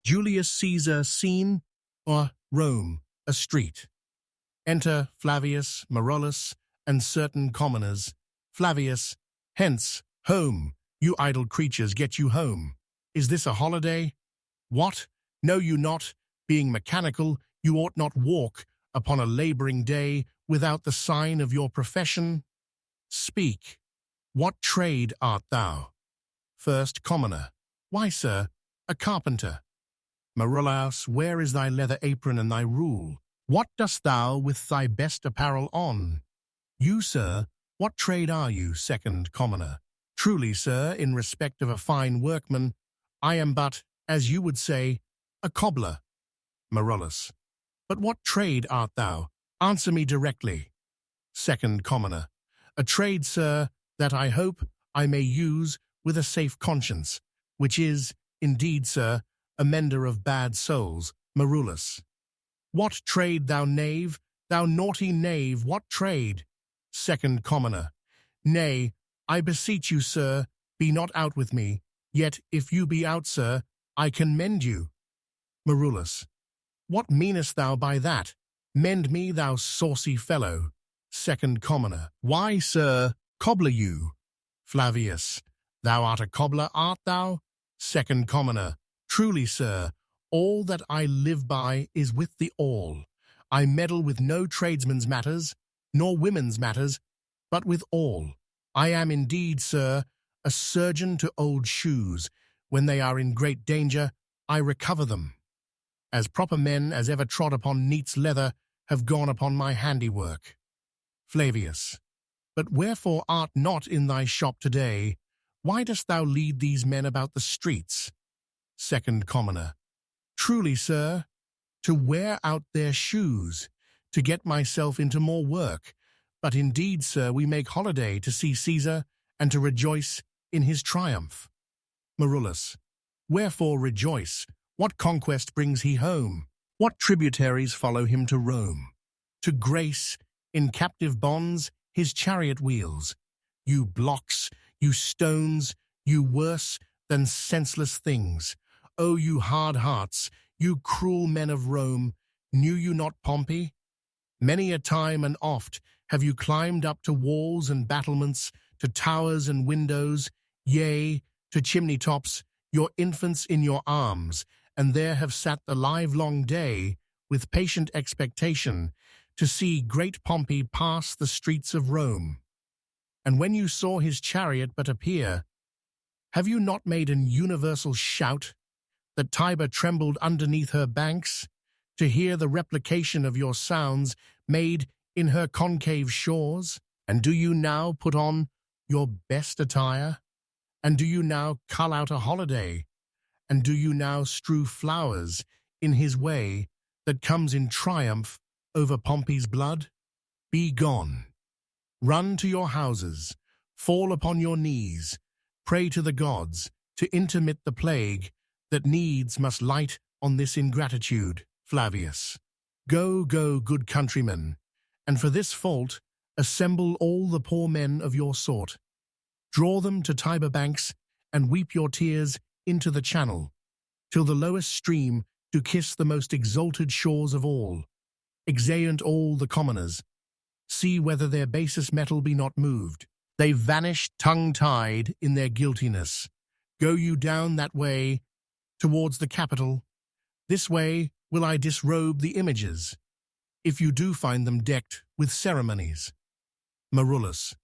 Julius Caesar scene, or Rome, a street. Enter Flavius, Marullus, and certain commoners. Flavius, hence, home, you idle creatures, get you home. Is this a holiday? What? Know you not, being mechanical, you ought not walk upon a labouring day without the sign of your profession? Speak. What trade art thou? First commoner. Why, sir, a carpenter. Marullus, where is thy leather apron and thy rule? What dost thou with thy best apparel on? You, sir, what trade are you? Second commoner. Truly, sir, in respect of a fine workman, I am but, as you would say, a cobbler. Marullus. But what trade art thou? Answer me directly. Second commoner. A trade, sir, that I hope I may use with a safe conscience, which is, indeed, sir, a mender of bad souls. Marullus. What trade, thou knave, thou naughty knave, what trade? Second commoner. Nay, I beseech you, sir, be not out with me, yet if you be out, sir, I can mend you. Marullus. What meanest thou by that? Mend me, thou saucy fellow. Second commoner. Why, sir, cobbler you? Flavius. Thou art a cobbler, art thou? Second commoner. Truly, sir, all that I live by is with the all. I meddle with no tradesmen's matters, nor women's matters, but with all. I am indeed, sir, a surgeon to old shoes. When they are in great danger, I recover them. As proper men as ever trod upon neat's leather have gone upon my handiwork. Flavius. But wherefore art not in thy shop today? Why dost thou lead these men about the streets? Second commoner. Truly, sir, to wear out their shoes, to get myself into more work. But indeed, sir, we make holiday to see Caesar and to rejoice in his triumph. Marullus. Wherefore rejoice? What conquest brings he home? What tributaries follow him to Rome? To grace, in captive bonds, his chariot wheels. You blocks, you stones, you worse than senseless things. O you hard hearts, you cruel men of Rome, knew you not Pompey? Many a time and oft have you climbed up to walls and battlements, to towers and windows, yea, to chimney-tops, your infants in your arms, and there have sat the livelong day, with patient expectation, to see great Pompey pass the streets of Rome. And when you saw his chariot but appear, have you not made an universal shout, that Tiber trembled underneath her banks, to hear the replication of your sounds made in her concave shores? And do you now put on your best attire? And do you now cull out a holiday? And do you now strew flowers in his way that comes in triumph over Pompey's blood? Be gone. Run to your houses, fall upon your knees, pray to the gods to intermit the plague that needs must light on this ingratitude. Flavius. Go, go, good countrymen, and for this fault assemble all the poor men of your sort. Draw them to Tiber banks, and weep your tears into the channel, till the lowest stream do kiss the most exalted shores of all. Exeunt all the commoners. See whether their basest metal be not moved. They vanish tongue-tied in their guiltiness. Go you down that way, towards the Capitol. This way will I disrobe the images, if you do find them decked with ceremonies. Marullus.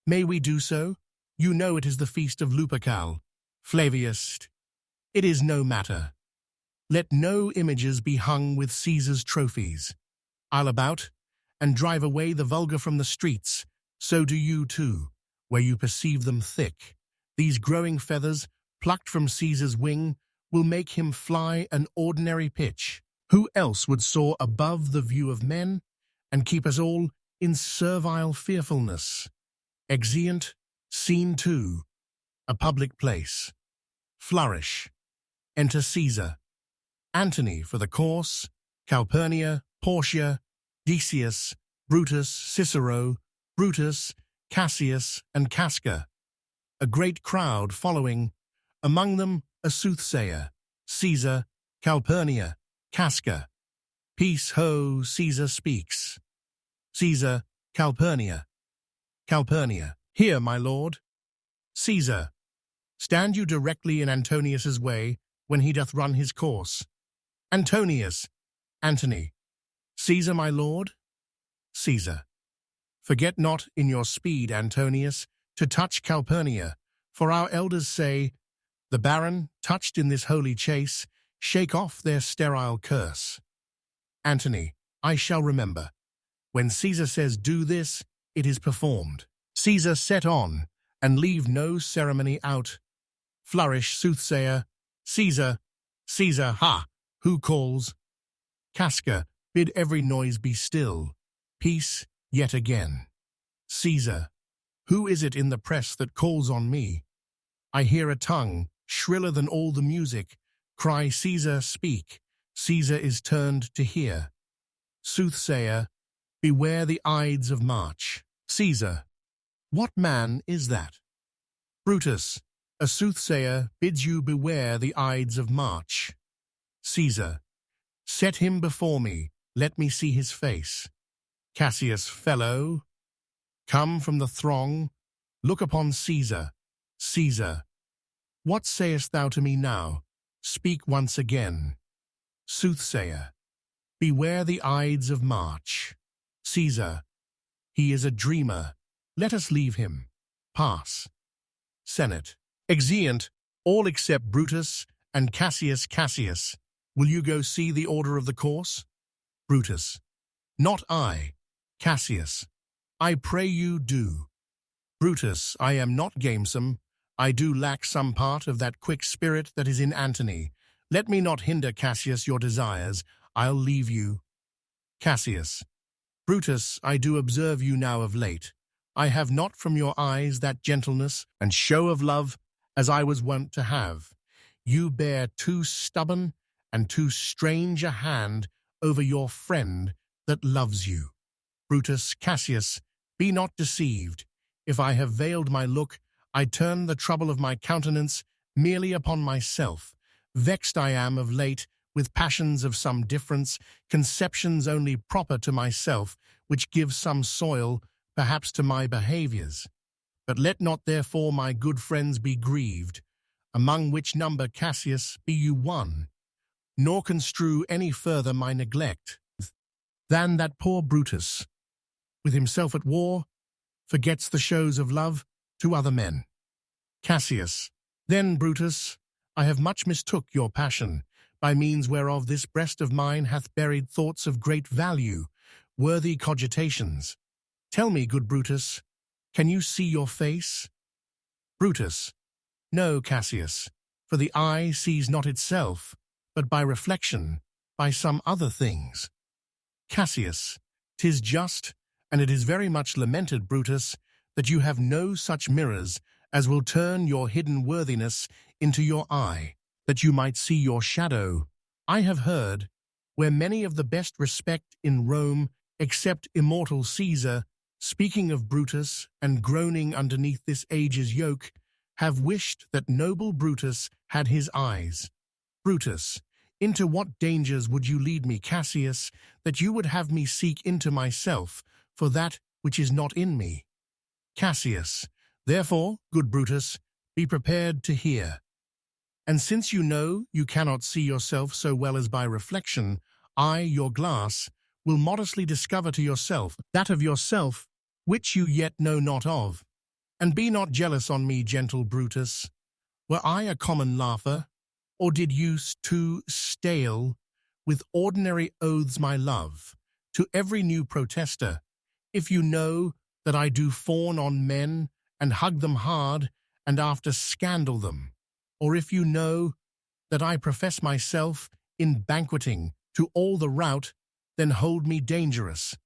May we do so? You know it is the feast of Lupercal. Flavius. It is no matter. Let no images be hung with Caesar's trophies. I'll about, and drive away the vulgar from the streets. So do you too, where you perceive them thick. These growing feathers, plucked from Caesar's wing, will make him fly an ordinary pitch. Who else would soar above the view of men, and keep us all in servile fearfulness? Exeunt, Scene 2, a public place. Flourish. Enter Caesar. Antony for the course, Calpurnia, Portia, Decius, Brutus, Cicero, Brutus, Cassius, and Casca. A great crowd following, among them a soothsayer, Caesar, Calpurnia, Casca. Peace, ho, Caesar speaks. Caesar, Calpurnia. Calpurnia, here, my lord. Caesar, stand you directly in Antonius's way when he doth run his course. Antonius, Antony. Caesar, my lord. Caesar, forget not in your speed, Antonius, to touch Calpurnia, for our elders say, the baron, touched in this holy chase, shake off their sterile curse. Antony, I shall remember. When Caesar says do this, it is performed. Caesar, set on, and leave no ceremony out. Flourish, soothsayer. Caesar, Caesar, ha! Who calls? Casca, bid every noise be still. Peace, yet again. Caesar, who is it in the press that calls on me? I hear a tongue, shriller than all the music, cry, Caesar, speak. Caesar is turned to hear. Soothsayer, beware the Ides of March. Caesar, what man is that? Brutus, a soothsayer bids you beware the Ides of March. Caesar, set him before me, let me see his face. Cassius, fellow, come from the throng, look upon Caesar. Caesar, what sayest thou to me now? Speak once again. Soothsayer, beware the Ides of March. Caesar, he is a dreamer. Let us leave him. Pass. Senate, exeunt, all except Brutus and Cassius. Cassius, will you go see the order of the course? Brutus, not I. Cassius, I pray you do. Brutus, I am not gamesome. I do lack some part of that quick spirit that is in Antony. Let me not hinder, Cassius, your desires. I'll leave you. Cassius, Brutus, I do observe you now of late. I have not from your eyes that gentleness and show of love as I was wont to have. You bear too stubborn and too strange a hand over your friend that loves you. Brutus, Cassius, be not deceived. If I have veiled my look, I turn the trouble of my countenance merely upon myself. Vexed I am of late with passions of some difference, conceptions only proper to myself, which give some soil, perhaps, to my behaviours. But let not therefore my good friends be grieved, among which number, Cassius, be you one, nor construe any further my neglect, than that poor Brutus, with himself at war, forgets the shows of love to other men. Cassius, then, Brutus, I have much mistook your passion, by means whereof this breast of mine hath buried thoughts of great value, worthy cogitations. Tell me, good Brutus, can you see your face? Brutus, no, Cassius, for the eye sees not itself, but by reflection, by some other things. Cassius, 'tis just, and it is very much lamented, Brutus, that you have no such mirrors as will turn your hidden worthiness into your eye, that you might see your shadow. I have heard, where many of the best respect in Rome, except immortal Caesar, speaking of Brutus and groaning underneath this age's yoke, have wished that noble Brutus had his eyes. Brutus, into what dangers would you lead me, Cassius, that you would have me seek into myself for that which is not in me? Cassius, therefore, good Brutus, be prepared to hear. And since you know you cannot see yourself so well as by reflection, I, your glass, will modestly discover to yourself that of yourself which you yet know not of. And be not jealous on me, gentle Brutus. Were I a common laugher, or did you too stale with ordinary oaths my love to every new protester, if you know that I do fawn on men and hug them hard and after scandal them, or if you know that I profess myself in banqueting to all the rout, then hold me dangerous.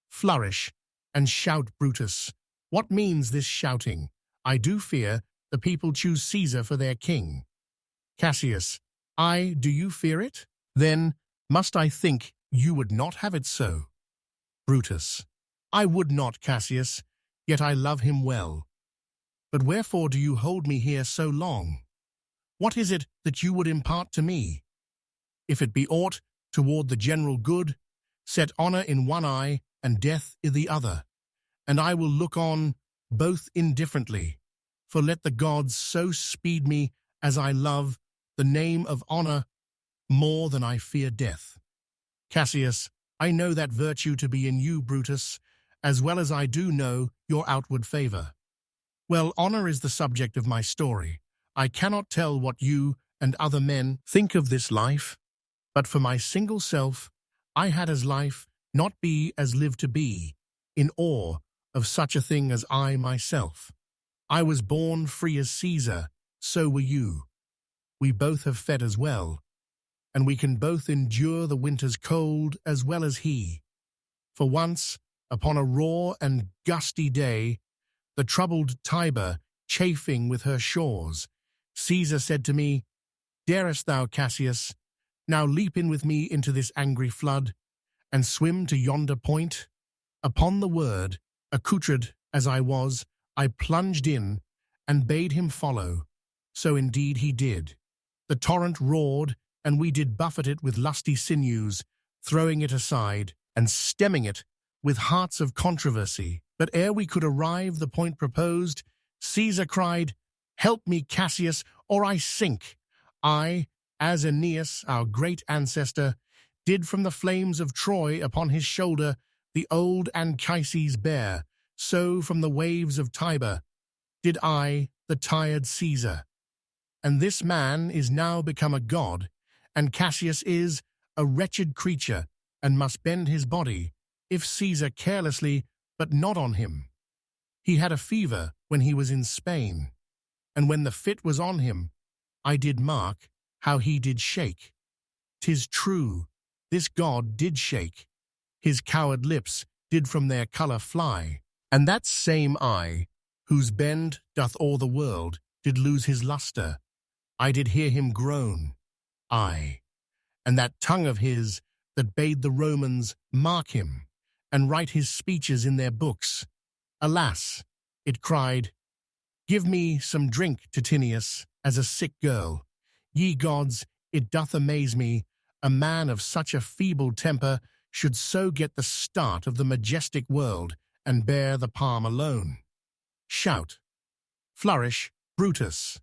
Flourish and shout, Brutus. What means this shouting? I do fear the people choose Caesar for their king. Cassius, do you fear it? Then must I think you would not have it so? Brutus, I would not, Cassius, yet I love him well. But wherefore do you hold me here so long? What is it that you would impart to me? if it be aught toward the general good, set honor in one eye and death i' the other, and I will look on both indifferently. For let the gods so speed me as I love the name of honor more than I fear death. Cassius, I know that virtue to be in you, Brutus, as well as I do know your outward favor. Well, honor is the subject of my story. I cannot tell what you and other men think of this life, but for my single self, I had as life not be as live to be, in awe of such a thing as I myself. I was born free as Caesar, so were you. We both have fed as well, and we can both endure the winter's cold as well as he. For once, upon a raw and gusty day, the troubled Tiber chafing with her shores, Caesar said to me, Darest thou, Cassius, now leap in with me into this angry flood, and swim to yonder point? Upon the word, accoutred as I was, I plunged in, and bade him follow. So indeed he did. The torrent roared, and we did buffet it with lusty sinews, throwing it aside, and stemming it with hearts of controversy. But ere we could arrive the point proposed, Caesar cried, Help me, Cassius, or I sink. I, as Aeneas, our great ancestor, did from the flames of Troy upon his shoulder the old Anchises bear, so from the waves of Tiber did I, the tired Caesar. And this man is now become a god, and Cassius is a wretched creature, and must bend his body, if Caesar carelessly, but not on him. He had a fever when he was in Spain, and when the fit was on him, I did mark how he did shake. 'Tis true, this god did shake. His coward lips did from their colour fly, and that same eye, whose bend doth o'er the world, did lose his lustre. I did hear him groan, aye, and that tongue of his that bade the Romans mark him, and write his speeches in their books. Alas, it cried, Give me some drink, Titinius, as a sick girl. Ye gods, it doth amaze me, a man of such a feeble temper should so get the start of the majestic world, and bear the palm alone. Shout. Flourish, Brutus.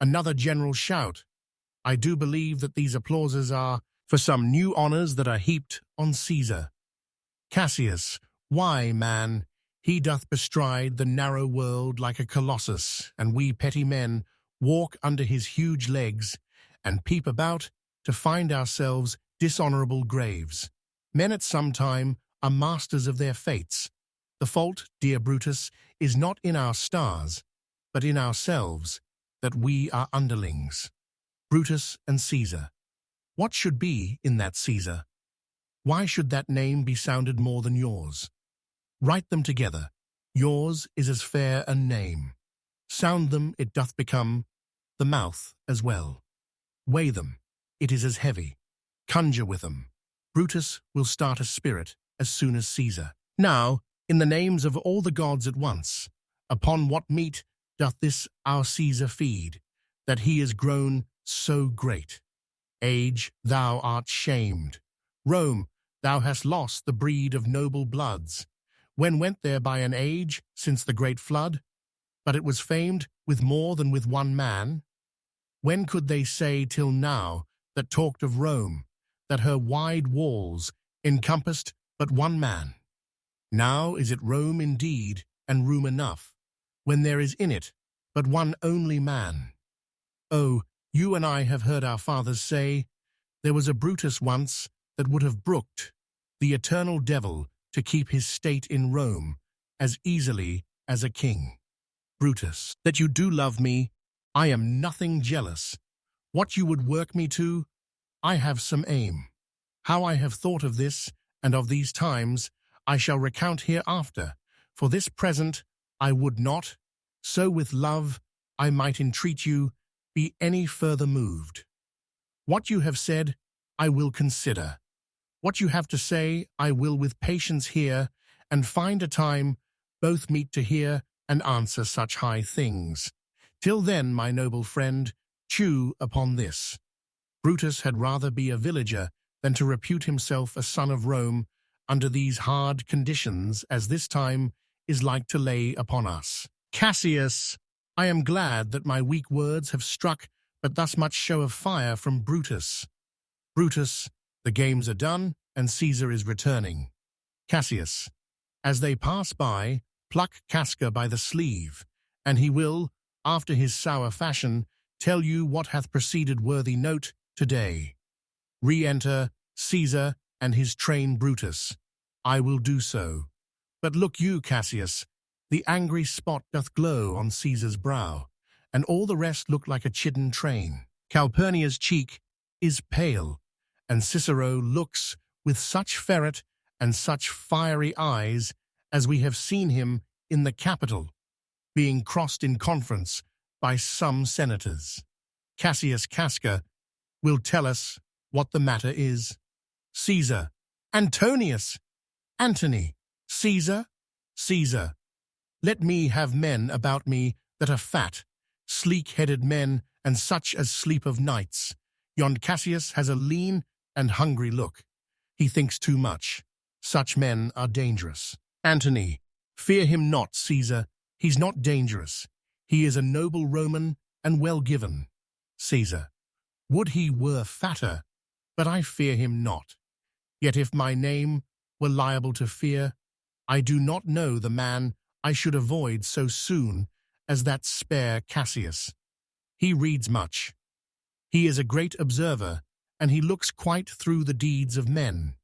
Another general shout. I do believe that these applauses are for some new honours that are heaped on Caesar. Cassius, why, man, he doth bestride the narrow world like a colossus, and we petty men walk under his huge legs, and peep about to find ourselves dishonourable graves. Men at some time are masters of their fates. The fault, dear Brutus, is not in our stars, but in ourselves, that we are underlings. Brutus and Caesar. What should be in that Caesar? Why should that name be sounded more than yours? Write them together. Yours is as fair a name. Sound them, it doth become the mouth as well. Weigh them, it is as heavy. Conjure with them. Brutus will start a spirit as soon as Caesar. Now, in the names of all the gods at once, upon what meat doth this our Caesar feed, that he is grown so great? Age, thou art shamed. Rome, thou hast lost the breed of noble bloods. When went there by an age since the great flood? But it was famed with more than with one man. When could they say till now that talked of Rome, that her wide walls encompassed but one man? Now is it Rome indeed, and room enough, when there is in it but one only man. Oh, you and I have heard our fathers say, there was a Brutus once that would have brooked the eternal devil to keep his state in Rome as easily as a king. Brutus, that you do love me, I am nothing jealous. What you would work me to, I have some aim. How I have thought of this and of these times, I shall recount hereafter. For this present I would not, so with love I might entreat you, be any further moved. What you have said, I will consider. What you have to say, I will with patience hear, and find a time both meet to hear and answer such high things. Till then, my noble friend, chew upon this. Brutus had rather be a villager than to repute himself a son of Rome under these hard conditions as this time is like to lay upon us. Cassius, I am glad that my weak words have struck but thus much show of fire from Brutus. Brutus, the games are done, and Caesar is returning. Cassius, as they pass by, pluck Casca by the sleeve, and he will, after his sour fashion, tell you what hath preceded worthy note today. Re-enter Caesar and his train Brutus. I will do so. But look you, Cassius, the angry spot doth glow on Caesar's brow, and all the rest look like a chidden train. Calpurnia's cheek is pale, and Cicero looks with such ferret and such fiery eyes as we have seen him in the Capitol, being crossed in conference by some senators. Cassius Casca will tell us what the matter is. Caesar, Antonius, Antony, Caesar, Caesar. Let me have men about me that are fat, sleek-headed men, and such as sleep of nights. Yond Cassius has a lean and hungry look. He thinks too much. Such men are dangerous. Antony, fear him not, Caesar. He's not dangerous. He is a noble Roman and well given. Caesar, would he were fatter, but I fear him not. Yet if my name were liable to fear, I do not know the man I should avoid so soon as that spare Cassius. He reads much. He is a great observer, and he looks quite through the deeds of men.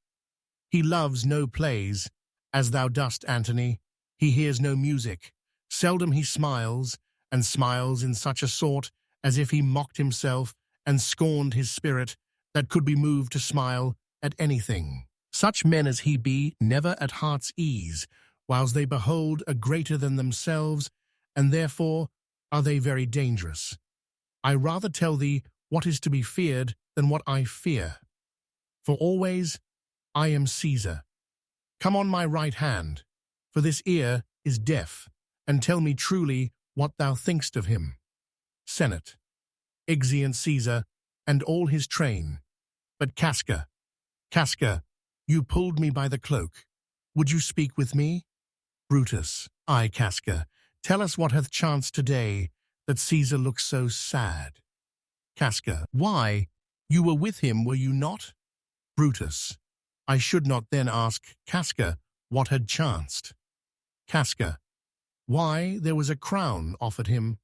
He loves no plays, as thou dost, Antony. He hears no music. Seldom he smiles, and smiles in such a sort as if he mocked himself and scorned his spirit that could be moved to smile at anything. Such men as he be never at heart's ease, whiles they behold a greater than themselves, and therefore are they very dangerous. I rather tell thee what is to be feared than what I fear. For always I am Caesar. Come on my right hand, for this ear is deaf, and tell me truly what thou thinkst of him. Senate, Exeunt Caesar, and all his train. But Casca, Casca, you pulled me by the cloak. Would you speak with me? Brutus, I, Casca, tell us what hath chanced today, that Caesar looks so sad. Casca, why, you were with him, were you not? Brutus, I should not then ask Casca what had chanced. Casca, why, there was a crown offered him,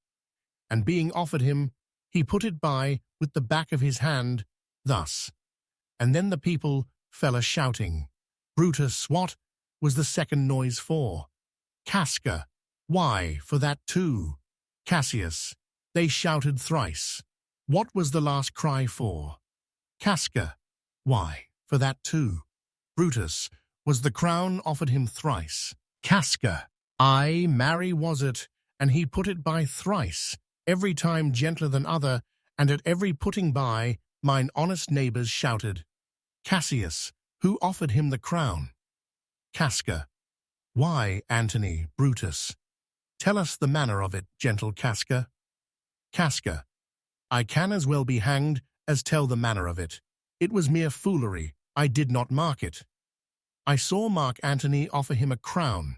and being offered him, he put it by with the back of his hand, thus, and then the people fell a-shouting. Brutus, what was the second noise for? Casca, why, for that too. Cassius, they shouted thrice. What was the last cry for? Casca, why, for that too. Brutus, was the crown offered him thrice. Casca, aye, marry was it, and he put it by thrice, every time gentler than other, and at every putting by, mine honest neighbours shouted. Cassius, who offered him the crown? Casca, why, Antony, Brutus? Tell us the manner of it, gentle Casca. Casca, I can as well be hanged as tell the manner of it. It was mere foolery, I did not mark it. I saw Mark Antony offer him a crown,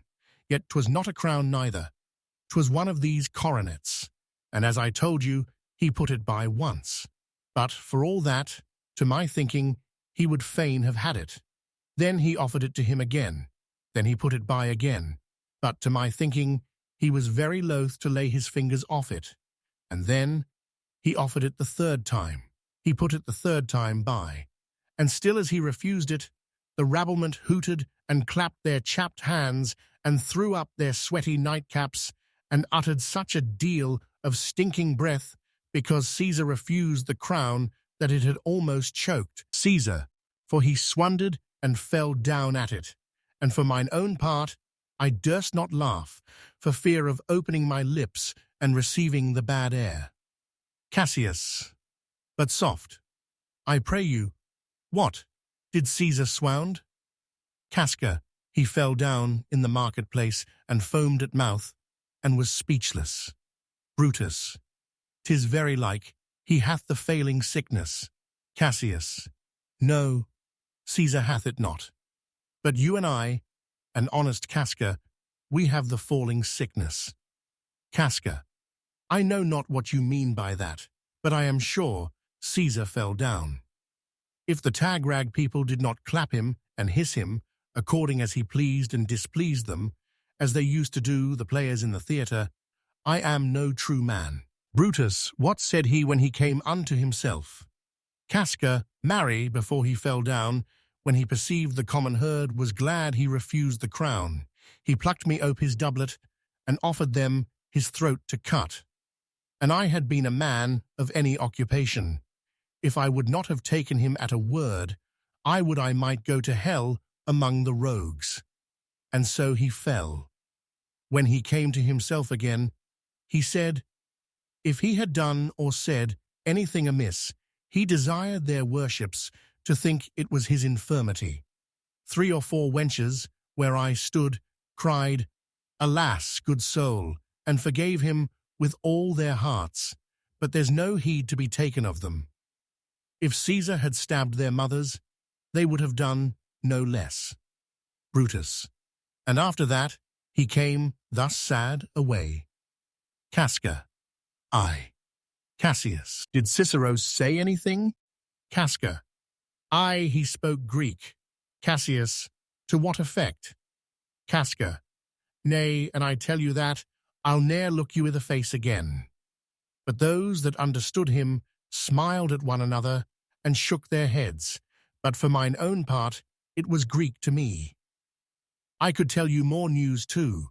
yet 'twas not a crown neither. 'Twas one of these coronets, and as I told you, he put it by once. But for all that, to my thinking, he would fain have had it. Then he offered it to him again. Then he put it by again. But to my thinking, he was very loath to lay his fingers off it. And then he offered it the third time. He put it the third time by. And still as he refused it, the rabblement hooted and clapped their chapped hands and threw up their sweaty nightcaps and uttered such a deal of stinking breath because Caesar refused the crown that it had almost choked Caesar, for he swundered and fell down at it. And for mine own part, I durst not laugh, for fear of opening my lips and receiving the bad air. Cassius, but soft, I pray you, what, did Caesar swound? Casca, he fell down in the marketplace and foamed at mouth, and was speechless. Brutus, 'tis very like, he hath the failing sickness. Cassius. No, Caesar hath it not. But you and I, an honest Casca, we have the falling sickness. Casca. I know not what you mean by that, but I am sure Caesar fell down. If the tag-rag people did not clap him and hiss him, according as he pleased and displeased them, as they used to do the players in the theatre, I am no true man. Brutus, what said he when he came unto himself? Casca, marry, before he fell down, when he perceived the common herd, was glad he refused the crown. He plucked me ope his doublet, and offered them his throat to cut. And I had been a man of any occupation. If I would not have taken him at a word, I would I might go to hell among the rogues. And so he fell. When he came to himself again, he said, if he had done or said anything amiss, he desired their worships to think it was his infirmity. 3 or 4 wenches, where I stood, cried, alas, good soul, and forgave him with all their hearts, but there's no heed to be taken of them. If Caesar had stabbed their mothers, they would have done no less. Brutus. And after that, he came thus sad away. Casca. I. Cassius. Did Cicero say anything? Casca. Aye, he spoke Greek. Cassius. To what effect? Casca. Nay, and I tell you that, I'll ne'er look you i' the face again. But those that understood him smiled at one another and shook their heads, but for mine own part it was Greek to me. I could tell you more news too.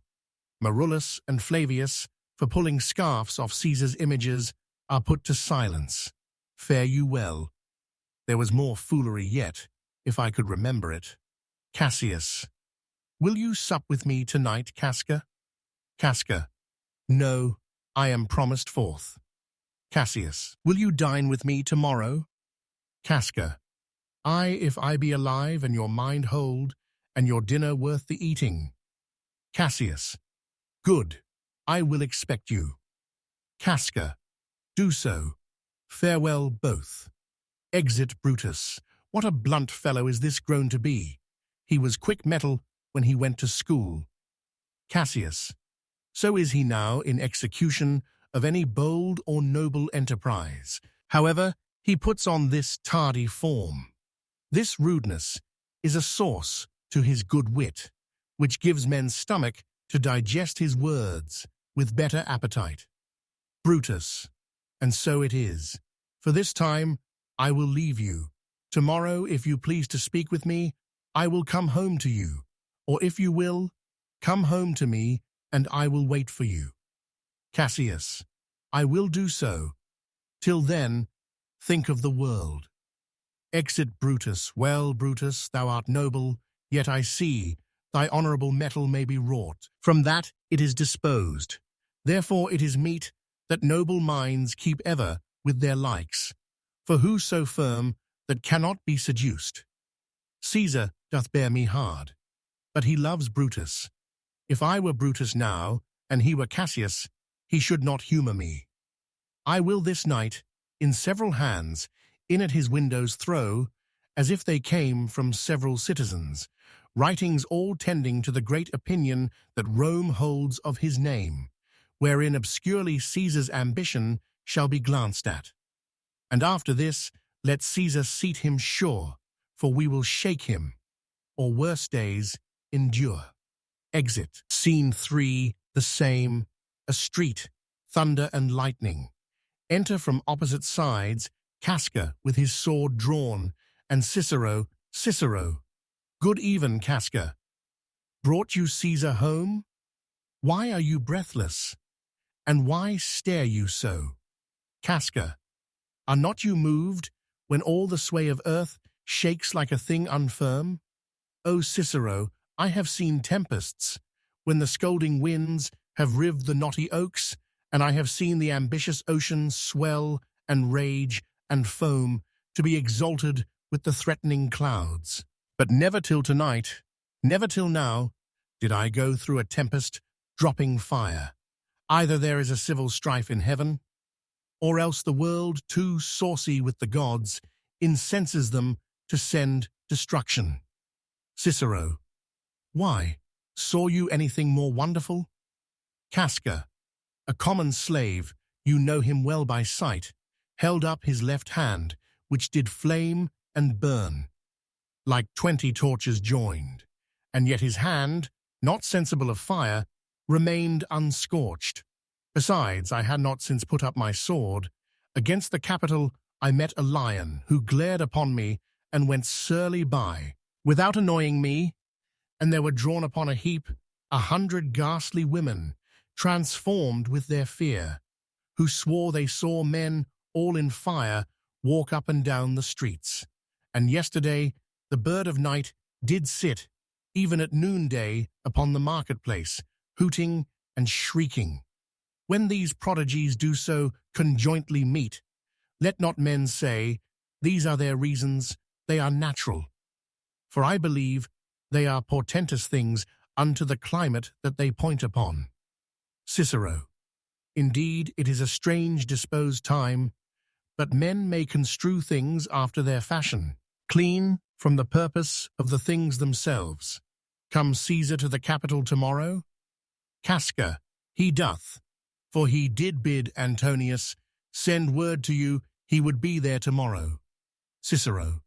Marullus and Flavius, for pulling scarfs off Caesar's images, are put to silence. Fare you well. There was more foolery yet, if I could remember it. Cassius. Will you sup with me tonight, Casca? Casca. No, I am promised forth. Cassius. Will you dine with me tomorrow? Casca. Aye, if I be alive and your mind hold, and your dinner worth the eating. Cassius. Good. I will expect you. Casca. Do so. Farewell both. Exit Brutus. What a blunt fellow is this grown to be. He was quick metal when he went to school. Cassius. So is he now in execution of any bold or noble enterprise. However, he puts on this tardy form. This rudeness is a sauce to his good wit, which gives men stomach to digest his words with better appetite. Brutus. And so it is. For this time I will leave you. Tomorrow, if you please to speak with me, I will come home to you. Or if you will, come home to me, and I will wait for you. Cassius. I will do so. Till then, think of the world. Exit Brutus. Well, Brutus, thou art noble, yet I see thy honourable metal may be wrought. From that it is disposed. Therefore it is meet that noble minds keep ever with their likes. For who so firm that cannot be seduced? Caesar doth bear me hard, but he loves Brutus. If I were Brutus now, and he were Cassius, he should not humour me. I will this night, in several hands, in at his windows throw, as if they came from several citizens, writings all tending to the great opinion that Rome holds of his name, wherein obscurely Caesar's ambition shall be glanced at. And after this, let Caesar seat him sure, for we will shake him, or worse days endure. Exit. Scene 3, the same, a street, thunder and lightning. Enter from opposite sides Casca with his sword drawn, and Cicero. Good even, Casca. Brought you Caesar home? Why are you breathless? And why stare you so? Casca. Are not you moved when all the sway of earth shakes like a thing unfirm? O Cicero, I have seen tempests, when the scolding winds have rived the knotty oaks, and I have seen the ambitious ocean swell and rage and foam to be exalted with the threatening clouds. But never till tonight, never till now, did I go through a tempest dropping fire. Either there is a civil strife in heaven, or else the world, too saucy with the gods, incenses them to send destruction. Cicero. Why? Saw you anything more wonderful? Casca. A common slave, you know him well by sight, held up his left hand, which did flame and burn, like 20 torches joined, and yet his hand, not sensible of fire, remained unscorched. Besides, I had not since put up my sword. Against the Capitol I met a lion, who glared upon me and went surly by, without annoying me, and there were drawn upon a heap 100 ghastly women, transformed with their fear, who swore they saw men all in fire walk up and down the streets. And yesterday the bird of night did sit, even at noonday, upon the marketplace, hooting and shrieking. When these prodigies do so conjointly meet, let not men say, these are their reasons, they are natural. For I believe they are portentous things unto the climate that they point upon. Cicero. Indeed, it is a strange disposed time, but men may construe things after their fashion, clean from the purpose of the things themselves. Comes Caesar to the Capitol tomorrow? Casca, he doth, for he did bid Antonius send word to you he would be there tomorrow. Cicero.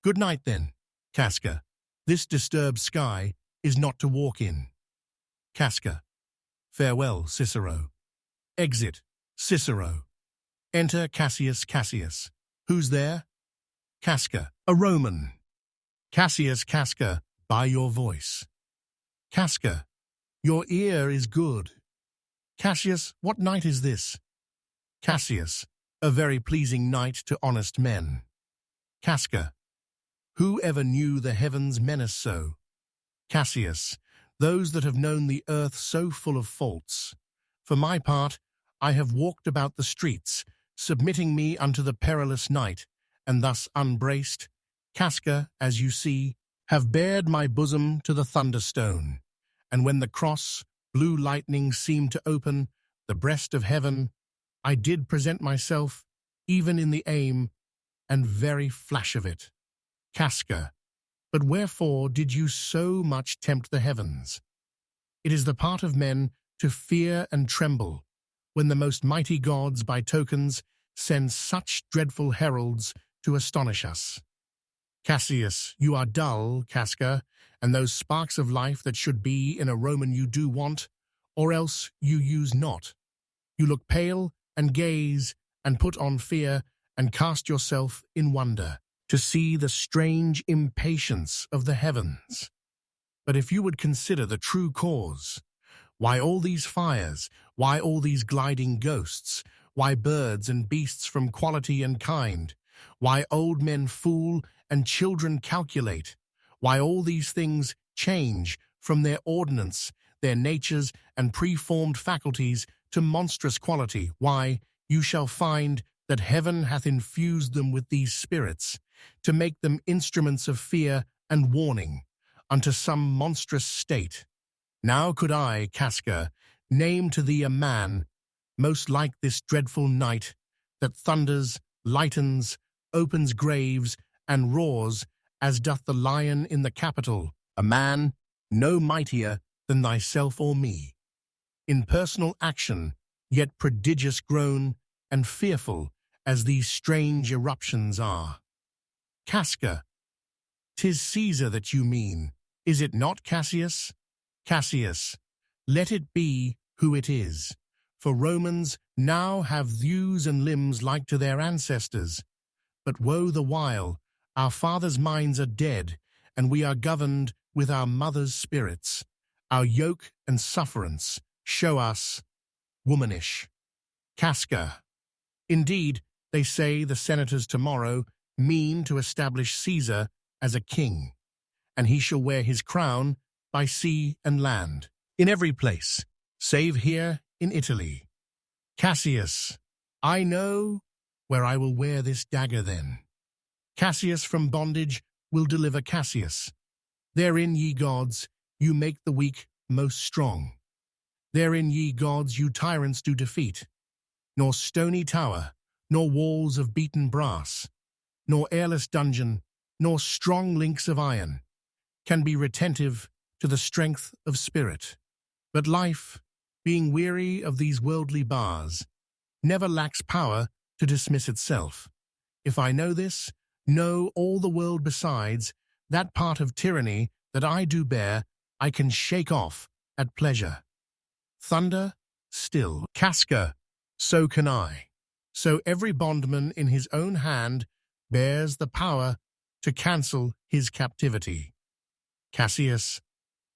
Good night then, Casca. This disturbed sky is not to walk in. Casca. Farewell, Cicero. Exit, Cicero. Enter Cassius Cassius. Who's there? Casca. A Roman. Cassius Casca, by your voice. Casca. Your ear is good. Cassius, what night is this? Cassius. A very pleasing night to honest men. Casca. Who ever knew the heavens menace so? Cassius. Those that have known the earth so full of faults. For my part, I have walked about the streets, submitting me unto the perilous night, and thus unbraced, Casca, as you see, have bared my bosom to the thunderstone. And when the cross, blue lightning seemed to open the breast of heaven, I did present myself, even in the aim, and very flash of it. Casca. But wherefore did you so much tempt the heavens? It is the part of men to fear and tremble, when the most mighty gods by tokens send such dreadful heralds to astonish us. Cassius, you are dull, Casca, and those sparks of life that should be in a Roman you do want, or else you use not. You look pale, and gaze, and put on fear, and cast yourself in wonder, to see the strange impatience of the heavens. But if you would consider the true cause, why all these fires, why all these gliding ghosts, why birds and beasts from quality and kind, why old men fool and children calculate, why all these things change from their ordinance, their natures and preformed faculties to monstrous quality, why you shall find that heaven hath infused them with these spirits, to make them instruments of fear and warning unto some monstrous state. Now could I, Casca, name to thee a man, most like this dreadful night, that thunders, lightens, opens graves, and roars, as doth the lion in the Capitol, a man no mightier than thyself or me, in personal action, yet prodigious grown and fearful as these strange eruptions are. Casca. 'Tis Caesar that you mean, is it not, Cassius? Cassius. Let it be who it is, for Romans now have thews and limbs like to their ancestors. But woe the while, our fathers' minds are dead, and we are governed with our mothers' spirits. Our yoke and sufferance show us womanish. Casca. Indeed, they say the senators tomorrow mean to establish Caesar as a king, and he shall wear his crown by sea and land, in every place, save here in Italy. Cassius. I know where I will wear this dagger then. Cassius from bondage will deliver Cassius. Therein, ye gods, you make the weak most strong. Therein, ye gods, you tyrants do defeat. Nor stony tower, nor walls of beaten brass, nor airless dungeon, nor strong links of iron, can be retentive to the strength of spirit. But life, being weary of these worldly bars, never lacks power to dismiss itself. If I know this, know all the world besides, that part of tyranny that I do bear, I can shake off at pleasure. Thunder, still. Casca, so can I. So every bondman in his own hand bears the power to cancel his captivity. Cassius,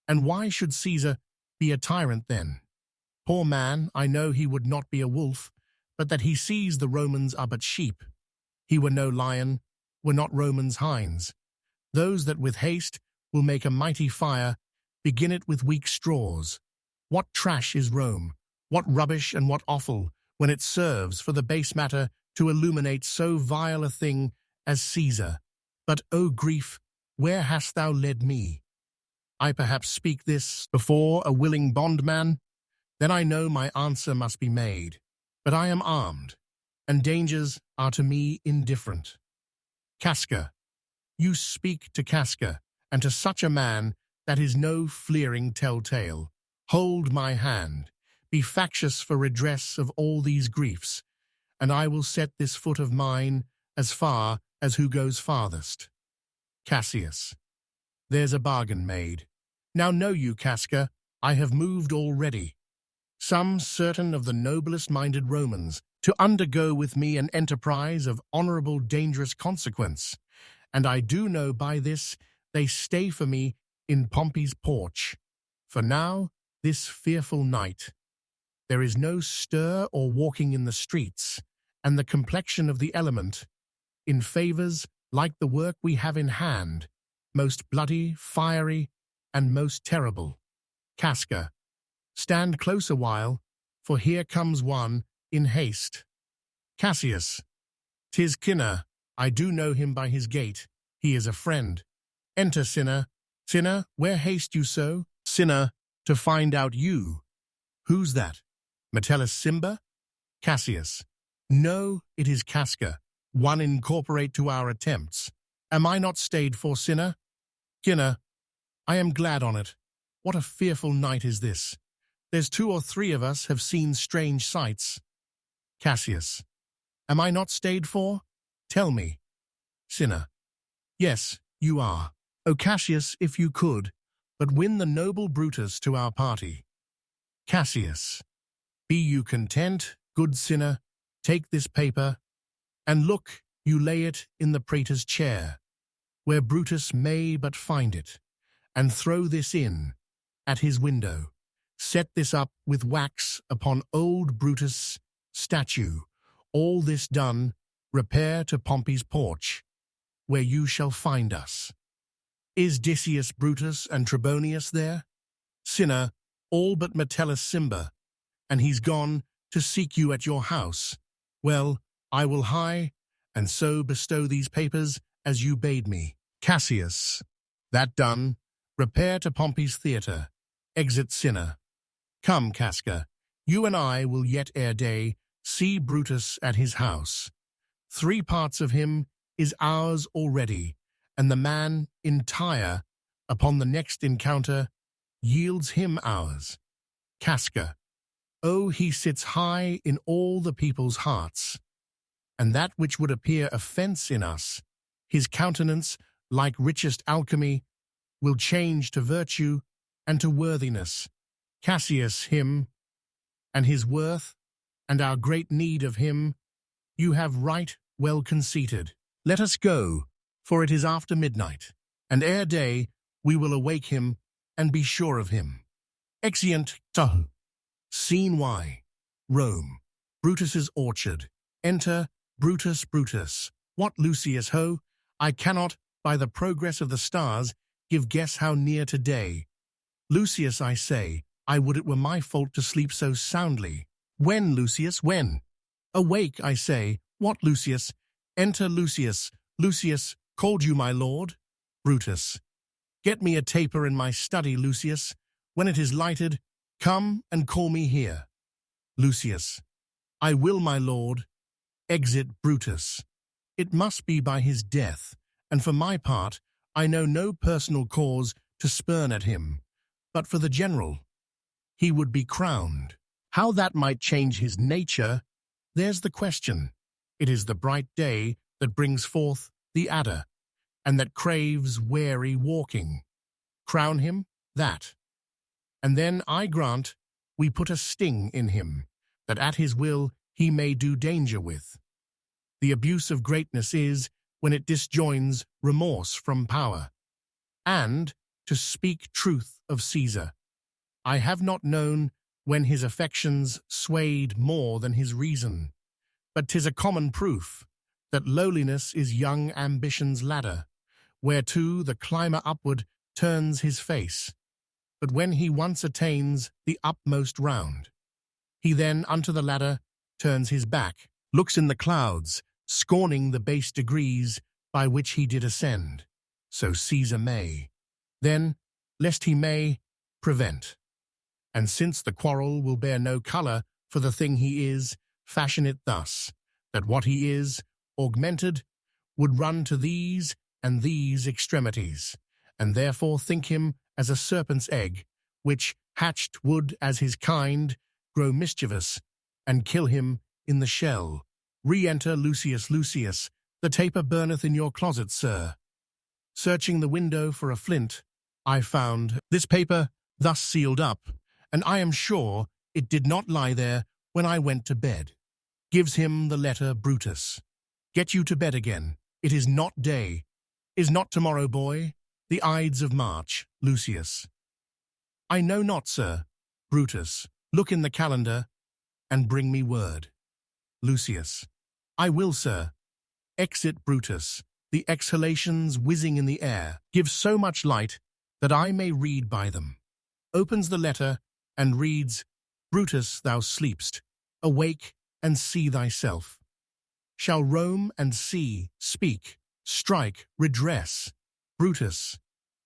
and why should Caesar be a tyrant then? Poor man, I know he would not be a wolf, but that he sees the Romans are but sheep. He were no lion, were not Romans hinds. Those that with haste will make a mighty fire, begin it with weak straws. What trash is Rome, what rubbish and what offal, when it serves for the base matter to illuminate so vile a thing as Caesar. But, O grief, where hast thou led me? I perhaps speak this before a willing bondman? Then I know my answer must be made. But I am armed, and dangers are to me indifferent. Casca, you speak to Casca, and to such a man that is no fleering telltale. Hold my hand, be factious for redress of all these griefs, and I will set this foot of mine as far as who goes farthest. Cassius, there's a bargain made. Now know you, Casca, I have moved already. Some certain of the noblest-minded Romans, to undergo with me an enterprise of honorable dangerous consequence, and I do know by this they stay for me in Pompey's porch. For now, this fearful night, there is no stir or walking in the streets, and the complexion of the element, in favours like the work we have in hand, most bloody, fiery, and most terrible. Casca, stand close a while, for here comes one in haste. Cassius, 'tis Cinna, I do know him by his gait, he is a friend. Enter, Cinna. Cinna, where haste you so? Cinna, to find out you. Who's that? Metellus Cimber? Cassius, no, it is Casca, one incorporate to our attempts. Am I not stayed for, Cinna? Cinna, I am glad on't. What a fearful night is this. There's 2 or 3 of us have seen strange sights. Cassius, am I not stayed for? Tell me. Cinna, yes, you are. O Cassius, if you could, but win the noble Brutus to our party. Cassius, be you content, good Cinna, take this paper, and look, you lay it in the praetor's chair, where Brutus may but find it, and throw this in, at his window. Set this up with wax upon old Brutus' statue. All this done, repair to Pompey's porch, where you shall find us. Is Decius Brutus and Trebonius there? Cinna, all but Metellus Cimber, and he's gone to seek you at your house. Well, I will hie, and so bestow these papers as you bade me. Cassius, that done, repair to Pompey's theatre. Exit Cinna. Come, Casca, you and I will yet ere day see Brutus at his house. 3 parts of him is ours already, and the man entire, upon the next encounter, yields him ours. Casca, oh, he sits high in all the people's hearts, and that which would appear offence in us, his countenance, like richest alchemy, will change to virtue and to worthiness. Cassius, him, and his worth, and our great need of him, you have right well conceited. Let us go, for it is after midnight, and ere day we will awake him and be sure of him. Exeunt Tahu. Scene Y. Rome. Brutus's orchard. Enter Brutus. Brutus. What, Lucius, ho? I cannot, by the progress of the stars, give guess how near to day. Lucius, I say, I would it were my fault to sleep so soundly. When, Lucius, when? Awake, I say. What, Lucius? Enter Lucius. Lucius, called you my lord? Brutus. Get me a taper in my study, Lucius. When it is lighted, come and call me here. Lucius. I will, my lord. Exit Brutus. It must be by his death, and for my part, I know no personal cause to spurn at him, but for the general. He would be crowned. How that might change his nature, there's the question. It is the bright day that brings forth the adder, and that craves wary walking. Crown him, that. And then, I grant, we put a sting in him, that at his will he may do danger with. The abuse of greatness is when it disjoins remorse from power. And, to speak truth of Caesar, I have not known when his affections swayed more than his reason, but 'tis a common proof that lowliness is young ambition's ladder, whereto the climber upward turns his face. But when he once attains the upmost round, he then unto the ladder turns his back, looks in the clouds, scorning the base degrees by which he did ascend. So Caesar may. Then, lest he may, prevent. And since the quarrel will bear no colour for the thing he is, fashion it thus, that what he is, augmented, would run to these and these extremities, and therefore think him as a serpent's egg, which, hatched, would, as his kind, grow mischievous, and kill him in the shell. Re-enter Lucius Lucius. The taper burneth in your closet, sir. Searching the window for a flint, I found this paper thus sealed up, and I am sure it did not lie there when I went to bed. Gives him the letter Brutus. Get you to bed again. It is not day. Is not tomorrow, boy? The Ides of March, Lucius. I know not, sir. Brutus. Look in the calendar, and bring me word. Lucius. I will, sir. Exit Brutus. The exhalations whizzing in the air give so much light that I may read by them. Opens the letter and reads, Brutus, thou sleepst. Awake and see thyself. Shall Rome and sea speak, strike, redress? Brutus,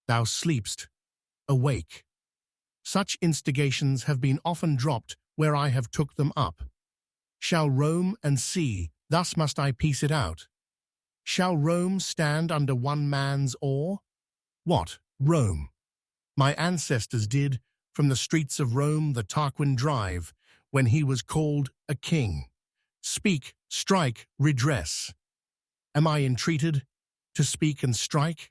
thou sleepst. Awake. Such instigations have been often dropped where I have took them up. Shall Rome and sea, thus must I piece it out. Shall Rome stand under one man's awe? What, Rome? My ancestors did from the streets of Rome the Tarquin drive, when he was called a king. Speak, strike, redress. Am I entreated to speak and strike?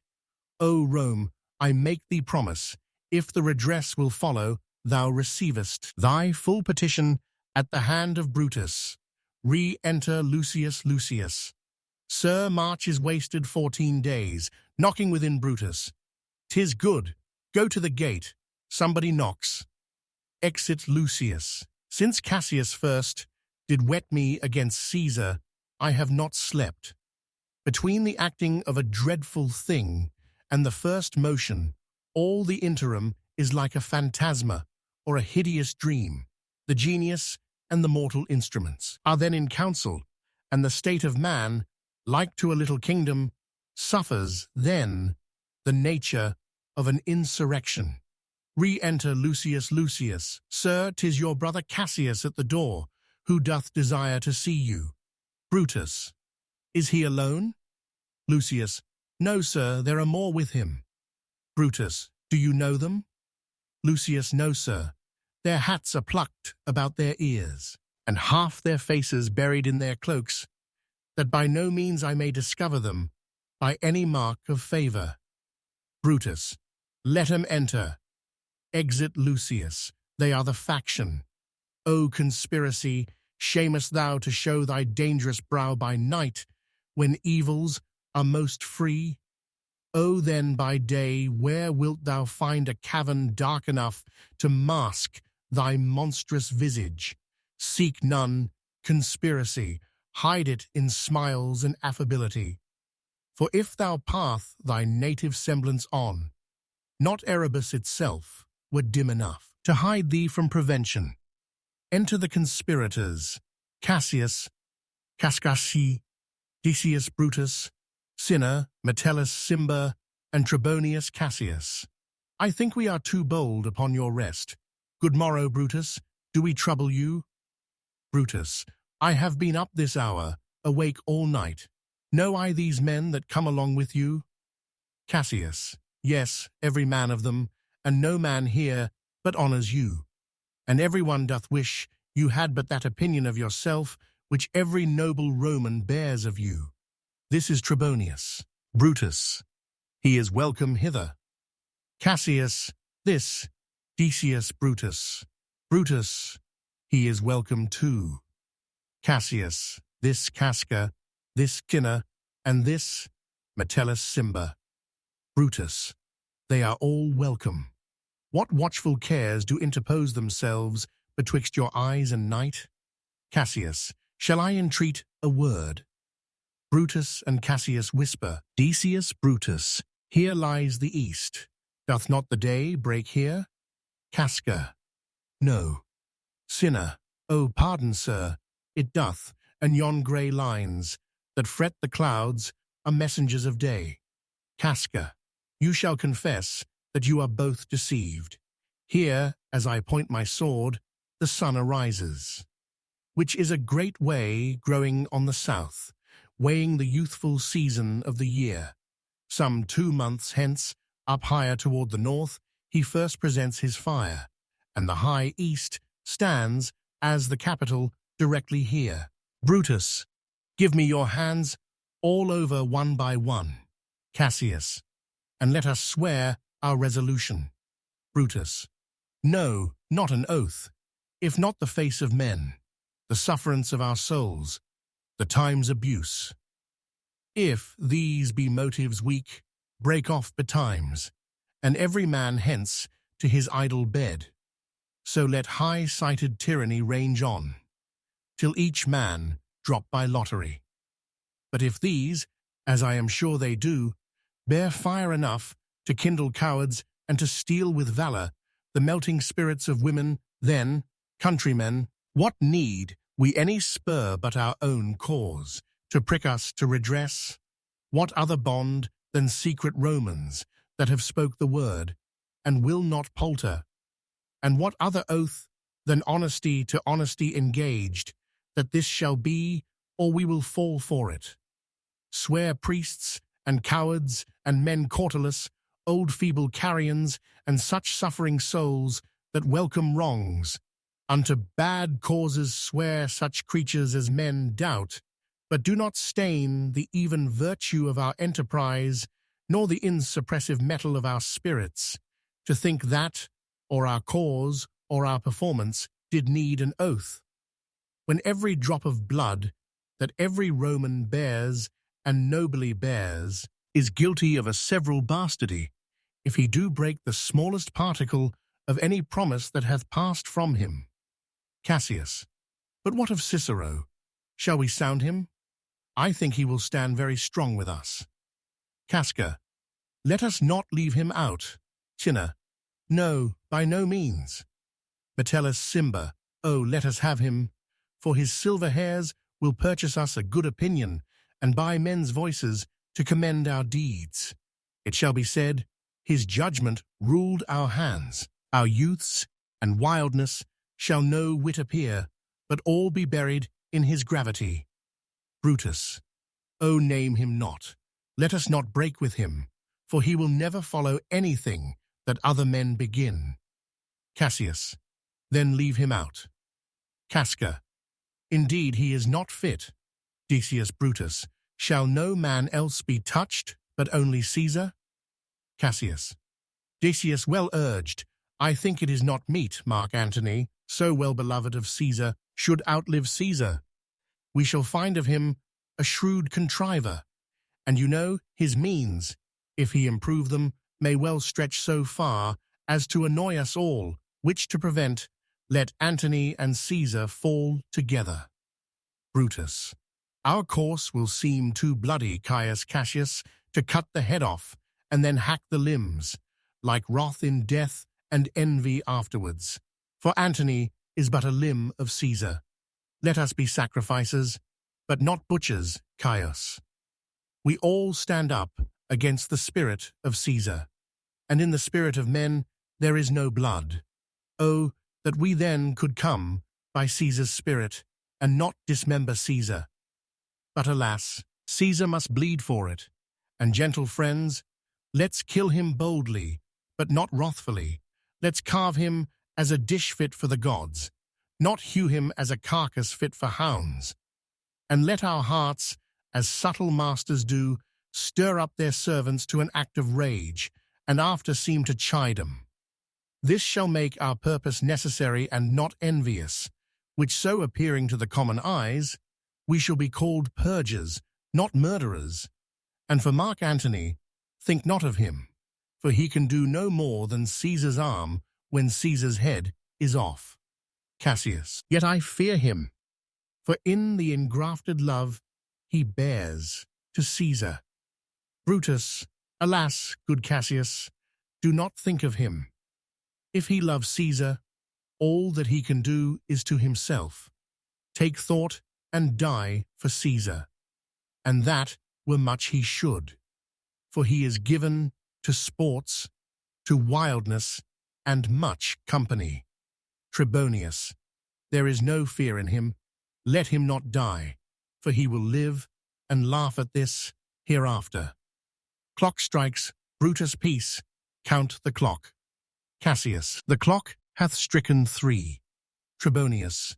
O Rome, I make thee promise, if the redress will follow, thou receivest thy full petition at the hand of Brutus. Re-enter Lucius Lucius. Sir, March is wasted 14 days, knocking within Brutus. 'Tis good. Go to the gate. Somebody knocks. Exit Lucius. Since Cassius first did wet me against Caesar, I have not slept. Between the acting of a dreadful thing and the first motion, all the interim is like a phantasma or a hideous dream. The genius and the mortal instruments are then in council, and the state of man, like to a little kingdom, suffers then the nature of an insurrection. Re-enter Lucius Lucius. Sir, 'tis your brother Cassius at the door, who doth desire to see you. Brutus. Is he alone? Lucius. No, sir, there are more with him. Brutus. Do you know them? Lucius. No, sir. Their hats are plucked about their ears, and half their faces buried in their cloaks, that by no means I may discover them by any mark of favour. Brutus. Let 'em enter. Exit Lucius. They are the faction. O conspiracy, shamest thou to show thy dangerous brow by night, when evils are most free? O then by day, where wilt thou find a cavern dark enough to mask thy monstrous visage? Seek none, conspiracy, hide it in smiles and affability. For if thou path thy native semblance on, not Erebus itself were dim enough to hide thee from prevention. Enter the conspirators, Cassius, Cascasi, Decius Brutus, Cinna, Metellus Cimber, and Trebonius Cassius. I think we are too bold upon your rest. Good morrow, Brutus. Do we trouble you? Brutus. I have been up this hour, awake all night. Know I these men that come along with you? Cassius. Yes, every man of them, and no man here but honours you. And every one doth wish you had but that opinion of yourself which every noble Roman bears of you. This is Trebonius. Brutus. He is welcome hither. Cassius. This Decius Brutus. Brutus. He is welcome too. Cassius. This Casca. This Cinna. And this Metellus Cimber. Brutus. They are all welcome. What watchful cares do interpose themselves betwixt your eyes and night? Cassius. Shall I entreat a word? Brutus and Cassius whisper. Decius Brutus. Here lies the east. Doth not the day break here? Casca. No. Cinna. Oh, pardon, sir. It doth, and yon grey lines that fret the clouds are messengers of day. Casca. You shall confess that you are both deceived. Here, as I point my sword, the sun arises, which is a great way growing on the south, weighing the youthful season of the year. Some 2 months hence, up higher toward the north, he first presents his fire, and the high east stands as the capital directly here. Brutus. Give me your hands, all over one by one. Cassius. And let us swear our resolution. Brutus. No, not an oath, if not the face of men, the sufferance of our souls, the time's abuse. If these be motives weak, break off betimes, and every man hence to his idle bed. So let high-sighted tyranny range on, till each man drop by lottery. But if these, as I am sure they do, bear fire enough to kindle cowards and to steal with valour the melting spirits of women, then, countrymen, what need we any spur but our own cause, to prick us to redress? What other bond than secret Romans that have spoke the word, and will not palter? And what other oath than honesty to honesty engaged, that this shall be, or we will fall for it? Swear priests, and cowards, and men cautelous, old feeble carrions, and such suffering souls that welcome wrongs. Unto bad causes swear such creatures as men doubt, but do not stain the even virtue of our enterprise, nor the insuppressive metal of our spirits, to think that, or our cause, or our performance, did need an oath. When every drop of blood that every Roman bears, and nobly bears, is guilty of a several bastardy, if he do break the smallest particle of any promise that hath passed from him. Cassius. But what of Cicero? Shall we sound him? I think he will stand very strong with us. Casca. Let us not leave him out. Cinna. No, by no means. Metellus Cimber. Oh, let us have him, for his silver hairs will purchase us a good opinion, and by men's voices to commend our deeds. It shall be said, his judgment ruled our hands. Our youths and wildness shall no wit appear, but all be buried in his gravity. Brutus. O name him not. Let us not break with him, for he will never follow anything that other men begin. Cassius. Then leave him out. Casca. Indeed he is not fit. Decius Brutus. Shall no man else be touched, but only Caesar? Cassius. Decius well urged. I think it is not meet, Mark Antony, so well beloved of Caesar, should outlive Caesar. We shall find of him a shrewd contriver, and you know his means, if he improve them, may well stretch so far as to annoy us all, which to prevent, let Antony and Caesar fall together. Brutus. Our course will seem too bloody, Caius Cassius, to cut the head off, and then hack the limbs, like wrath in death and envy afterwards. For Antony is but a limb of Caesar. Let us be sacrificers, but not butchers, Caius. We all stand up against the spirit of Caesar, and in the spirit of men there is no blood. Oh, that we then could come by Caesar's spirit, and not dismember Caesar. But alas, Caesar must bleed for it. And gentle friends, let's kill him boldly, but not wrathfully. Let's carve him as a dish fit for the gods, not hew him as a carcass fit for hounds. And let our hearts, as subtle masters do, stir up their servants to an act of rage, and after seem to chide 'em. This shall make our purpose necessary and not envious, which so appearing to the common eyes, we shall be called purgers, not murderers. And for Mark Antony, think not of him, for he can do no more than Caesar's arm when Caesar's head is off. Cassius. Yet I fear him, for in the engrafted love he bears to Caesar. Brutus. Alas, good Cassius, do not think of him. If he loves Caesar, all that he can do is to himself. Take thought and die for Caesar, and that were much he should, for he is given to sports, to wildness, and much company. Trebonius. There is no fear in him. Let him not die, for he will live and laugh at this hereafter. Clock strikes, Brutus peace, count the clock. Cassius. The clock hath stricken 3. Trebonius.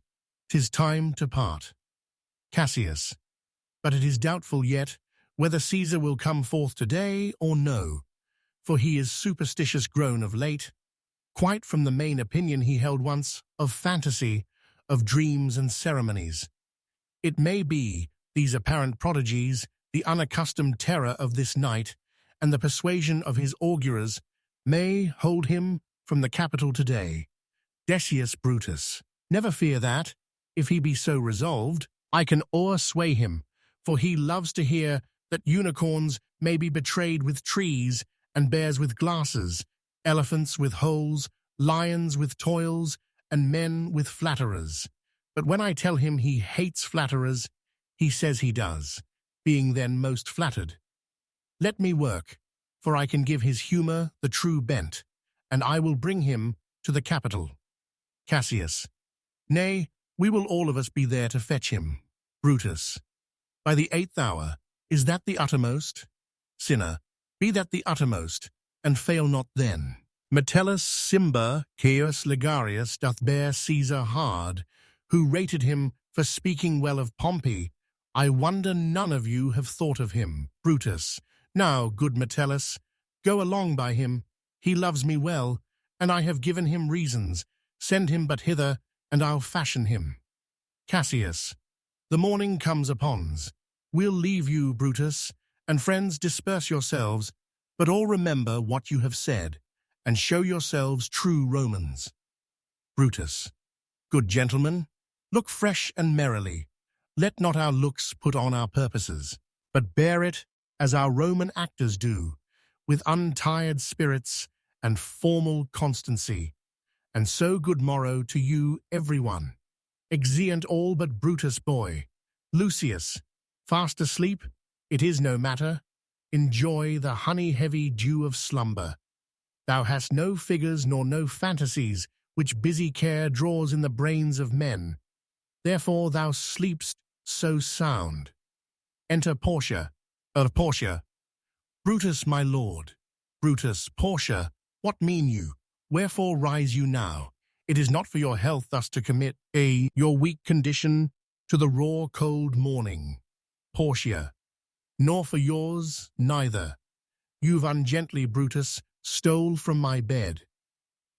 'Tis time to part. Cassius. But it is doubtful yet whether Caesar will come forth today or no, for he is superstitious grown of late, quite from the main opinion he held once of fantasy, of dreams and ceremonies. It may be these apparent prodigies, the unaccustomed terror of this night, and the persuasion of his augurers may hold him from the Capitol today. Decius Brutus. Never fear that, if he be so resolved, I can o'ersway him, for he loves to hear that unicorns may be betrayed with trees, and bears with glasses, elephants with holes, lions with toils, and men with flatterers. But when I tell him he hates flatterers, he says he does, being then most flattered. Let me work, for I can give his humour the true bent, and I will bring him to the Capitol. Cassius. Nay, we will all of us be there to fetch him. Brutus. By the 8th hour, is that the uttermost? Sinner. Be that the uttermost, and fail not then. Metellus Cimber Caius Ligarius doth bear Caesar hard, who rated him for speaking well of Pompey. I wonder none of you have thought of him. Brutus. Now, good Metellus, go along by him. He loves me well, and I have given him reasons. Send him but hither, and I'll fashion him. Cassius. The morning comes upon's. We'll leave you, Brutus, and friends disperse yourselves, but all remember what you have said, and show yourselves true Romans. Brutus. Good gentlemen, look fresh and merrily. Let not our looks put on our purposes, but bear it as our Roman actors do, with untired spirits and formal constancy. And so good morrow to you, everyone. Exeunt all but Brutus boy. Lucius, fast asleep? It is no matter. Enjoy the honey-heavy dew of slumber. Thou hast no figures nor no fantasies which busy care draws in the brains of men. Therefore thou sleepst so sound. Enter Portia. Portia. Brutus, my lord. Brutus, Portia, what mean you? Wherefore rise you now? It is not for your health thus to commit your weak condition to the raw cold morning. Portia. Nor for yours, neither. You've ungently, Brutus, stole from my bed.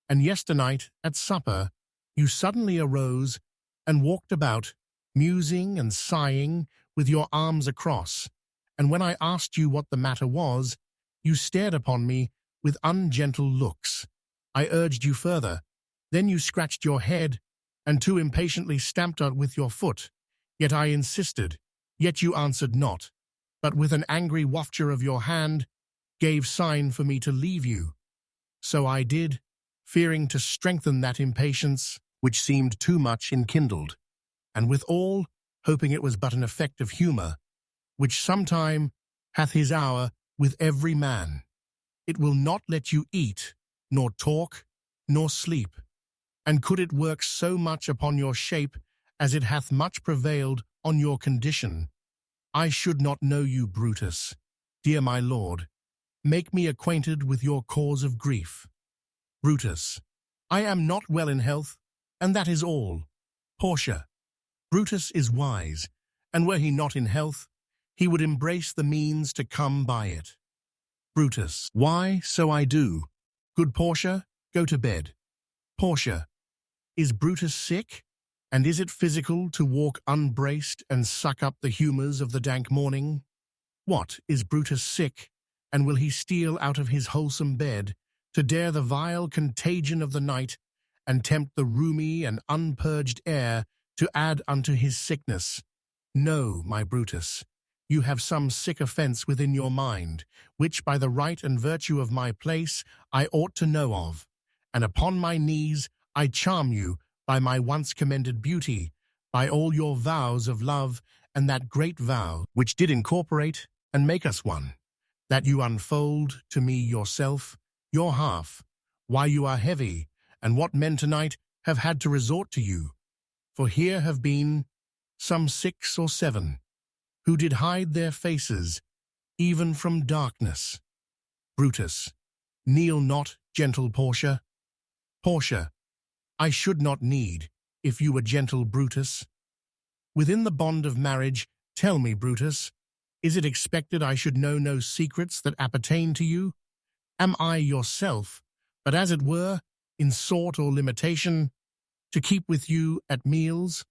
And yesternight, at supper, you suddenly arose and walked about, musing and sighing, with your arms across. And when I asked you what the matter was, you stared upon me with ungentle looks. I urged you further. Then you scratched your head, and too impatiently stamped out with your foot. Yet I insisted, yet you answered not, but with an angry wafture of your hand, gave sign for me to leave you. So I did, fearing to strengthen that impatience, which seemed too much enkindled, and withal, hoping it was but an effect of humour, which sometime hath his hour with every man. It will not let you eat, nor talk, nor sleep. And could it work so much upon your shape as it hath much prevailed on your condition, I should not know you, Brutus. Dear my lord, make me acquainted with your cause of grief. Brutus. I am not well in health, and that is all. Portia. Brutus is wise, and were he not in health, he would embrace the means to come by it. Brutus. Why, so I do. Good Portia, go to bed. Portia. Is Brutus sick? And is it physical to walk unbraced and suck up the humours of the dank morning? What, is Brutus sick, and will he steal out of his wholesome bed to dare the vile contagion of the night and tempt the roomy and unpurged air to add unto his sickness? No, my Brutus, you have some sick offence within your mind, which by the right and virtue of my place I ought to know of, and upon my knees I charm you by my once commended beauty, by all your vows of love, and that great vow which did incorporate and make us one, that you unfold to me yourself, your half, why you are heavy, and what men tonight have had to resort to you. For here have been some 6 or 7, who did hide their faces, even from darkness. Brutus. Kneel not, gentle Portia. Portia. I should not need, if you were gentle, Brutus. Within the bond of marriage, tell me, Brutus, is it expected I should know no secrets that appertain to you? Am I yourself, but as it were, in sort or limitation, to keep with you at meals,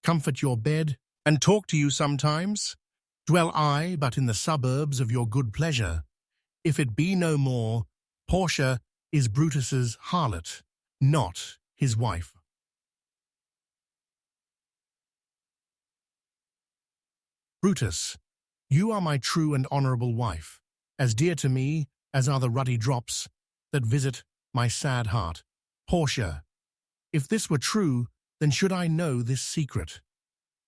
comfort your bed, and talk to you sometimes? Dwell I but in the suburbs of your good pleasure? If it be no more, Portia is Brutus's harlot, not his wife. Brutus, you are my true and honourable wife, as dear to me as are the ruddy drops that visit my sad heart. Portia, if this were true, then should I know this secret.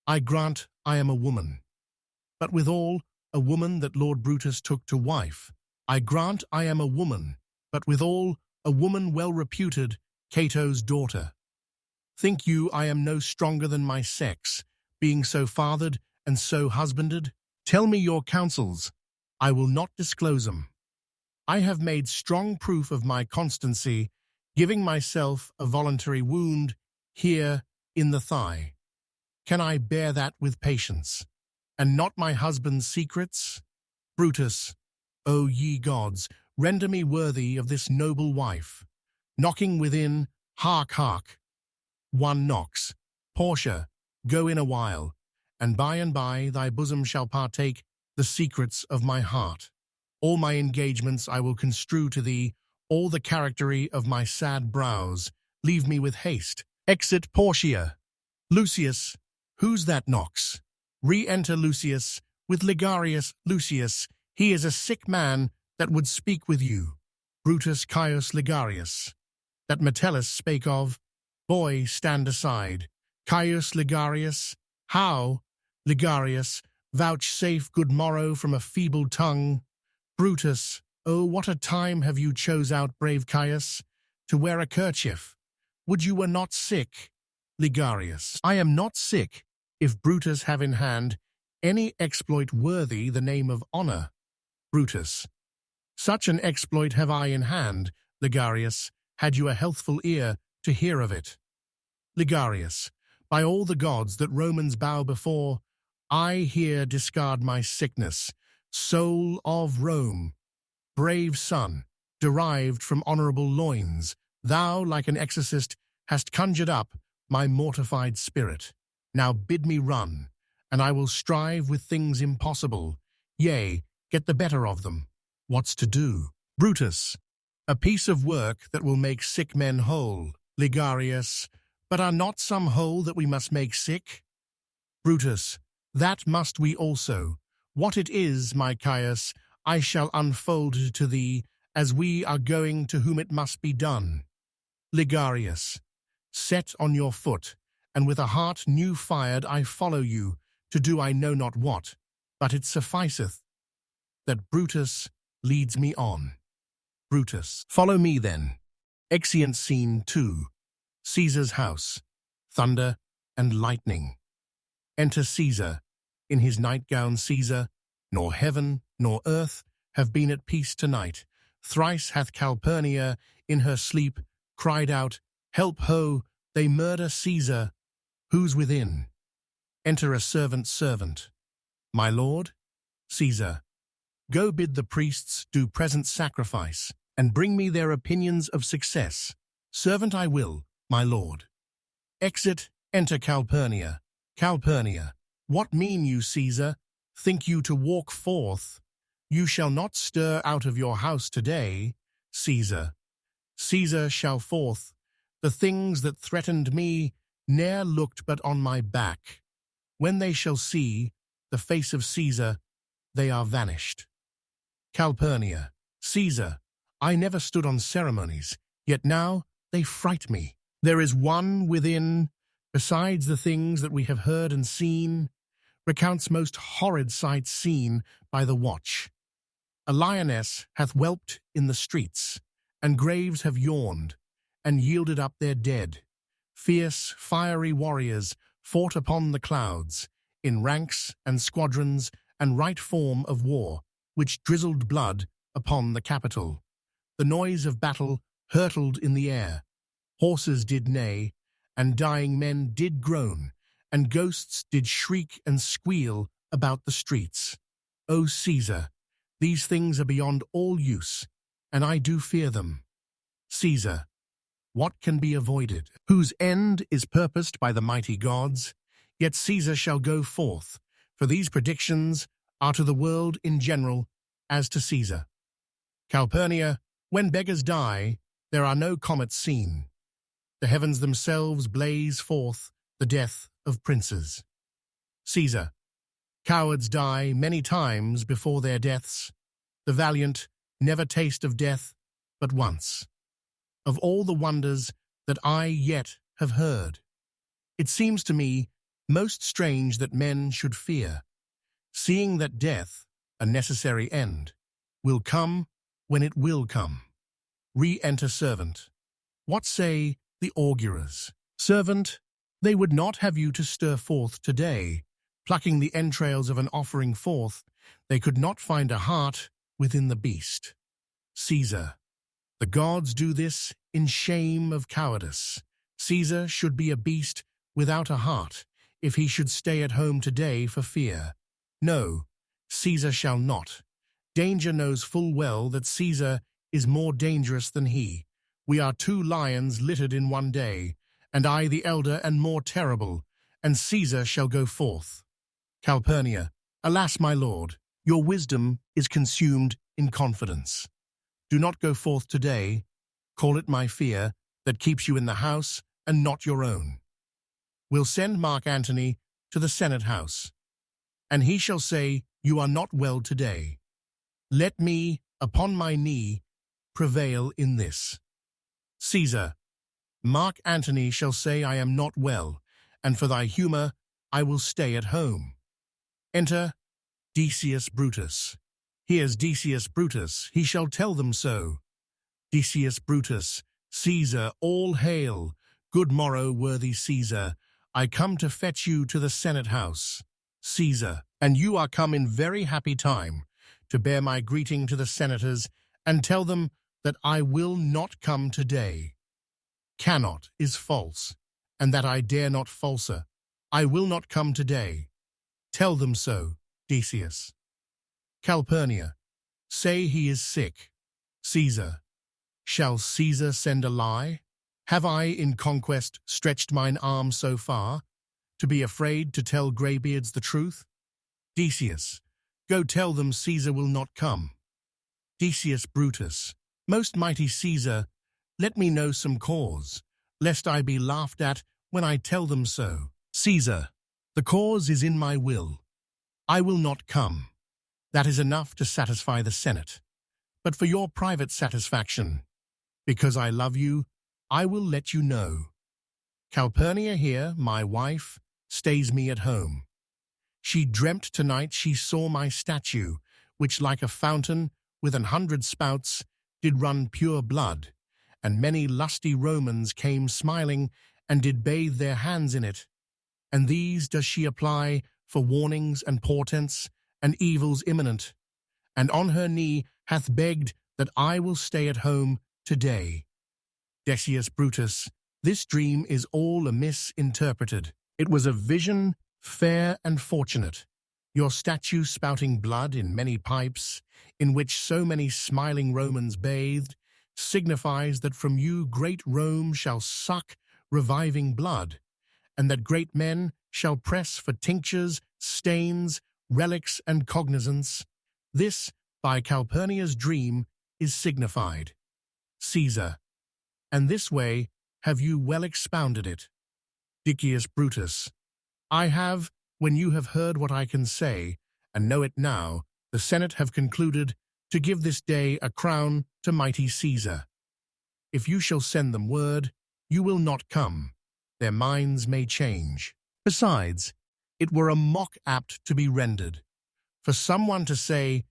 I grant I am a woman, but withal a woman that Lord Brutus took to wife. I grant I am a woman, but withal a woman well reputed, Cato's daughter. Think you I am no stronger than my sex, being so fathered and so husbanded? Tell me your counsels, I will not disclose 'em. I have made strong proof of my constancy, giving myself a voluntary wound here in the thigh. Can I bear that with patience, and not my husband's secrets? Brutus, O ye gods, render me worthy of this noble wife. Knocking within, hark, hark. One knocks. Portia, go in a while, and by thy bosom shall partake the secrets of my heart. All my engagements I will construe to thee, all the charactery of my sad brows. Leave me with haste. Exit Portia. Lucius, who's that knocks? Re-enter Lucius, with Ligarius. Lucius, he is a sick man that would speak with you. Brutus Caius Ligarius, that Metellus spake of. Boy, stand aside. Caius Ligarius, how? Ligarius, vouchsafe good morrow from a feeble tongue. Brutus, oh, what a time have you chose out, brave Caius, to wear a kerchief. Would you were not sick? Ligarius, I am not sick, if Brutus have in hand any exploit worthy the name of honour. Brutus, such an exploit have I in hand, Ligarius, had you a healthful ear to hear of it. Ligarius, by all the gods that Romans bow before, I here discard my sickness, soul of Rome, brave son, derived from honourable loins, thou, like an exorcist, hast conjured up my mortified spirit. Now bid me run, and I will strive with things impossible, yea, get the better of them. What's to do? Brutus, a piece of work that will make sick men whole. Ligarius, but are not some whole that we must make sick? Brutus, that must we also. What it is, my Caius, I shall unfold to thee, as we are going to whom it must be done. Ligarius, set on your foot, and with a heart new fired I follow you, to do I know not what, but it sufficeth that Brutus leads me on. Brutus, follow me then. Exeunt Scene 2. Caesar's house. Thunder and lightning. Enter Caesar, in his nightgown Caesar, nor heaven nor earth have been at peace tonight. Thrice hath Calpurnia in her sleep cried out, Help ho, they murder Caesar. Who's within? Enter a servant. My lord? Caesar. Go bid the priests do present sacrifice, and bring me their opinions of success. Servant I will, my lord. Exit, enter Calpurnia. Calpurnia. What mean you, Caesar? Think you to walk forth? You shall not stir out of your house today. Caesar. Caesar shall forth. The things that threatened me ne'er looked but on my back. When they shall see the face of Caesar, they are vanished. Calpurnia. Caesar, I never stood on ceremonies, yet now they fright me. There is one within, besides the things that we have heard and seen, recounts most horrid sights seen by the watch. A lioness hath whelped in the streets, and graves have yawned, and yielded up their dead. Fierce, fiery warriors fought upon the clouds, in ranks and squadrons and right form of war, which drizzled blood upon the Capitol. The noise of battle hurtled in the air. Horses did neigh, and dying men did groan, and ghosts did shriek and squeal about the streets. O Caesar, these things are beyond all use, and I do fear them. Caesar, what can be avoided? Whose end is purposed by the mighty gods? Yet Caesar shall go forth, for these predictions are to the world in general as to Caesar. Calpurnia, when beggars die, there are no comets seen. The heavens themselves blaze forth the death of princes. Caesar, cowards die many times before their deaths. The valiant never taste of death but once. Of all the wonders that I yet have heard, it seems to me most strange that men should fear, seeing that death, a necessary end, will come when it will come. Re-enter servant. What say the augurers? Servant, they would not have you to stir forth today. Plucking the entrails of an offering forth, they could not find a heart within the beast. Caesar, the gods do this in shame of cowardice. Caesar should be a beast without a heart, if he should stay at home today for fear. No, Caesar shall not. Danger knows full well that Caesar is more dangerous than he. We are two lions littered in one day, and I the elder and more terrible, and Caesar shall go forth. Calpurnia, alas, my lord, your wisdom is consumed in confidence. Do not go forth today. Call it my fear that keeps you in the house and not your own. We'll send Mark Antony to the Senate house, and he shall say, You are not well today. Let me, upon my knee, prevail in this. Caesar, Mark Antony shall say I am not well, and for thy humour I will stay at home. Enter Decius Brutus. Here's Decius Brutus, he shall tell them so. Decius Brutus, Caesar, all hail. Good morrow, worthy Caesar. I come to fetch you to the Senate house. Caesar, and you are come in very happy time, to bear my greeting to the senators, and tell them that I will not come today. Cannot is false, and that I dare not falser. I will not come today. Tell them so, Decius. Calpurnia, say he is sick. Caesar, shall Caesar send a lie? Have I in conquest stretched mine arm so far, to be afraid to tell greybeards the truth? Decius, go tell them Caesar will not come. Decius Brutus, most mighty Caesar, let me know some cause, lest I be laughed at when I tell them so. Caesar, the cause is in my will. I will not come. That is enough to satisfy the Senate. But for your private satisfaction, because I love you, I will let you know. Calpurnia here, my wife, stays me at home. She dreamt tonight she saw my statue, which like a fountain with 100 spouts did run pure blood, and many lusty Romans came smiling and did bathe their hands in it. And these does she apply for warnings and portents, and evils imminent, and on her knee hath begged that I will stay at home today. Decius Brutus, this dream is all amiss interpreted. It was a vision fair and fortunate. Your statue spouting blood in many pipes, in which so many smiling Romans bathed, signifies that from you great Rome shall suck reviving blood, and that great men shall press for tinctures, stains, relics, and cognizance. This, by Calpurnia's dream, is signified. Caesar, and this way have you well expounded it. Decius Brutus, I have, when you have heard what I can say, and know it now, the Senate have concluded to give this day a crown to mighty Caesar. If you shall send them word, you will not come. Their minds may change. Besides, it were a mock apt to be rendered, for someone to say,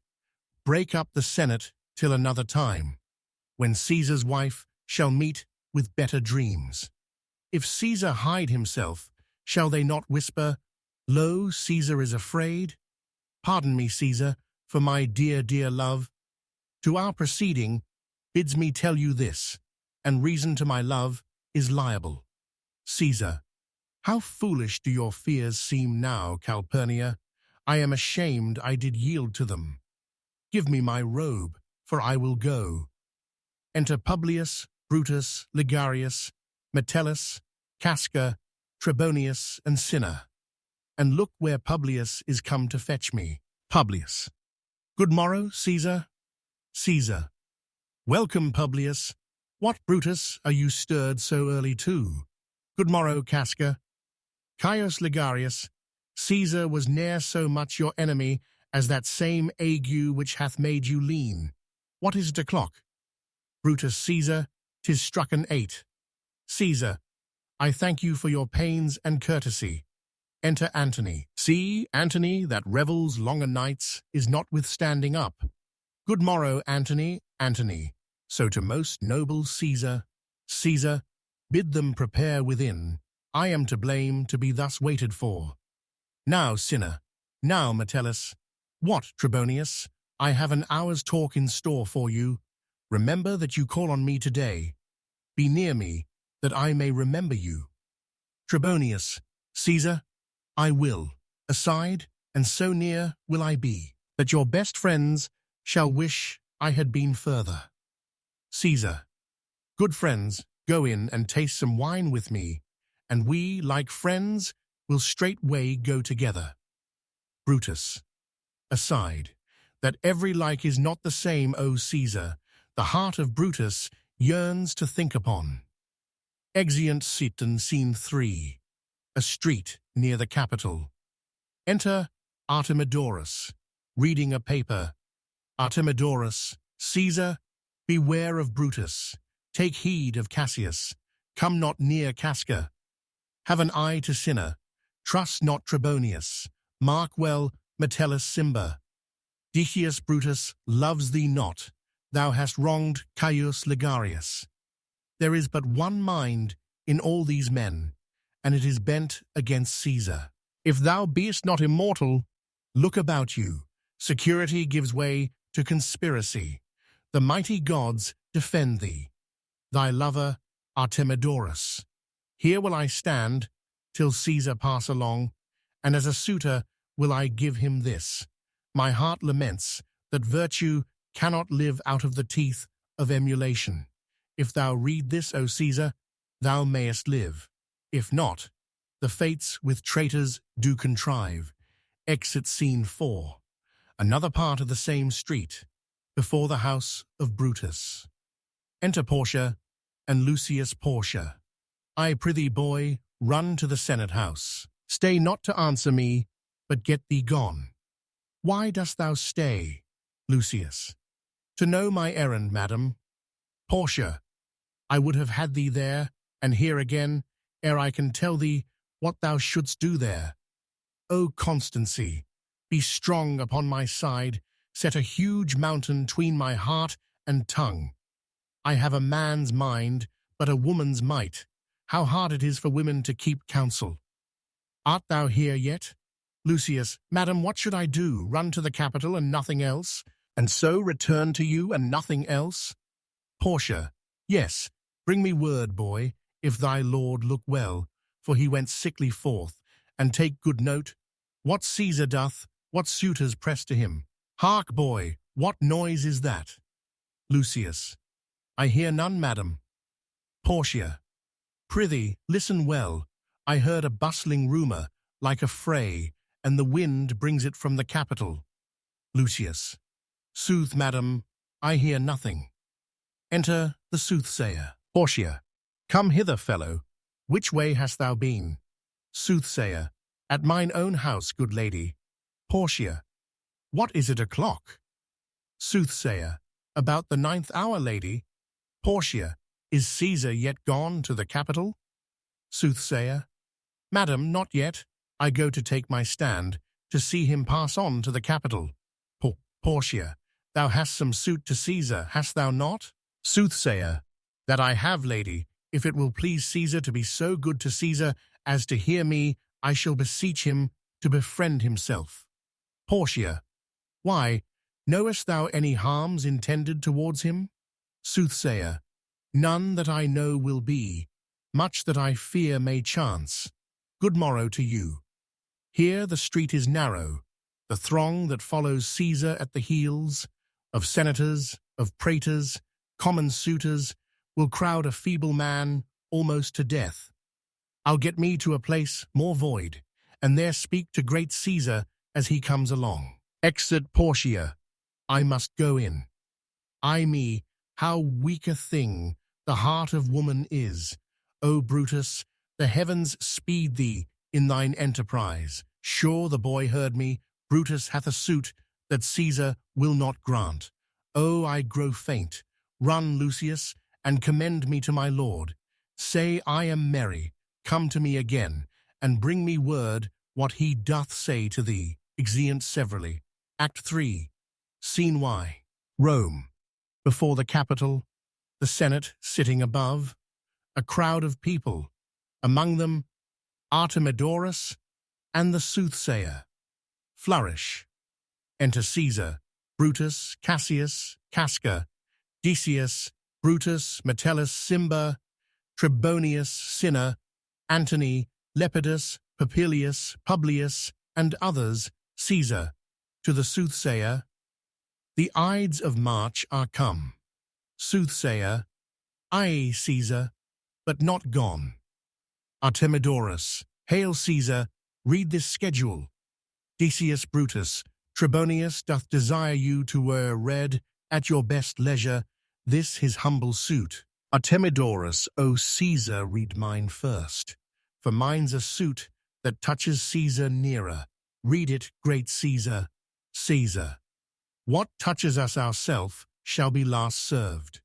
break up the Senate till another time, when Caesar's wife shall meet with better dreams. If Caesar hide himself, shall they not whisper, lo, Caesar is afraid? Pardon me, Caesar, for my dear, dear love. To our proceeding bids me tell you this, and reason to my love is liable. Caesar, how foolish do your fears seem now, Calpurnia? I am ashamed I did yield to them. Give me my robe, for I will go. Enter Publius, Brutus, Ligarius, Metellus, Casca, Trebonius, and Cinna. And look where Publius is come to fetch me. Publius. Good morrow, Caesar. Caesar. Welcome, Publius. What, Brutus, are you stirred so early too? Good morrow, Casca. Caius Ligarius. Caesar was ne'er so much your enemy as that same ague which hath made you lean. What is it o'clock? Brutus Caesar, 'tis struck an 8. Caesar, I thank you for your pains and courtesy. Enter Antony. See, Antony, that revels longer nights, is notwithstanding up. Good morrow, Antony, Antony. So to most noble Caesar, Caesar, bid them prepare within. I am to blame to be thus waited for. Now, Cinna, now, Metellus. What, Trebonius? I have an hour's talk in store for you. Remember that you call on me today. Be near me, that I may remember you. Trebonius, Caesar, I will. Aside, and so near will I be, that your best friends shall wish I had been further. Caesar, good friends, go in and taste some wine with me, and we, like friends, will straightway go together. Brutus, aside, that every like is not the same, O Caesar, the heart of Brutus yearns to think upon. Exeunt sit in scene 3, a street near the Capitol. Enter Artemidorus, reading a paper. Artemidorus, Caesar, beware of Brutus. Take heed of Cassius. Come not near Casca. Have an eye to Cinna. Trust not Trebonius. Mark well Metellus Cimber. Decius Brutus loves thee not. Thou hast wronged Caius Ligarius. There is but one mind in all these men, and it is bent against Caesar. If thou beest not immortal, look about you. Security gives way to conspiracy. The mighty gods defend thee. Thy lover, Artemidorus. Here will I stand till Caesar pass along, and as a suitor will I give him this. My heart laments that virtue cannot live out of the teeth of emulation. If thou read this, O Caesar, thou mayest live. If not, the fates with traitors do contrive. Exit scene 4. Another part of the same street, before the house of Brutus. Enter Portia and Lucius Portia. I prithee, boy, run to the Senate house. Stay not to answer me, but get thee gone. Why dost thou stay, Lucius? To know my errand, madam. Portia, I would have had thee there, and here again, ere I can tell thee what thou shouldst do there. O Constancy, be strong upon my side, set a huge mountain tween my heart and tongue. I have a man's mind, but a woman's might. How hard it is for women to keep counsel. Art thou here yet? Lucius, Madam, what should I do? Run to the capital and nothing else? And so return to you and nothing else? Portia, yes, bring me word, boy, if thy lord look well, for he went sickly forth, and take good note, what Caesar doth, what suitors press to him. Hark, boy, what noise is that? Lucius, I hear none, madam. Portia, prithee, listen well. I heard a bustling rumour, like a fray, and the wind brings it from the capital. Lucius, sooth, madam, I hear nothing. Enter the soothsayer. Portia, come hither, fellow. Which way hast thou been? Soothsayer, at mine own house, good lady. Portia, what is it o'clock? Soothsayer, about the 9th hour, lady. Portia, is Caesar yet gone to the capital? Soothsayer, madam, not yet. I go to take my stand, to see him pass on to the capital. Portia, thou hast some suit to Caesar, hast thou not? Soothsayer, that I have, lady. If it will please Caesar to be so good to Caesar as to hear me, I shall beseech him to befriend himself. Portia, why, knowest thou any harms intended towards him? Soothsayer, none that I know will be, much that I fear may chance. Good morrow to you. Here the street is narrow, the throng that follows Caesar at the heels, of senators, of praetors, common suitors, will crowd a feeble man almost to death. I'll get me to a place more void, and there speak to great Caesar as he comes along. Exit Portia, I must go in. Ay me, how weak a thing the heart of woman is. O Brutus, the heavens speed thee in thine enterprise. Sure the boy heard me, Brutus hath a suit that Caesar will not grant. Oh, I grow faint. Run, Lucius, and commend me to my lord. Say I am merry, come to me again, and bring me word what he doth say to thee. Exeunt severally. Act 3. Scene Y. Rome. Before the Capitol, the Senate sitting above, a crowd of people, among them Artemidorus and the soothsayer. Flourish. Enter Caesar, Brutus, Cassius, Casca, Decius, Brutus, Metellus, Cimber, Trebonius, Cinna, Antony, Lepidus, Papilius, Publius, and others. Caesar, to the soothsayer, the Ides of March are come. Soothsayer, aye, Caesar, but not gone. Artemidorus, hail Caesar, read this schedule. Decius Brutus, Trebonius doth desire you to wear read, at your best leisure, this his humble suit. Artemidorus, O Caesar, read mine first, for mine's a suit that touches Caesar nearer. Read it, great Caesar. Caesar, what touches us ourself shall be last served.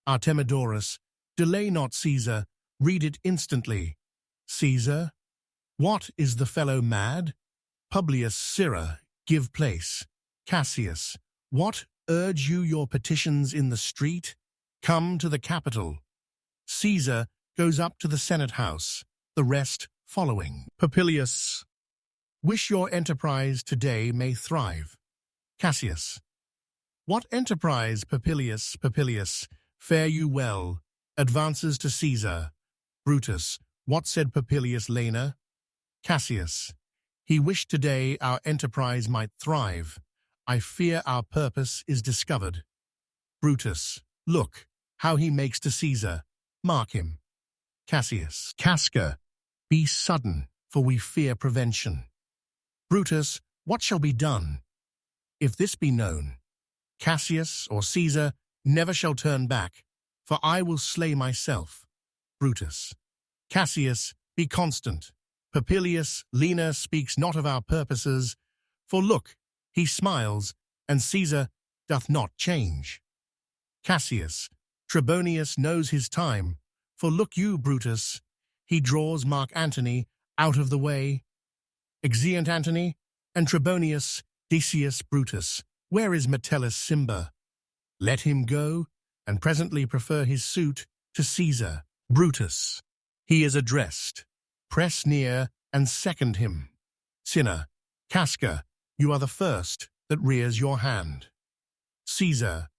Artemidorus, delay not, Caesar, read it instantly. Caesar, what, is the fellow mad? Publius, Sirrah, give place. Cassius, what, urge you your petitions in the street? Come to the Capitol. Caesar goes up to the Senate House, the rest following. Papilius, wish your enterprise today may thrive. Cassius, what enterprise, Papilius? Papilius, fare you well, advances to Caesar. Brutus, what said Papilius Lena? Cassius, he wished today our enterprise might thrive. I fear our purpose is discovered. Brutus, look, how he makes to Caesar. Mark him. Cassius, Casca, be sudden, for we fear prevention. Brutus, what shall be done? If this be known, Cassius or Caesar never shall turn back, for I will slay myself. Brutus, Cassius, be constant. Papilius, Lena speaks not of our purposes, for look, he smiles, and Caesar doth not change. Cassius, Trebonius knows his time, for look you, Brutus, he draws Mark Antony out of the way. Exeunt Antony, and Trebonius, Decius Brutus, where is Metellus Cimber? Let him go, and presently prefer his suit to Caesar. Brutus, he is addressed. Press near, and second him. Cinna, Casca, you are the first that rears your hand. Caesar,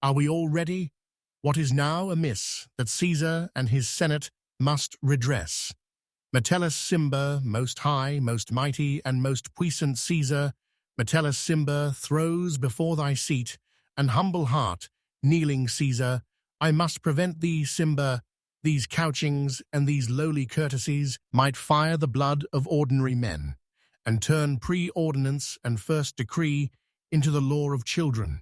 are we all ready? What is now amiss that Caesar and his Senate must redress? Metellus Cimber, most high, most mighty, and most puissant Caesar, Metellus Cimber throws before thy seat an humble heart, kneeling Caesar. I must prevent thee, Cimber. These couchings and these lowly courtesies might fire the blood of ordinary men, and turn pre-ordinance and first decree into the law of children.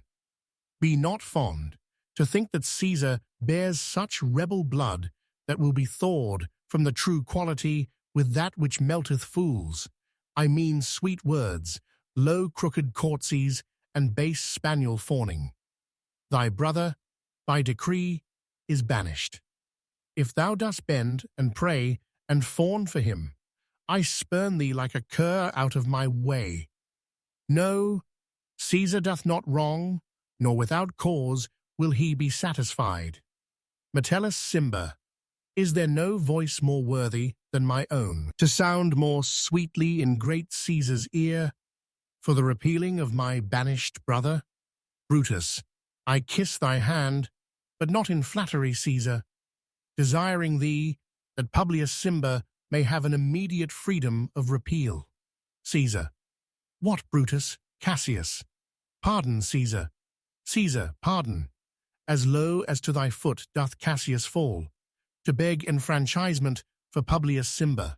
Be not fond to think that Caesar bears such rebel blood that will be thawed from the true quality with that which melteth fools. I mean sweet words, low crooked courtesies, and base spaniel fawning. Thy brother, by decree, is banished. If thou dost bend and pray and fawn for him, I spurn thee like a cur out of my way. No, Caesar doth not wrong, nor without cause will he be satisfied. Metellus Cimber, is there no voice more worthy than my own, to sound more sweetly in great Caesar's ear, for the repealing of my banished brother? Brutus, I kiss thy hand, but not in flattery, Caesar, desiring thee that Publius Cimber may have an immediate freedom of repeal. Caesar, what, Brutus? Cassius, pardon, Caesar. Caesar, pardon. As low as to thy foot doth Cassius fall, to beg enfranchisement for Publius Cimber.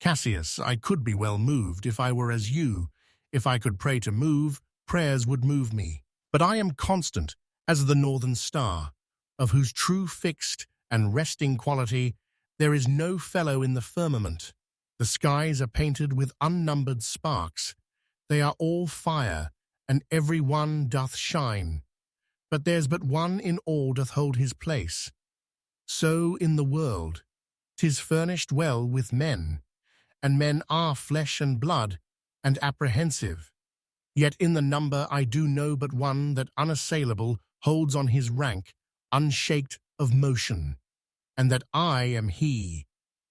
Cassius, I could be well moved if I were as you. If I could pray to move, prayers would move me. But I am constant as the northern star, of whose true fixed and resting quality there is no fellow in the firmament. The skies are painted with unnumbered sparks. They are all fire, and every one doth shine. But there's but one in all doth hold his place. So in the world, 'tis furnished well with men, and men are flesh and blood, and apprehensive. Yet in the number I do know but one that unassailable holds on his rank, unshaked of motion, and that I am he.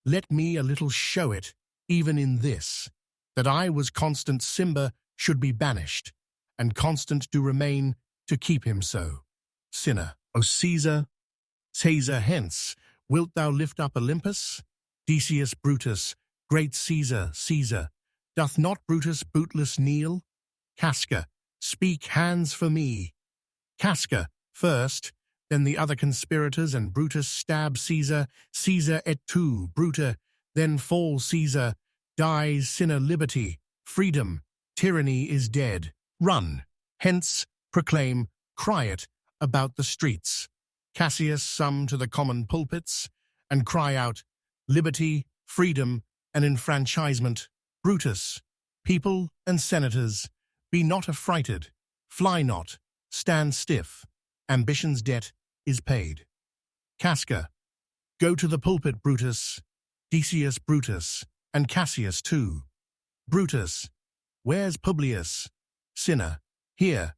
Let me a little show it, even in this, that I was constant Cimber should be banished, and constant do remain to keep him so. Sinner, O Caesar, Caesar hence, wilt thou lift up Olympus? Decius Brutus, great Caesar, Caesar, doth not Brutus bootless kneel? Casca, speak hands for me. Casca, first, then the other conspirators, and Brutus stab Caesar, Caesar et tu, Bruta, then fall Caesar, dies sinner liberty, freedom, tyranny is dead. Run, hence, proclaim, cry it about the streets. Cassius sum to the common pulpits, and cry out, liberty, freedom, and enfranchisement. Brutus, people and senators, be not affrighted, fly not, stand stiff, ambition's debt is paid. Casca, go to the pulpit, Brutus, Decius Brutus, and Cassius too. Brutus, where's Publius? Sinner, here,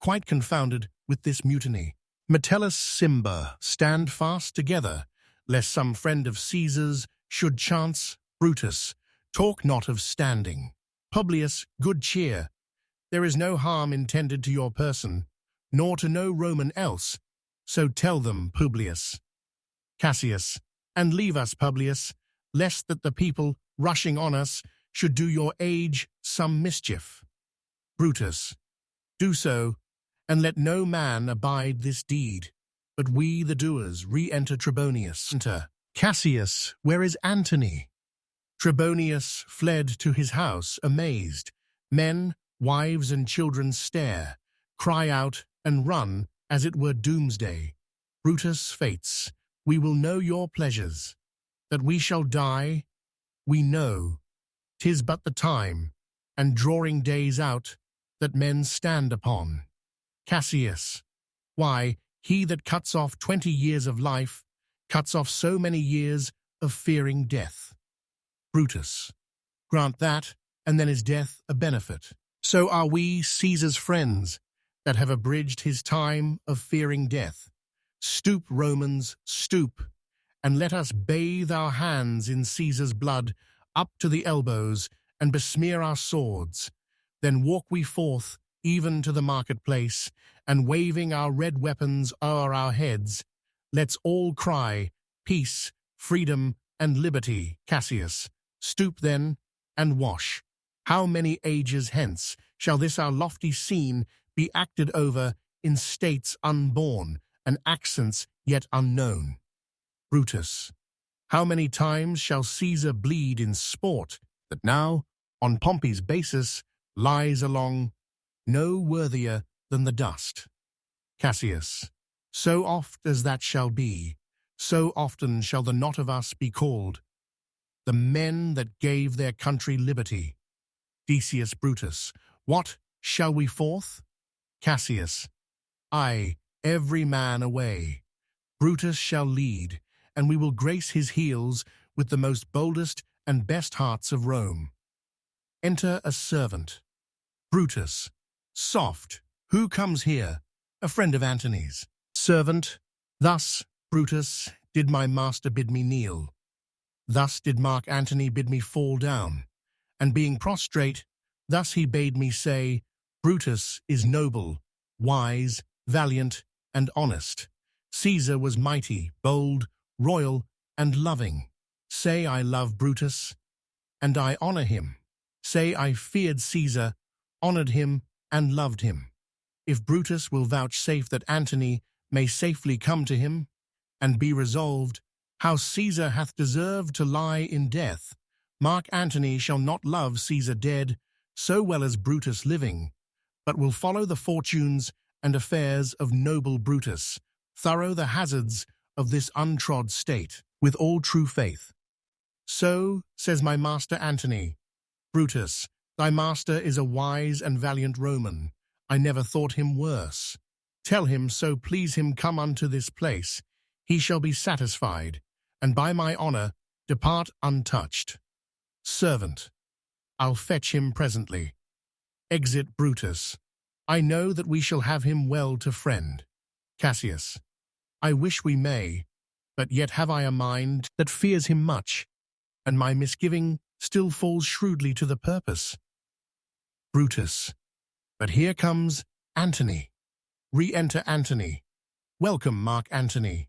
quite confounded with this mutiny. Metellus Cimber, stand fast together, lest some friend of Caesar's should chance. Brutus, talk not of standing. Publius, good cheer. There is no harm intended to your person, nor to no Roman else, so tell them, Publius. Cassius, and leave us, Publius, lest that the people, rushing on us, should do your age some mischief. Brutus, do so, and let no man abide this deed, but we the doers re-enter Trebonius. Enter. Cassius, where is Antony? Trebonius fled to his house, amazed. Men, wives, and children stare, cry out, and run, as it were doomsday. Brutus fates, we will know your pleasures. That we shall die, we know. 'Tis but the time, and drawing days out, that men stand upon. Cassius, why, he that cuts off 20 years of life, cuts off so many years of fearing death. Brutus, grant that, and then is death a benefit. So are we Caesar's friends, that have abridged his time of fearing death. Stoop, Romans, stoop, and let us bathe our hands in Caesar's blood up to the elbows, and besmear our swords. Then walk we forth, even to the marketplace, and waving our red weapons o'er our heads, let's all cry, peace, freedom, and liberty. Cassius, stoop then, and wash. How many ages hence shall this our lofty scene be acted over in states unborn and accents yet unknown? Brutus, how many times shall Caesar bleed in sport that now, on Pompey's basis, lies along, no worthier than the dust? Cassius, so oft as that shall be, so often shall the knot of us be called, the men that gave their country liberty. Decius Brutus, what, shall we forth? Cassius, aye, every man away. Brutus shall lead, and we will grace his heels with the most boldest and best hearts of Rome. Enter a servant. Brutus, soft, who comes here? A friend of Antony's. Servant, thus, Brutus, did my master bid me kneel. Thus did Mark Antony bid me fall down, and being prostrate, thus he bade me say, Brutus is noble, wise, valiant, and honest. Caesar was mighty, bold, royal, and loving. Say I love Brutus, and I honor him. Say I feared Caesar, honored him, and loved him. If Brutus will vouchsafe that Antony may safely come to him, and be resolved, how Caesar hath deserved to lie in death, Mark Antony shall not love Caesar dead so well as Brutus living, but will follow the fortunes and affairs of noble Brutus, thorough the hazards of this untrod state, with all true faith. So, says my master Antony, Brutus, thy master is a wise and valiant Roman. I never thought him worse. Tell him, so please him come unto this place, he shall be satisfied, and by my honor depart untouched. Servant, I'll fetch him presently. Exit Brutus. I know that we shall have him well to friend. Cassius, I wish we may, but yet have I a mind that fears him much, and my misgiving still falls shrewdly to the purpose. Brutus, but here comes Antony. Re-enter Antony. Welcome, Mark Antony.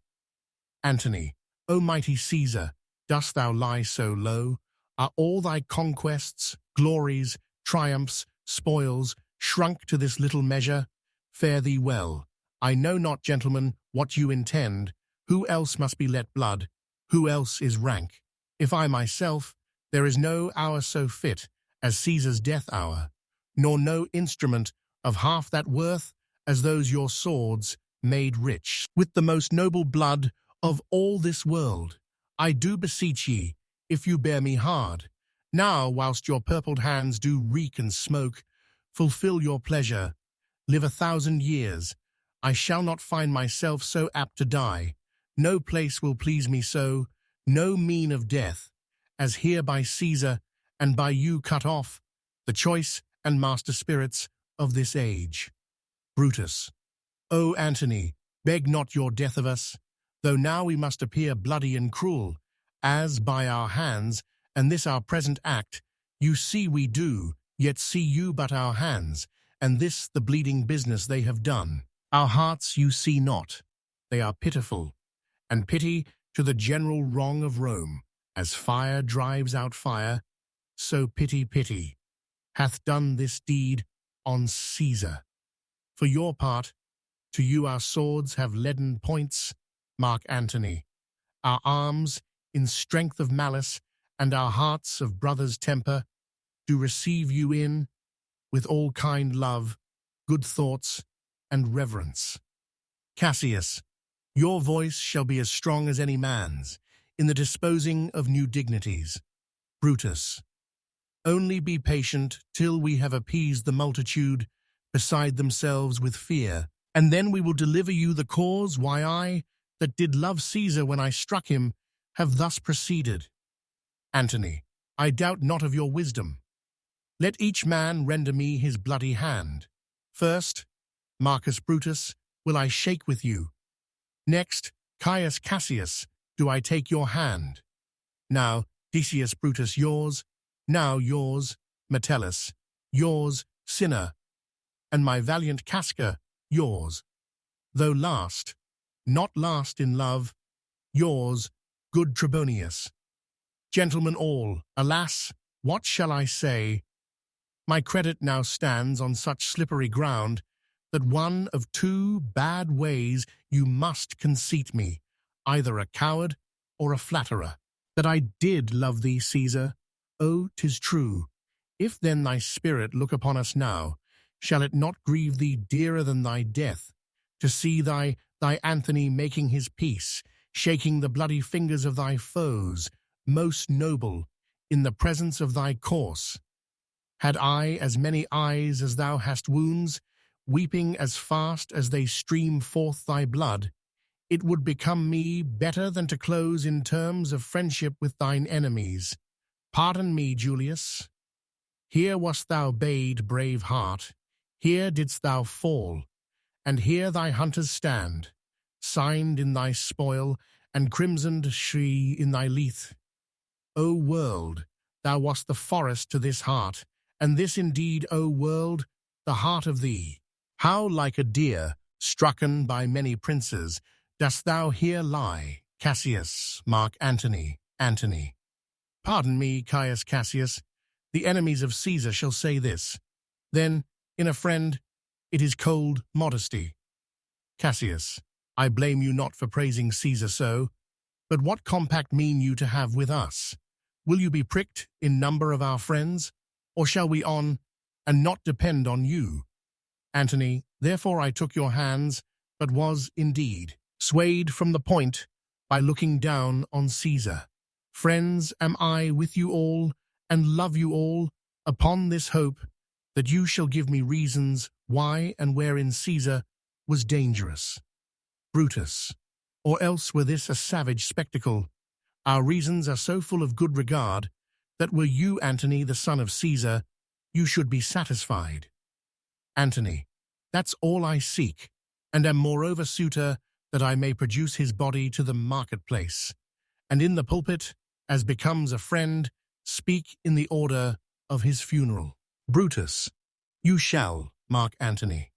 Antony, O mighty Caesar, dost thou lie so low? Are all thy conquests, glories, triumphs, spoils, shrunk to this little measure? Fare thee well. I know not, gentlemen, what you intend. Who else must be let blood? Who else is rank? If I myself, there is no hour so fit as Caesar's death hour, nor no instrument of half that worth as those your swords made rich with the most noble blood of all this world. I do beseech ye, if you bear me hard, now whilst your purpled hands do reek and smoke, fulfill your pleasure, live 1,000 years. I shall not find myself so apt to die. No place will please me so, no mean of death, as here by Caesar and by you cut off, the choice and master spirits of this age. Brutus, O Antony, beg not your death of us, though now we must appear bloody and cruel, as by our hands, and this our present act, you see we do, yet see you but our hands, and this the bleeding business they have done. Our hearts you see not, they are pitiful, and pity to the general wrong of Rome, as fire drives out fire, so pity hath done this deed on Caesar. For your part, to you our swords have leaden points, Mark Antony, our arms in strength of malice, and our hearts of brother's temper, do receive you in, with all kind love, good thoughts, and reverence. Cassius, your voice shall be as strong as any man's, in the disposing of new dignities. Brutus, only be patient till we have appeased the multitude beside themselves with fear, and then we will deliver you the cause why I, that did love Caesar when I struck him, have thus proceeded. Antony, I doubt not of your wisdom. Let each man render me his bloody hand. First, Marcus Brutus, will I shake with you. Next, Caius Cassius, do I take your hand. Now, Decius Brutus yours, now yours, Metellus, yours, Cinna, and my valiant Casca, yours. Though last, not last in love, yours, good Trebonius. Gentlemen all, alas, what shall I say? My credit now stands on such slippery ground that one of two bad ways you must conceit me, either a coward or a flatterer. That I did love thee, Caesar, oh, 'tis true. If then thy spirit look upon us now, shall it not grieve thee dearer than thy death, to see thy Anthony making his peace, shaking the bloody fingers of thy foes, most noble, in the presence of thy corse? Had I as many eyes as thou hast wounds, weeping as fast as they stream forth thy blood, it would become me better than to close in terms of friendship with thine enemies. Pardon me, Julius. Here wast thou bade, brave heart, here didst thou fall, and here thy hunters stand, signed in thy spoil, and crimsoned she in thy lethe. O world, thou wast the forest to this heart, and this indeed, O world, the heart of thee. How like a deer, strucken by many princes, dost thou here lie, Cassius, Mark Antony, Antony. Pardon me, Caius Cassius, the enemies of Caesar shall say this. Then, in a friend, it is cold modesty. Cassius, I blame you not for praising Caesar so, but what compact mean you to have with us? Will you be pricked in number of our friends, or shall we on, and not depend on you? Antony, therefore I took your hands, but was, indeed, swayed from the point by looking down on Caesar. Friends am I with you all, and love you all, upon this hope that you shall give me reasons why and wherein Caesar was dangerous. Brutus, or else were this a savage spectacle. Our reasons are so full of good regard, that were you, Antony, the son of Caesar, you should be satisfied. Antony, that's all I seek, and am moreover suitor that I may produce his body to the marketplace, and in the pulpit, as becomes a friend, speak in the order of his funeral. Brutus, you shall, Mark Antony.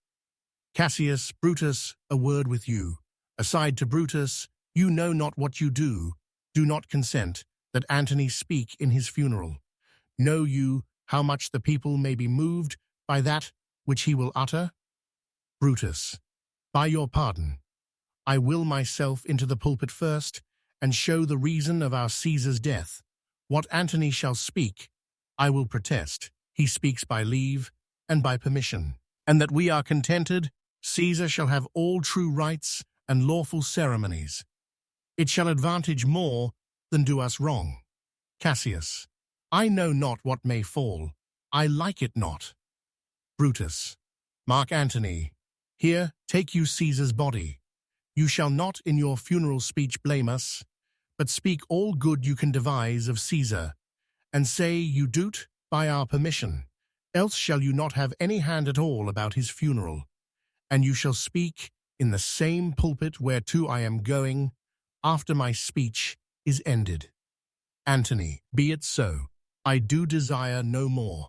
Cassius, Brutus, a word with you. Aside to Brutus, you know not what you do not consent that Antony speak in his funeral. Know you how much the people may be moved by that which he will utter? Brutus, by your pardon, I will myself into the pulpit first, and show the reason of our Caesar's death. What Antony shall speak, I will protest, he speaks by leave and by permission, and that we are contented, Caesar shall have all true rights and lawful ceremonies. It shall advantage more than do us wrong. Cassius, I know not what may fall, I like it not. Brutus, Mark Antony, here take you Caesar's body. You shall not in your funeral speech blame us, but speak all good you can devise of Caesar, and say you do't by our permission, else shall you not have any hand at all about his funeral, and you shall speak in the same pulpit whereto I am going, after my speech is ended. Antony, be it so, I do desire no more.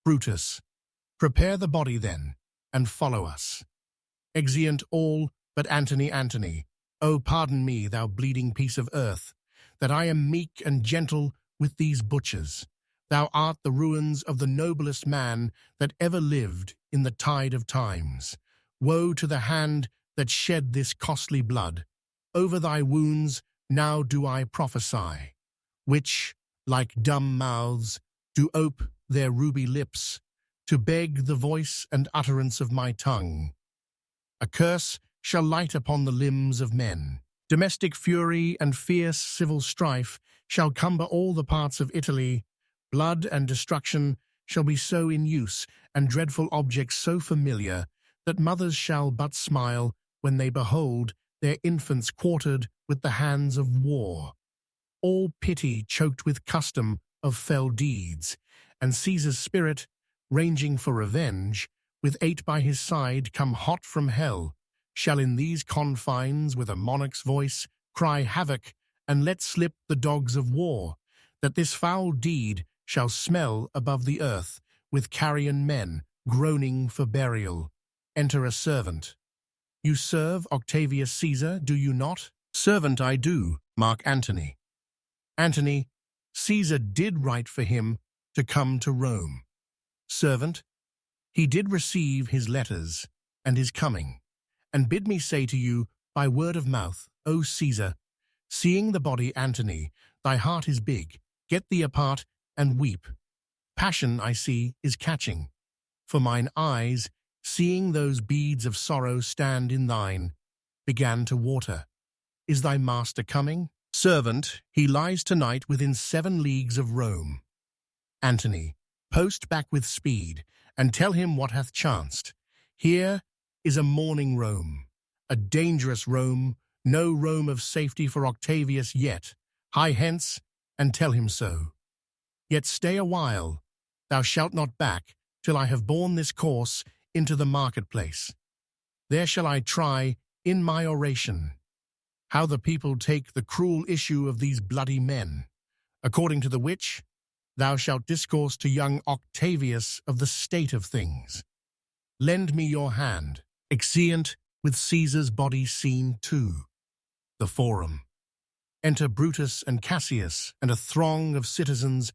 Brutus, prepare the body then, and follow us. Exeunt all but Antony, Antony. O pardon me, thou bleeding piece of earth, that I am meek and gentle with these butchers. Thou art the ruins of the noblest man that ever lived in the tide of times. Woe to the hand that shed this costly blood. Over thy wounds now do I prophesy, which, like dumb mouths, do ope their ruby lips, to beg the voice and utterance of my tongue. A curse shall light upon the limbs of men. Domestic fury and fierce civil strife shall cumber all the parts of Italy. Blood and destruction shall be so in use, and dreadful objects so familiar, that mothers shall but smile when they behold their infants quartered with the hands of war. All pity choked with custom of fell deeds, and Caesar's spirit, ranging for revenge, with 8 by his side come hot from hell, shall in these confines with a monarch's voice cry havoc and let slip the dogs of war, that this foul deed shall smell above the earth, with carrion men, groaning for burial. Enter a servant. You serve Octavius Caesar, do you not? Servant I do, Mark Antony. Antony, Caesar did write for him to come to Rome. Servant, he did receive his letters and is coming, and bid me say to you by word of mouth, O Caesar, seeing the body Antony, thy heart is big, get thee apart and weep. Passion, I see, is catching. For mine eyes, seeing those beads of sorrow stand in thine, began to water. Is thy master coming? Servant, he lies tonight within 7 leagues of Rome. Antony, post back with speed, and tell him what hath chanced. Here is a mourning Rome, a dangerous Rome, no Rome of safety for Octavius yet. Hie hence, and tell him so. Yet stay a while, thou shalt not back, till I have borne this course into the marketplace. There shall I try, in my oration, how the people take the cruel issue of these bloody men, according to the which thou shalt discourse to young Octavius of the state of things. Lend me your hand, exeunt with Caesar's body seen too. The Forum. Enter Brutus and Cassius and a throng of citizens.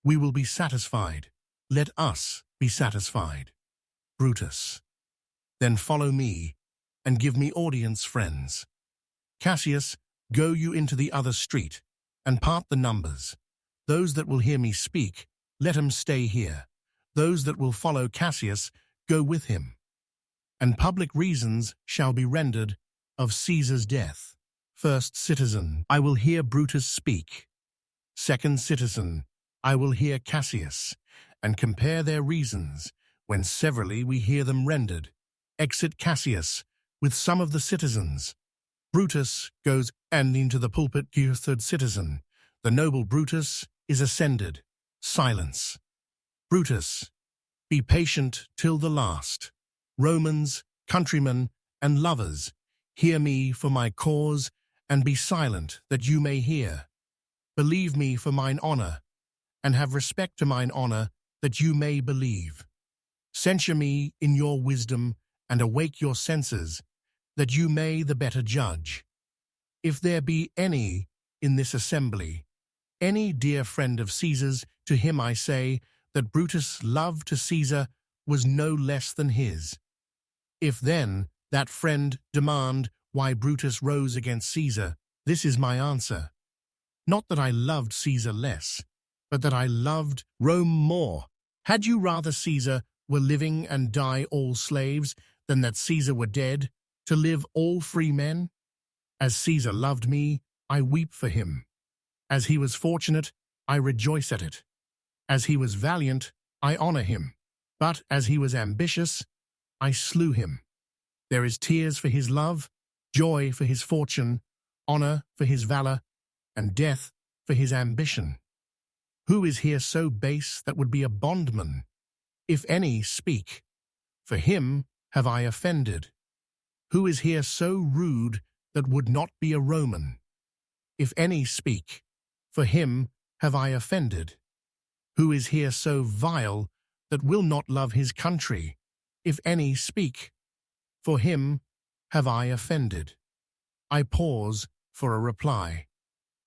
We will be satisfied. Let us be satisfied. Brutus. Then follow me, and give me audience, friends. Cassius, go you into the other street, and part the numbers. Those that will hear me speak, let 'em stay here. Those that will follow Cassius, go with him. And public reasons shall be rendered of Caesar's death. First citizen, I will hear Brutus speak. Second citizen, I will hear Cassius, and compare their reasons, when severally we hear them rendered. Exit Cassius, with some of the citizens. Brutus goes and into the pulpit. Third citizen, the noble Brutus is ascended. Silence. Brutus, be patient till the last. Romans, countrymen, and lovers, hear me for my cause, and be silent that you may hear. Believe me for mine honour, and have respect to mine honour, that you may believe. Censure me in your wisdom, and awake your senses, that you may the better judge. If there be any in this assembly, any dear friend of Caesar's, to him I say that Brutus' love to Caesar was no less than his. If then that friend demand why Brutus rose against Caesar, this is my answer. Not that I loved Caesar less, but that I loved Rome more. Had you rather Caesar were living and die all slaves, than that Caesar were dead, to live all free men? As Caesar loved me, I weep for him. As he was fortunate, I rejoice at it. As he was valiant, I honour him. But as he was ambitious, I slew him. There is tears for his love, joy for his fortune, honour for his valour, and death for his ambition. Who is here so base that would be a bondman? If any speak, for him have I offended. Who is here so rude that would not be a Roman? If any speak, for him have I offended. Who is here so vile that will not love his country? If any speak, for him have I offended. I pause for a reply.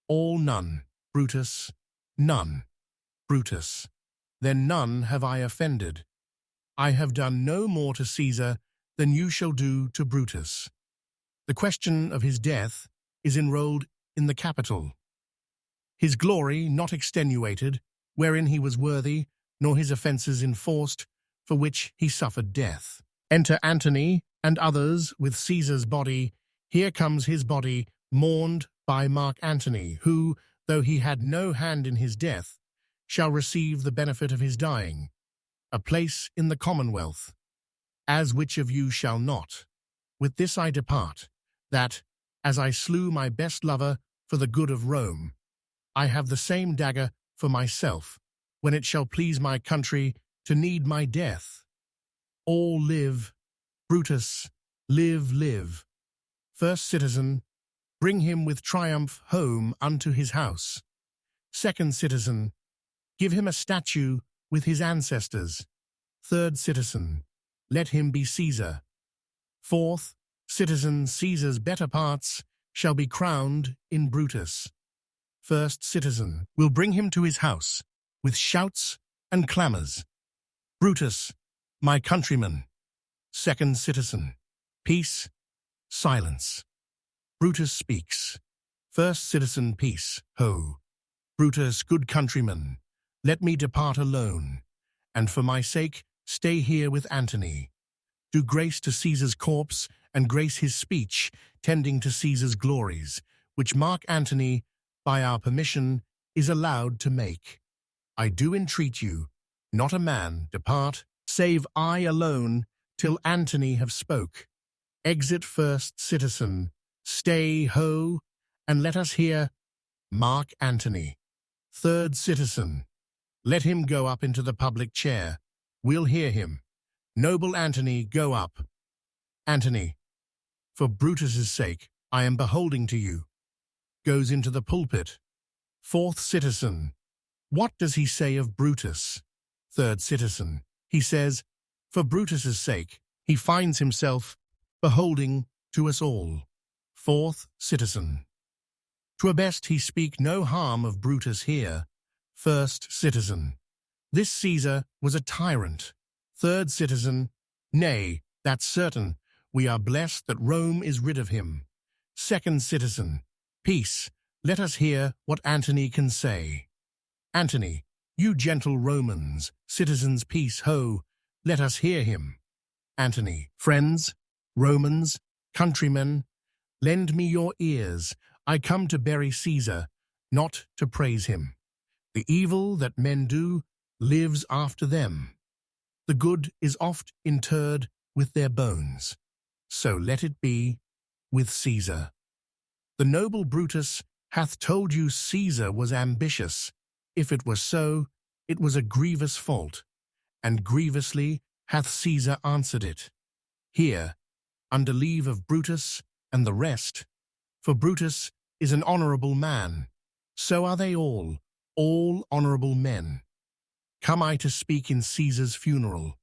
All none, Brutus, none. Brutus, then none have I offended. I have done no more to Caesar than you shall do to Brutus. The question of his death is enrolled in the Capitol. His glory not extenuated, wherein he was worthy, nor his offences enforced, for which he suffered death. Enter Antony and others with Caesar's body. Here comes his body, mourned by Mark Antony, who, though he had no hand in his death, shall receive the benefit of his dying, a place in the commonwealth. As which of you shall not? With this I depart, that, as I slew my best lover for the good of Rome, I have the same dagger for myself, when it shall please my country to need my death. All live, Brutus, live, live. First citizen, bring him with triumph home unto his house. Second citizen, give him a statue with his ancestors. Third citizen, let him be Caesar. Fourth citizen, Caesar's better parts shall be crowned in Brutus. First citizen, will bring him to his house with shouts and clamors. Brutus, my countryman. Second citizen, peace, silence. Brutus speaks. First citizen, peace, ho. Brutus, good countryman, let me depart alone, and for my sake stay here with Antony. Do grace to Caesar's corpse, and grace his speech, tending to Caesar's glories, which Mark Antony, by our permission, is allowed to make. I do entreat you, not a man depart, save I alone, till Antony have spoke. Exit first citizen, stay, ho, and let us hear Mark Antony. Third citizen, let him go up into the public chair. We'll hear him. Noble Antony, go up. Antony, for Brutus's sake, I am beholding to you. Goes into the pulpit. Fourth citizen, what does he say of Brutus? Third citizen, he says, for Brutus's sake, he finds himself beholding to us all. Fourth citizen, 'twere best he speak no harm of Brutus here. First citizen, this Caesar was a tyrant. Third citizen, nay, that's certain, we are blessed that Rome is rid of him. Second citizen, peace, let us hear what Antony can say. Antony, you gentle Romans, citizens, peace, ho, let us hear him. Antony, friends, Romans, countrymen, lend me your ears. I come to bury Caesar, not to praise him. The evil that men do lives after them. The good is oft interred with their bones. So let it be with Caesar. The noble Brutus hath told you Caesar was ambitious. If it were so, it was a grievous fault, and grievously hath Caesar answered it. Here, under leave of Brutus and the rest, for Brutus is an honourable man, so are they all honourable men. Come I to speak in Caesar's funeral.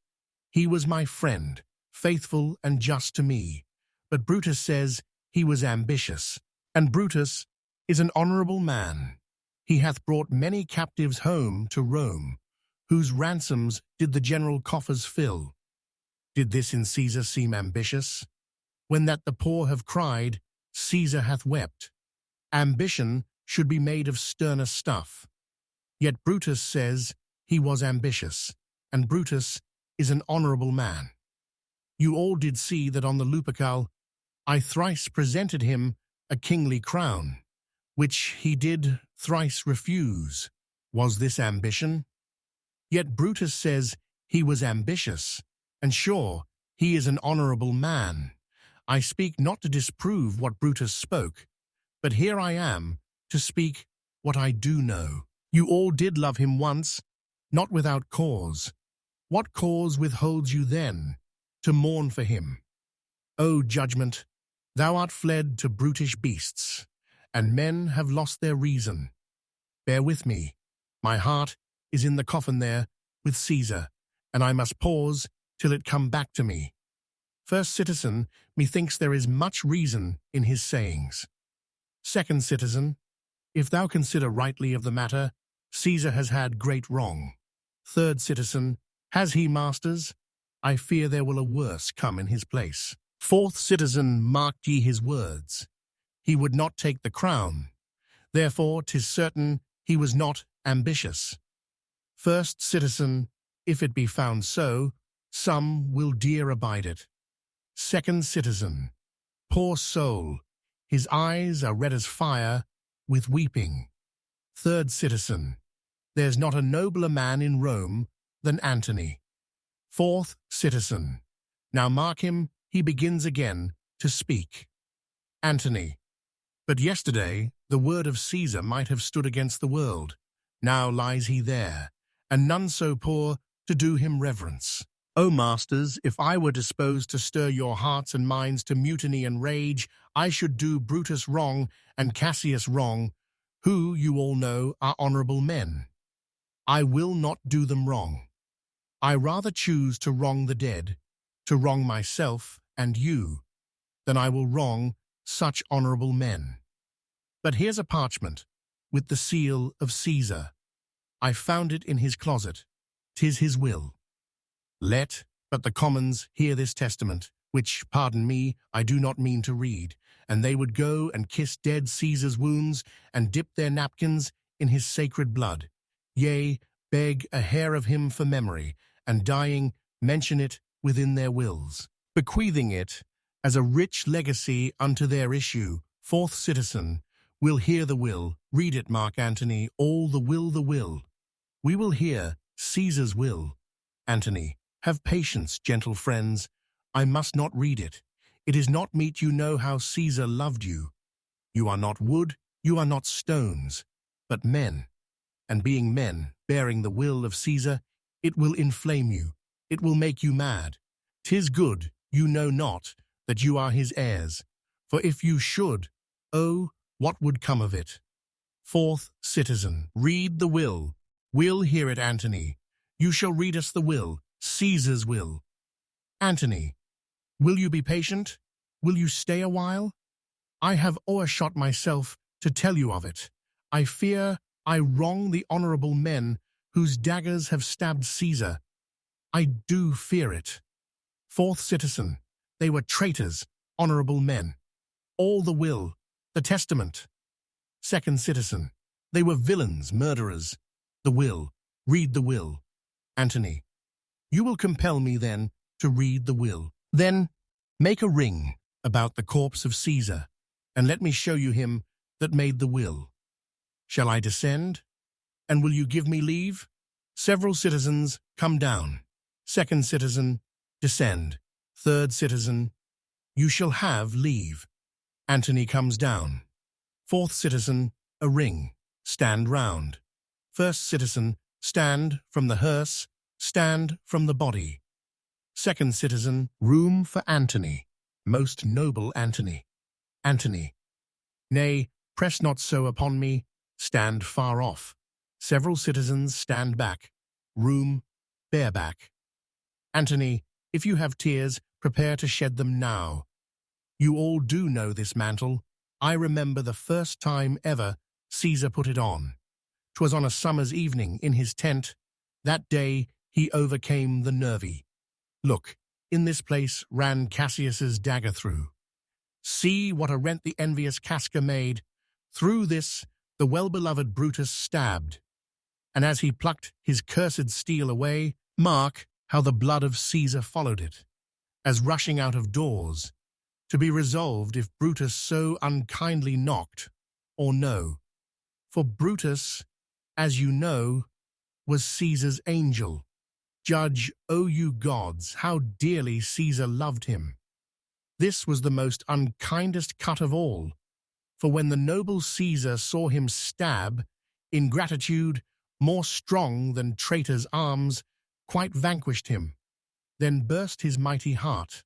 He was my friend, faithful and just to me, but Brutus says he was ambitious, and Brutus is an honourable man. He hath brought many captives home to Rome, whose ransoms did the general coffers fill. Did this in Caesar seem ambitious? When that the poor have cried, Caesar hath wept. Ambition should be made of sterner stuff. Yet Brutus says he was ambitious, and Brutus is an honourable man. You all did see that on the Lupercal I thrice presented him a kingly crown, which he did thrice refuse. Was this ambition? Yet Brutus says he was ambitious, and sure, he is an honourable man. I speak not to disprove what Brutus spoke, but here I am to speak what I do know. You all did love him once, not without cause. What cause withholds you then to mourn for him? O judgment, thou art fled to brutish beasts, and men have lost their reason. Bear with me. My heart is in the coffin there with Caesar, and I must pause till it come back to me. First citizen, methinks there is much reason in his sayings. Second citizen, if thou consider rightly of the matter, Caesar has had great wrong. Third citizen, has he, masters? I fear there will a worse come in his place. Fourth citizen, mark ye his words. He would not take the crown. Therefore, 'tis certain he was not ambitious. First citizen, if it be found so, some will dear abide it. Second citizen, poor soul, his eyes are red as fire with weeping. Third citizen, there's not a nobler man in Rome than Antony. Fourth citizen, now mark him, he begins again to speak. Antony, but yesterday the word of Caesar might have stood against the world. Now lies he there, and none so poor to do him reverence. O masters, if I were disposed to stir your hearts and minds to mutiny and rage, I should do Brutus wrong and Cassius wrong, who, you all know, are honorable men. I will not do them wrong. I rather choose to wrong the dead, to wrong myself and you, than I will wrong such honorable men. But here's a parchment, with the seal of Caesar. I found it in his closet. 'Tis his will. Let but the commons hear this testament, which, pardon me, I do not mean to read, and they would go and kiss dead Caesar's wounds, and dip their napkins in his sacred blood. Yea, beg a hair of him for memory, and dying, mention it within their wills, bequeathing it as a rich legacy unto their issue. Fourth citizen, we'll hear the will. Read it, Mark Antony, all the will, the will. We will hear Caesar's will. Antony, have patience, gentle friends. I must not read it. It is not meet you know how Caesar loved you. You are not wood, you are not stones, but men. And being men, bearing the will of Caesar, it will inflame you, it will make you mad. 'Tis good, you know not, that you are his heirs. For if you should, oh, what would come of it? Fourth citizen, read the will. We'll hear it, Antony. You shall read us the will, Caesar's will. Antony, will you be patient? Will you stay a while? I have o'ershot myself to tell you of it. I fear I wrong the honorable men whose daggers have stabbed Caesar. I do fear it. Fourth citizen, they were traitors, honorable men. All the will, the testament. Second citizen, they were villains, murderers. The will, read the will. Antony, you will compel me then to read the will. Then make a ring about the corpse of Caesar, and let me show you him that made the will. Shall I descend? And will you give me leave? Several citizens, come down. Second citizen, descend. Third citizen, you shall have leave. Antony comes down. Fourth citizen, a ring, stand round. First citizen, stand from the hearse, stand from the body. Second citizen, room for Antony, most noble Antony. Antony, nay, press not so upon me, stand far off. Several citizens stand back, room, bear back. Antony, if you have tears, prepare to shed them now. You all do know this mantle. I remember the first time ever Caesar put it on. 'Twas on a summer's evening in his tent. That day he overcame the nervy. Look, in this place ran Cassius's dagger through. See what a rent the envious Casca made. Through this the well-beloved Brutus stabbed. And as he plucked his cursed steel away, mark how the blood of Caesar followed it, as rushing out of doors, to be resolved if Brutus so unkindly knocked, or no. For Brutus, as you know, was Caesar's angel. Judge, O you gods, how dearly Caesar loved him. This was the most unkindest cut of all, for when the noble Caesar saw him stab, ingratitude, more strong than traitor's arms, quite vanquished him, then burst his mighty heart,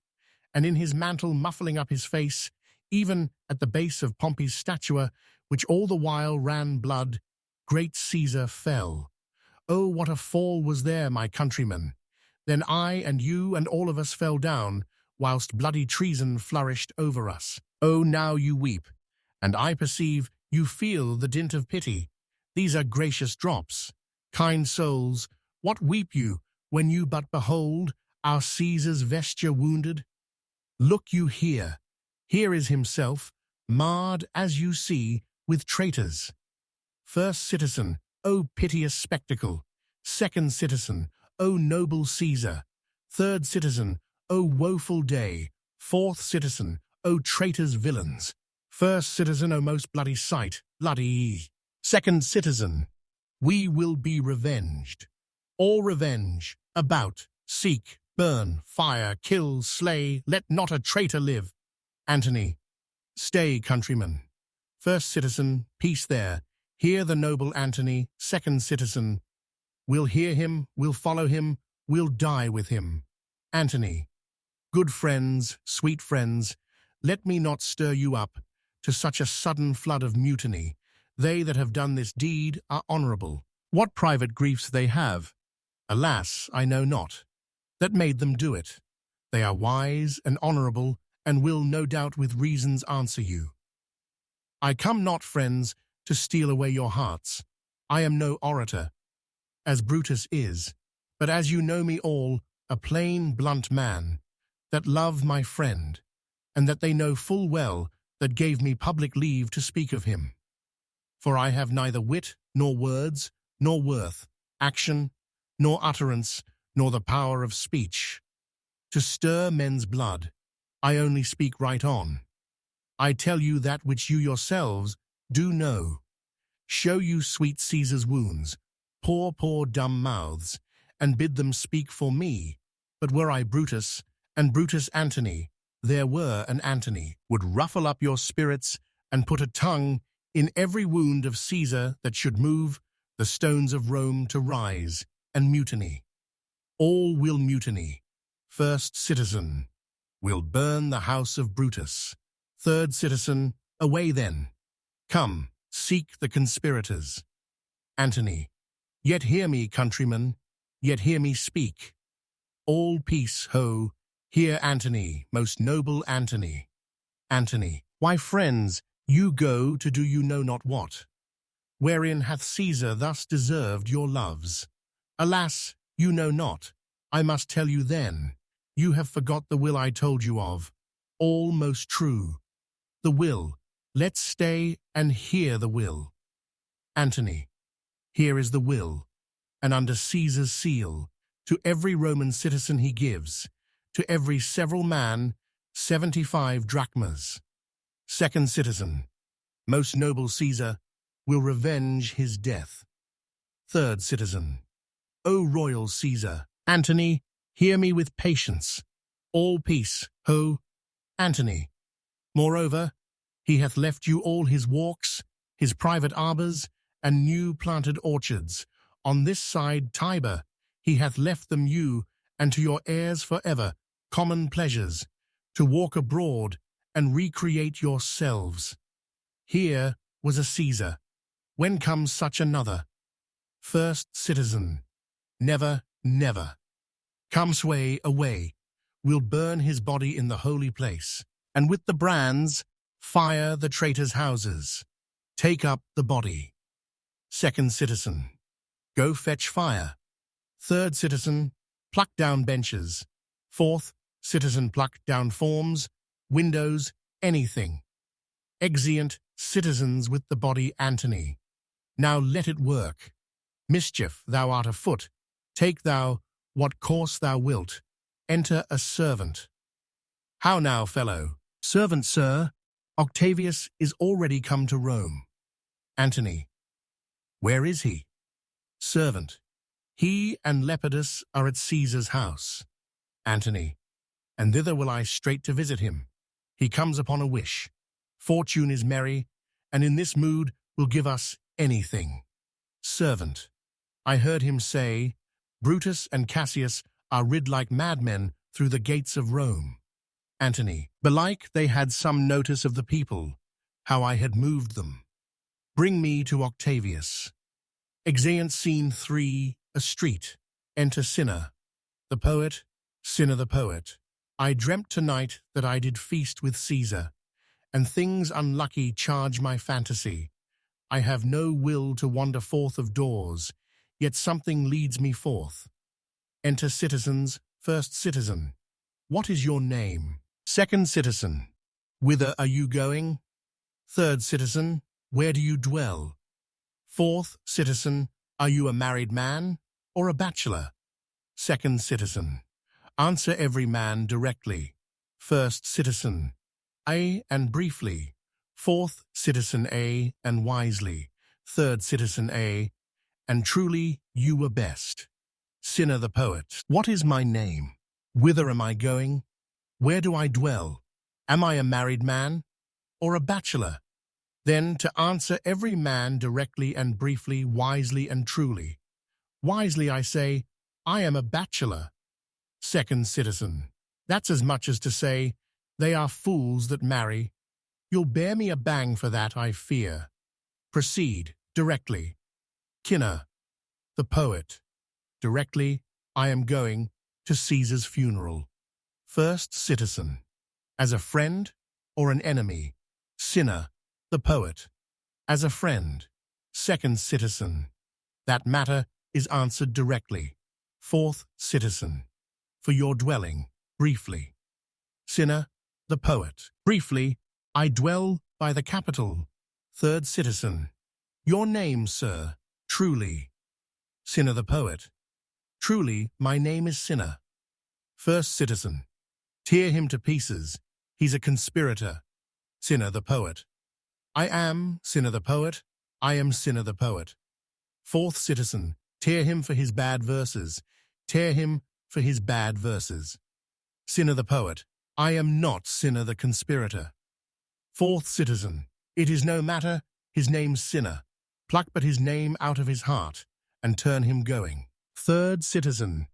and in his mantle muffling up his face, even at the base of Pompey's statua, which all the while ran blood, great Caesar fell. Oh, what a fall was there, my countrymen! Then I and you and all of us fell down, whilst bloody treason flourished over us. Oh, now you weep, and I perceive you feel the dint of pity. These are gracious drops. Kind souls, what weep you when you but behold our Caesar's vesture wounded? Look you here. Here is himself, marred, as you see, with traitors. First citizen, O piteous spectacle. Second citizen, O noble Caesar. Third citizen, O woeful day. Fourth citizen, O traitors villains. First citizen, O most bloody sight, bloody. Second citizen, we will be revenged. All revenge, about, seek, burn, fire, kill, slay, let not a traitor live. Antony, stay, countrymen. First citizen, peace there. Hear the noble Antony. Second citizen, we'll hear him, we'll follow him, we'll die with him. Antony, good friends, sweet friends, let me not stir you up to such a sudden flood of mutiny. They that have done this deed are honourable. What private griefs they have, alas, I know not, that made them do it. They are wise and honourable, and will no doubt with reasons answer you. I come not, friends, to steal away your hearts. I am no orator, as Brutus is, but as you know me all, a plain, blunt man, that love my friend, and that they know full well that gave me public leave to speak of him. For I have neither wit, nor words, nor worth, action, nor utterance, nor the power of speech. To stir men's blood, I only speak right on. I tell you that which you yourselves do know. Show you sweet Caesar's wounds, poor dumb mouths, and bid them speak for me. But were I Brutus, and Brutus Antony, there were an Antony, would ruffle up your spirits, and put a tongue in every wound of Caesar that should move the stones of Rome to rise and mutiny. All will mutiny. First citizen, will burn the house of Brutus. Third citizen, away then. Come, seek the conspirators. Antony, yet hear me, countrymen, yet hear me speak. All peace, ho, hear Antony, most noble Antony. Antony, why, friends, you go to do you know not what. Wherein hath Caesar thus deserved your loves? Alas, you know not. I must tell you then. You have forgot the will I told you of. All most true. The will. Let's stay and hear the will. Antony, here is the will, and under Caesar's seal, to every Roman citizen he gives, to every several man, 75 drachmas. Second citizen, most noble Caesar, will revenge his death. Third citizen, O royal Caesar, Antony, hear me with patience. All peace, ho, Antony. Moreover, he hath left you all his walks, his private arbours, and new planted orchards. On this side Tiber, he hath left them you, and to your heirs for ever, common pleasures, to walk abroad and recreate yourselves. Here was a Caesar. When comes such another? First citizen, never, never. Come sway away, we'll burn his body in the holy place, and with the brands fire the traitors' houses. Take up the body. Second citizen, go fetch fire. Third citizen, pluck down benches. Fourth citizen, pluck down forms, windows, anything. Exeunt citizens with the body Antony. Now let it work. Mischief, thou art afoot. Take thou what course thou wilt. Enter a servant. How now, fellow? Servant, sir. Octavius is already come to Rome. Antony, where is he? Servant, he and Lepidus are at Caesar's house. Antony, and thither will I straight to visit him. He comes upon a wish. Fortune is merry, and in this mood will give us anything. Servant, I heard him say, Brutus and Cassius are rid like madmen through the gates of Rome. Antony, belike they had some notice of the people, how I had moved them. Bring me to Octavius. Exeunt scene 3, a street. Enter Cinna, the poet, Cinna the poet. I dreamt tonight that I did feast with Caesar, and things unlucky charge my fantasy. I have no will to wander forth of doors, yet something leads me forth. Enter citizens. First citizen, what is your name? Second citizen, whither are you going? Third citizen, where do you dwell? Fourth citizen, are you a married man or a bachelor? Second citizen, answer every man directly. First citizen, A and briefly. Fourth citizen, A and wisely. Third citizen, A, and truly you were best. Cinna the poet, what is my name? Whither am I going? Where do I dwell? Am I a married man or a bachelor? Then to answer every man directly and briefly, wisely and truly. Wisely I say, I am a bachelor. Second citizen, that's as much as to say, they are fools that marry. You'll bear me a bang for that, I fear. proceed, directly. Cinna, the poet. Directly, I am going to Caesar's funeral. First citizen. As a friend or an enemy? Cinna, the poet. As a friend. Second citizen. That matter is answered directly. Fourth citizen. For your dwelling, briefly. Cinna, the poet. Briefly, I dwell by the Capitol. Third citizen. Your name, sir. Truly. Cinna, the poet. Truly, my name is Cinna. First citizen. Tear him to pieces. He's a conspirator. Cinna, the poet. I am Cinna, the poet. I am Cinna, the poet. Fourth citizen. Tear him for his bad verses. Tear him for his bad verses. Cinna, the poet. I am not Cinna, the conspirator. Fourth citizen. It is no matter, his name's Cinna. Pluck but his name out of his heart, and turn him going. Third citizen.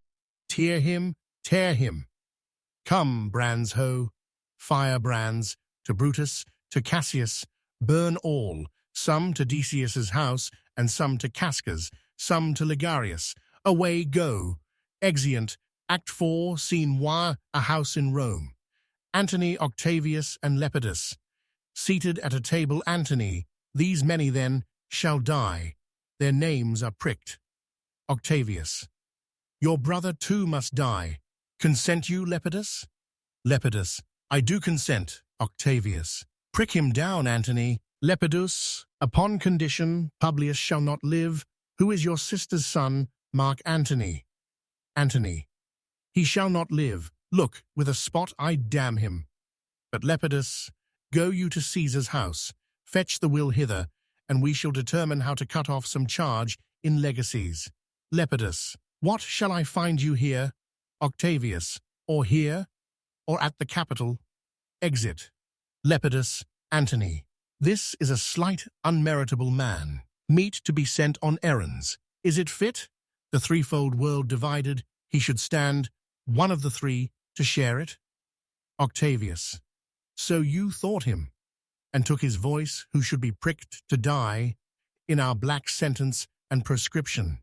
Tear him, tear him. Come, brands ho, firebrands, to Brutus, to Cassius, burn all, some to Decius's house, and some to Casca's, some to Ligarius. Away go. Exeunt, Act 4, Scene 1, a house in Rome. Antony, Octavius, and Lepidus. Seated at a table, Antony, these many then shall die. Their names are pricked. Octavius. Your brother too must die. Consent you, Lepidus? Lepidus. I do consent. Octavius. Prick him down, Antony. Lepidus. Upon condition, Publius shall not live. Who is your sister's son? Mark Antony. Antony. He shall not live. Look, with a spot I damn him. But Lepidus, go you to Caesar's house. Fetch the will hither, and we shall determine how to cut off some charge in legacies. Lepidus. What shall I find you here? Octavius. Or here? Or at the Capitol? Exit. Lepidus. Antony. This is a slight, unmeritable man, meet to be sent on errands. Is it fit? The threefold world divided, he should stand, one of the three, to share it? Octavius. So you thought him, and took his voice, who should be pricked to die, in our black sentence and prescription.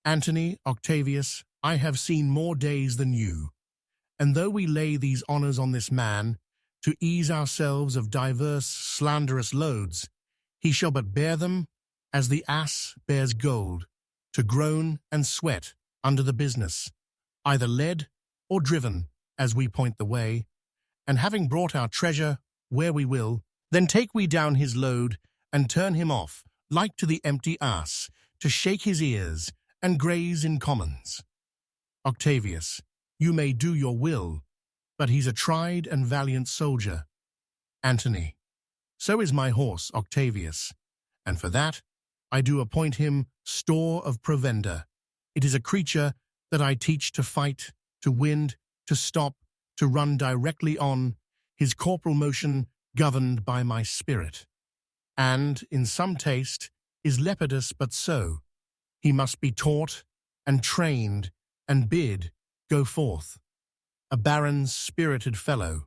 Antony, Octavius, I have seen more days than you, and though we lay these honours on this man, to ease ourselves of divers slanderous loads, he shall but bear them as the ass bears gold, to groan and sweat under the business, either led or driven, as we point the way, and having brought our treasure where we will, then take we down his load, and turn him off, like to the empty ass, to shake his ears, and graze in commons. Octavius. You may do your will, but he's a tried and valiant soldier. Antony. So is my horse, Octavius, and for that I do appoint him store of provender. It is a creature that I teach to fight, to wind, to stop, to run directly on, his corporal motion governed by my spirit. And, in some taste, is Lepidus but so. He must be taught, and trained, and bid go forth. A barren, spirited fellow,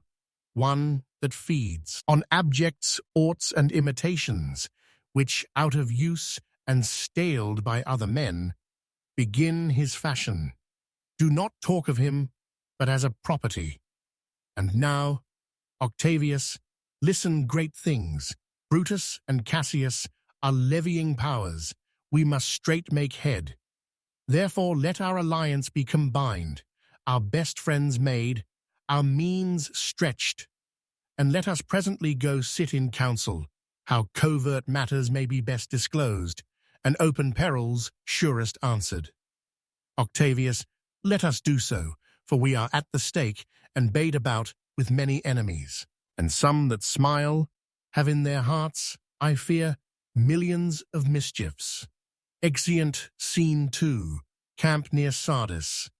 one that feeds on abjects, oughts, and imitations, which, out of use and staled by other men, begin his fashion. Do not talk of him, but as a property. And now, Octavius, listen great things. Brutus and Cassius are levying powers. We must straight make head. Therefore let our alliance be combined, our best friends made, our means stretched, and let us presently go sit in council, how covert matters may be best disclosed, and open perils surest answered. Octavius, let us do so, for we are at the stake, and bade about with many enemies, and some that smile have in their hearts, I fear, millions of mischiefs. Exeunt Scene 2, camp near Sardis.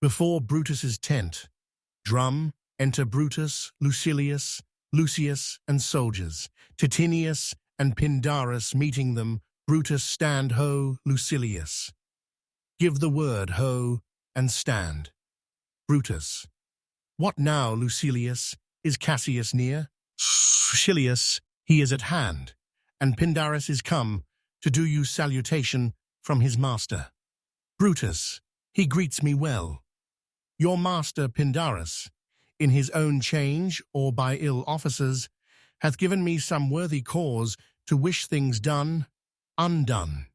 Before Brutus's tent. Drum, enter Brutus, Lucilius, Lucius, and soldiers. Titinius and Pindarus meeting them. Brutus, stand ho, Lucilius. Give the word ho, and stand. Brutus. What now, Lucilius? Is Cassius near? Lucilius, he is at hand, and Pindarus is come to do you salutation from his master. Brutus, he greets me well. Your master Pindarus, in his own change or by ill officers, hath given me some worthy cause to wish things done, undone.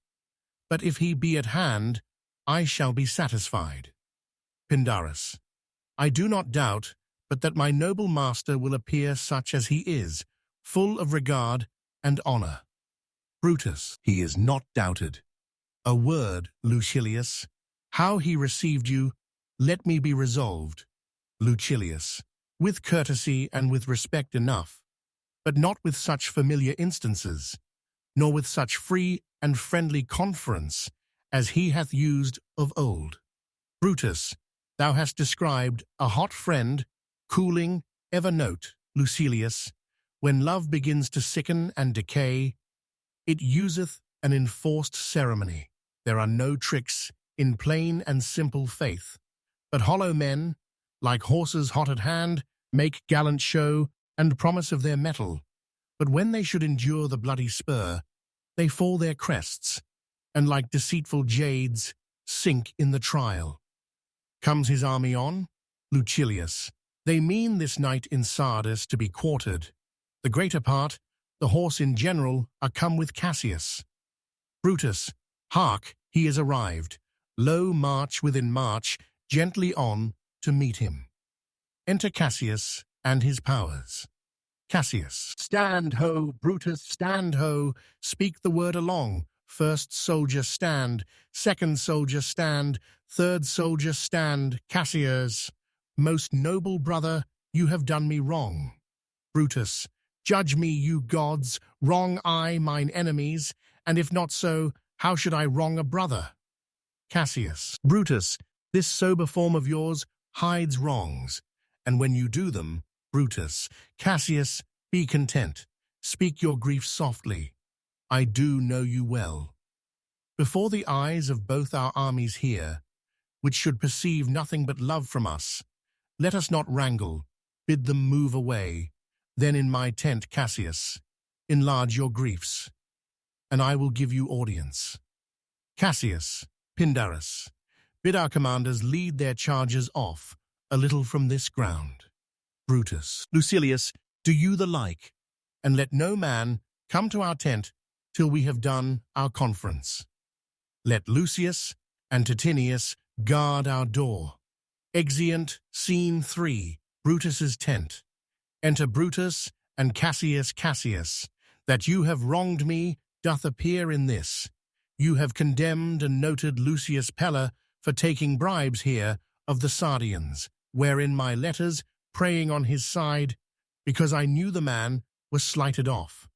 But if he be at hand, I shall be satisfied. Pindarus, I do not doubt but that my noble master will appear such as he is, full of regard and honour. Brutus, he is not doubted. A word, Lucilius, how he received you, let me be resolved. Lucilius, with courtesy and with respect enough, but not with such familiar instances, nor with such free and friendly conference as he hath used of old. Brutus, thou hast described a hot friend, cooling, ever note, Lucilius, when love begins to sicken and decay, it useth an enforced ceremony. There are no tricks in plain and simple faith, but hollow men, like horses hot at hand, make gallant show and promise of their mettle. But when they should endure the bloody spur, they fall their crests, and like deceitful jades, sink in the trial. Comes his army on? Lucilius, they mean this night in Sardis to be quartered. The greater part, the horse in general, are come with Cassius. Brutus, hark, he is arrived. Lo, march within march, gently on to meet him. Enter Cassius and his powers. Cassius, stand ho, Brutus, stand ho, speak the word along. First soldier stand, second soldier stand, third soldier stand. Cassius, most noble brother, you have done me wrong. Brutus, judge me, you gods, wrong I mine enemies, and if not so, how should I wrong a brother? Cassius, Brutus, this sober form of yours hides wrongs, and when you do them, Brutus, Cassius, be content, speak your grief softly. I do know you well. Before the eyes of both our armies here, which should perceive nothing but love from us, let us not wrangle, bid them move away. Then in my tent, Cassius, enlarge your griefs, and I will give you audience. Cassius, Pindarus, bid our commanders lead their chargers off a little from this ground. Brutus, Lucilius, do you the like, and let no man come to our tent till we have done our conference. Let Lucius and Titinius guard our door. Exeunt Scene 3, Brutus's tent. Enter Brutus and Cassius. Cassius, that you have wronged me doth appear in this. You have condemned and noted Lucius Pella for taking bribes here of the Sardians, wherein my letters, praying on his side, because I knew the man was slighted off.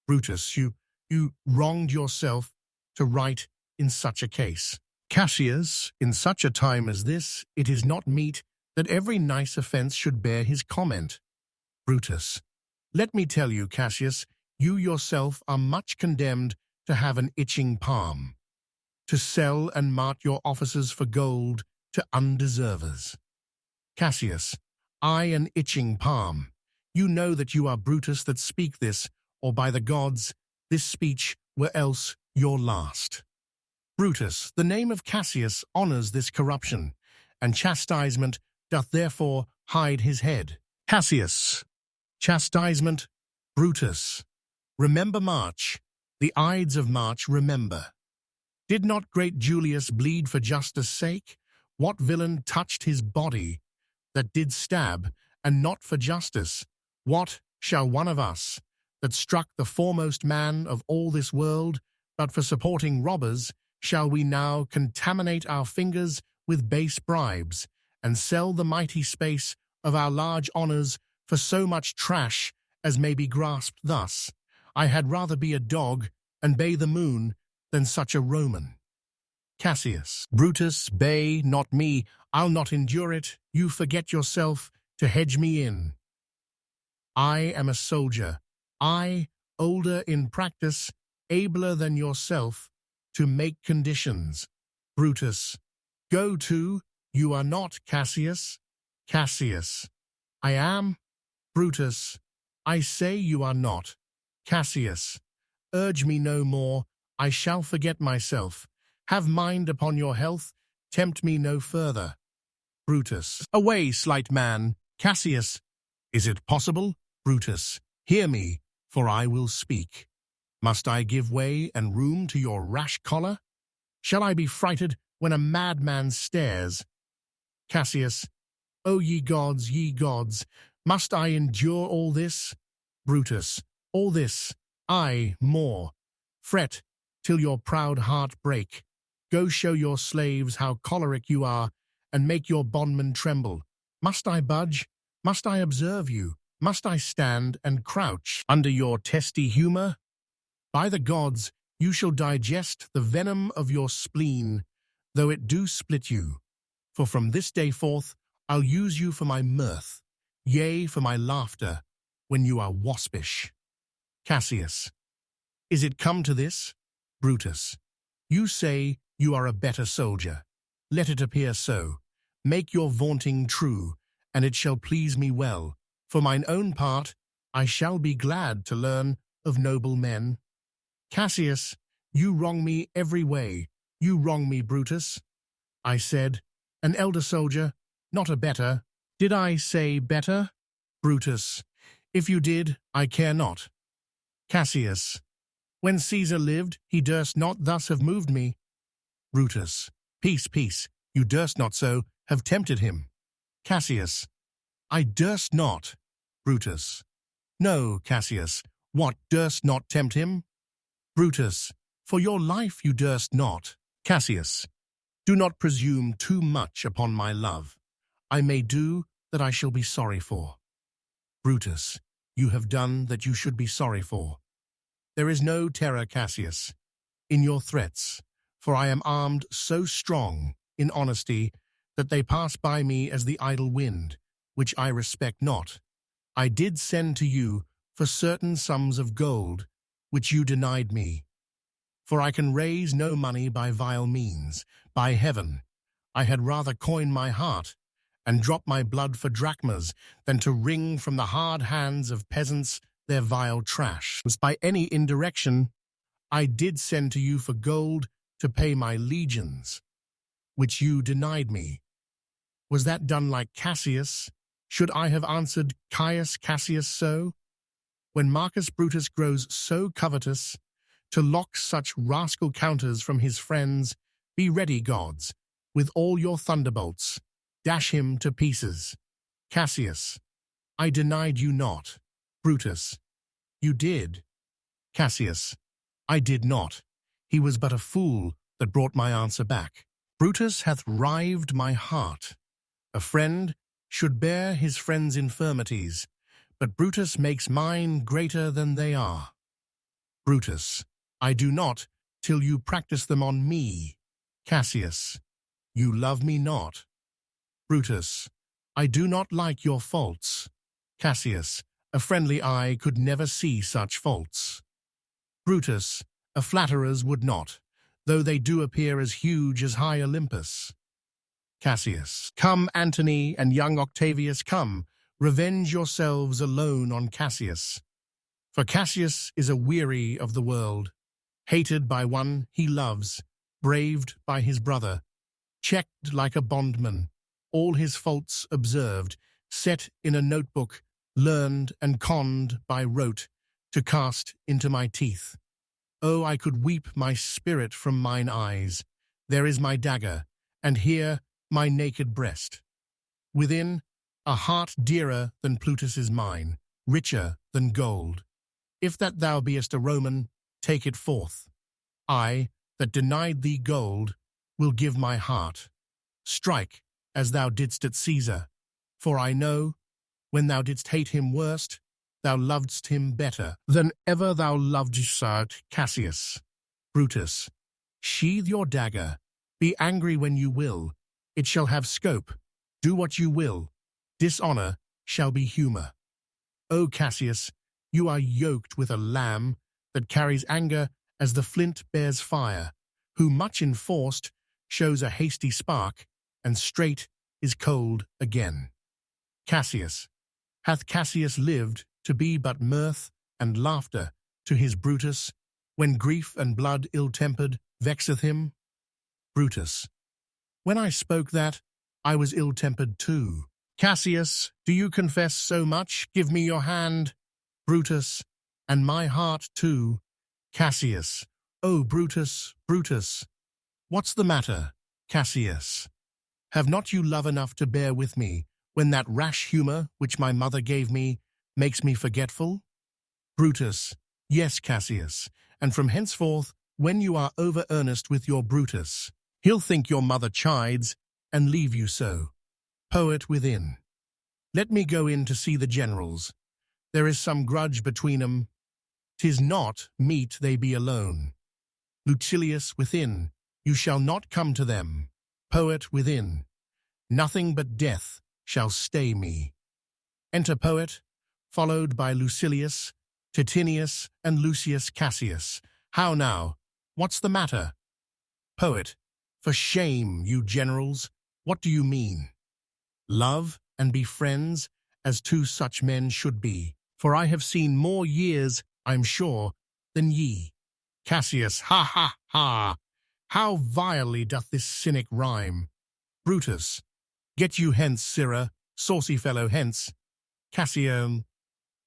Brutus, you wronged yourself to write in such a case. Cassius, in such a time as this, it is not meet that every nice offence should bear his comment. Brutus, let me tell you, Cassius, you yourself are much condemned to have an itching palm, to sell and mart your officers for gold to undeservers. Cassius, I an itching palm. You know that you are Brutus that speak this, or by the gods, this speech were else your last. Brutus, the name of Cassius honours this corruption, and chastisement doth therefore hide his head. Cassius, chastisement, Brutus, remember March, the Ides of March remember. Did not great Julius bleed for justice' sake? What villain touched his body that did stab, and not for justice? What shall one of us, that struck the foremost man of all this world, but for supporting robbers, shall we now contaminate our fingers with base bribes, and sell the mighty space of our large honours for so much trash as may be grasped thus? I had rather be a dog and bay the moon than such a Roman. Cassius, Brutus, bay not me, I'll not endure it, you forget yourself to hedge me in. I am a soldier, I, older in practice, abler than yourself, to make conditions. Brutus, go to, you are not, Cassius. Cassius, I am. Brutus, I say you are not. Cassius, urge me no more, I shall forget myself. Have mind upon your health, tempt me no further. Brutus. Away, slight man. Cassius. Is it possible? Brutus. Hear me, for I will speak. Must I give way and room to your rash choler? Shall I be frighted when a madman stares? Cassius. O ye gods, must I endure all this? Brutus. All this, aye, more. Fret till your proud heart break. Go show your slaves how choleric you are, and make your bondmen tremble. Must I budge? Must I observe you? Must I stand and crouch under your testy humour? By the gods, you shall digest the venom of your spleen, though it do split you. For from this day forth I'll use you for my mirth, yea, for my laughter, when you are waspish. Cassius. Is it come to this? Brutus. You say you are a better soldier. Let it appear so. Make your vaunting true, and it shall please me well. For mine own part, I shall be glad to learn of noble men. Cassius, you wrong me every way. You wrong me, Brutus. I said, an elder soldier, not a better. Did I say better? Brutus. If you did, I care not. Cassius. When Caesar lived, he durst not thus have moved me. Brutus. Peace, peace. You durst not so have tempted him. Cassius. I durst not. Brutus. No, Cassius. What, durst not tempt him? Brutus. For your life you durst not. Cassius. Do not presume too much upon my love. I may do that I shall be sorry for. Brutus. You have done that you should be sorry for. There is no terror, Cassius, in your threats, for I am armed so strong in honesty that they pass by me as the idle wind, which I respect not. I did send to you for certain sums of gold, which you denied me. For I can raise no money by vile means. By heaven, I had rather coin my heart and drop my blood for drachmas than to wring from the hard hands of peasants their vile trash. By any indirection, I did send to you for gold to pay my legions, which you denied me. Was that done like Cassius? Should I have answered Caius Cassius so? When Marcus Brutus grows so covetous, to lock such rascal counters from his friends, be ready, gods, with all your thunderbolts, dash him to pieces. Cassius. I denied you not. Brutus. You did. Cassius. I did not. He was but a fool that brought my answer back. Brutus hath rived my heart. A friend should bear his friend's infirmities, but Brutus makes mine greater than they are. Brutus. I do not, till you practice them on me. Cassius. You love me not. Brutus. I do not like your faults. Cassius. A friendly eye could never see such faults. Brutus. A flatterer's would not, though they do appear as huge as high Olympus. Cassius. Come, Antony and young Octavius, come, revenge yourselves alone on Cassius. For Cassius is a weary of the world, hated by one he loves, braved by his brother, checked like a bondman, all his faults observed, set in a notebook, learned and conned by rote, to cast into my teeth. Oh, I could weep my spirit from mine eyes. There is my dagger, and here my naked breast. Within, a heart dearer than Plutus is mine, richer than gold. If that thou beest a Roman, take it forth. I, that denied thee gold, will give my heart. Strike, as thou didst at Caesar, for I know, when thou didst hate him worst, thou lovedst him better than ever thou lovedst Cassius. Brutus. Sheathe your dagger. Be angry when you will. It shall have scope. Do what you will. Dishonor shall be humor. O Cassius, you are yoked with a lamb that carries anger as the flint bears fire, who much enforced shows a hasty spark, and straight is cold again. Cassius. Hath Cassius lived to be but mirth and laughter to his Brutus, when grief and blood ill-tempered vexeth him? Brutus. When I spoke that, I was ill-tempered too. Cassius, do you confess so much? Give me your hand. Brutus. And my heart too. Cassius. Oh, Brutus, Brutus. What's the matter, Cassius? Have not you love enough to bear with me, when that rash humour which my mother gave me makes me forgetful? Brutus. Yes, Cassius, and from henceforth, when you are over-earnest with your Brutus, he'll think your mother chides, and leave you so. Poet within. Let me go in to see the generals. There is some grudge between 'em. 'Tis not meet they be alone. Lucilius within. You shall not come to them. Poet within. Nothing but death shall stay me. Enter Poet, followed by Lucilius, Titinius, and Lucius Cassius. How now? What's the matter? Poet. For shame, you generals. What do you mean? Love and be friends, as two such men should be. For I have seen more years, I'm sure, than ye. Cassius. Ha, ha, ha! How vilely doth this cynic rhyme! Brutus. Get you hence, sirrah, saucy fellow, hence. Cassius.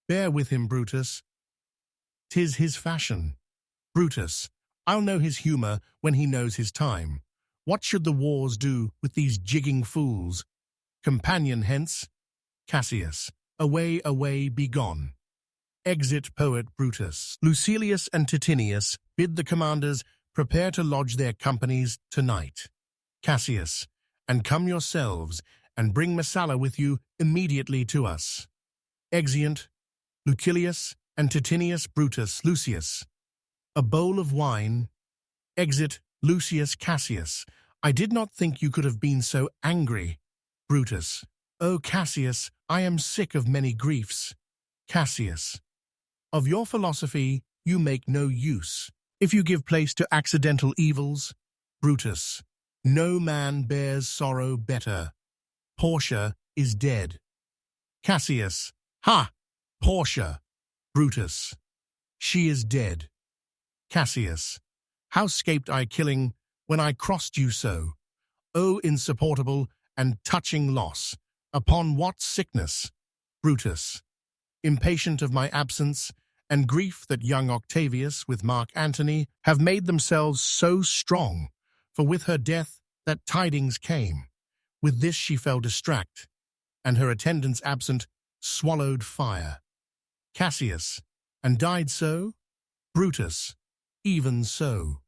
Bear with him, Brutus. 'Tis his fashion. Brutus. I'll know his humour when he knows his time. What should the wars do with these jigging fools? Companion hence. Cassius. Away, away, be gone. Exit Poet Brutus. Lucilius and Titinius bid the commanders prepare to lodge their companies tonight. Cassius. And come yourselves, and bring Messala with you immediately to us. Exeunt Lucilius and Titinius. Brutus. Lucius. A bowl of wine. Exit Lucius Cassius. I did not think you could have been so angry. Brutus. O Cassius, I am sick of many griefs. Cassius. Of your philosophy you make no use, if you give place to accidental evils. Brutus. No man bears sorrow better. Portia is dead. Cassius. Ha! Portia. Brutus. She is dead. Cassius. How scaped I killing when I crossed you so? O insupportable and touching loss! Upon what sickness? Brutus. Impatient of my absence, and grief that young Octavius with Mark Antony have made themselves so strong, for with her death that tidings came. With this she fell distract, and her attendants absent swallowed fire. Cassius. And died so? Brutus. Even so.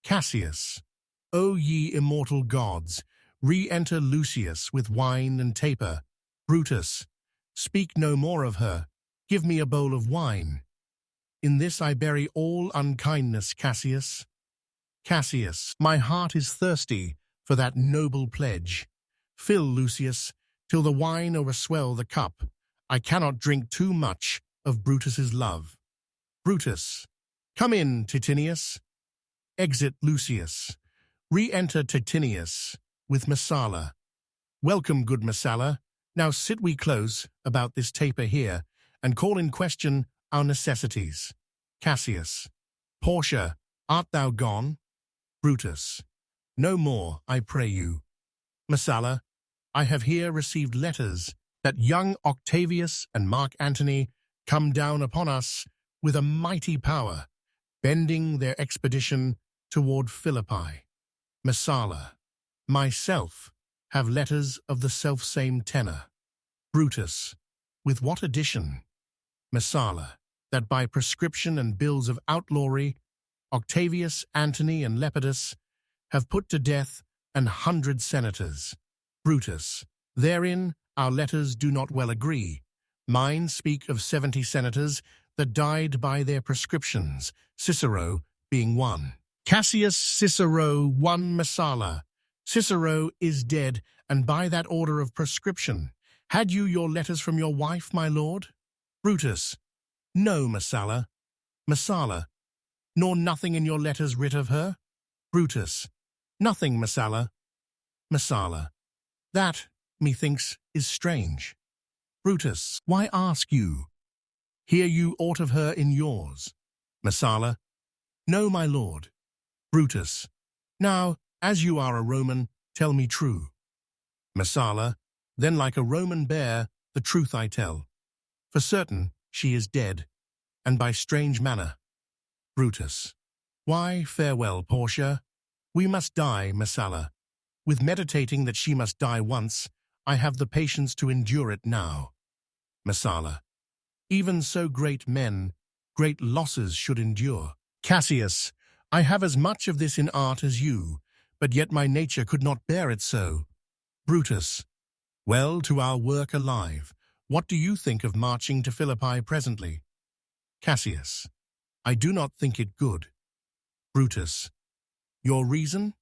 Cassius. O ye immortal gods, re-enter Lucius with wine and taper. Brutus. Speak no more of her. Give me a bowl of wine. In this I bury all unkindness, Cassius. Cassius. My heart is thirsty for that noble pledge. Fill, Lucius, till the wine o'erswell the cup. I cannot drink too much of Brutus's love. Brutus. Come in, Titinius. Exit Lucius. Re-enter Titinius with Messala. Welcome, good Messala. Now sit we close about this taper here, and call in question our necessities. Cassius. Portia, art thou gone? Brutus. No more, I pray you. Messala. I have here received letters that young Octavius and Mark Antony come down upon us with a mighty power, bending their expedition toward Philippi. Messala. Myself have letters of the selfsame tenor. Brutus. With what addition? Messala. That by prescription and bills of outlawry, Octavius, Antony, and Lepidus have put to death 100 senators. Brutus. Therein our letters do not well agree. Mine speak of 70 senators that died by their prescriptions, Cicero being one. Cassius Cicero one Messala. Cicero is dead, and by that order of prescription. Had you your letters from your wife, my lord? Brutus. No, Messala. Messala. Nor nothing in your letters writ of her? Brutus. Nothing, Messala. Messala. That, methinks, is strange. Brutus. Why ask you? Hear you aught of her in yours? Messala. No, my lord. Brutus. Now, as you are a Roman, tell me true. Messala. Then like a Roman bear, the truth I tell. For certain, she is dead, and by strange manner. Brutus. Why, farewell, Portia. We must die, Messala. With meditating that she must die once, I have the patience to endure it now. Messala. Even so great men, great losses should endure. Cassius. I have as much of this in art as you, but yet my nature could not bear it so. Brutus. Well, to our work alive, what do you think of marching to Philippi presently? Cassius. I do not think it good. Brutus. Your reason?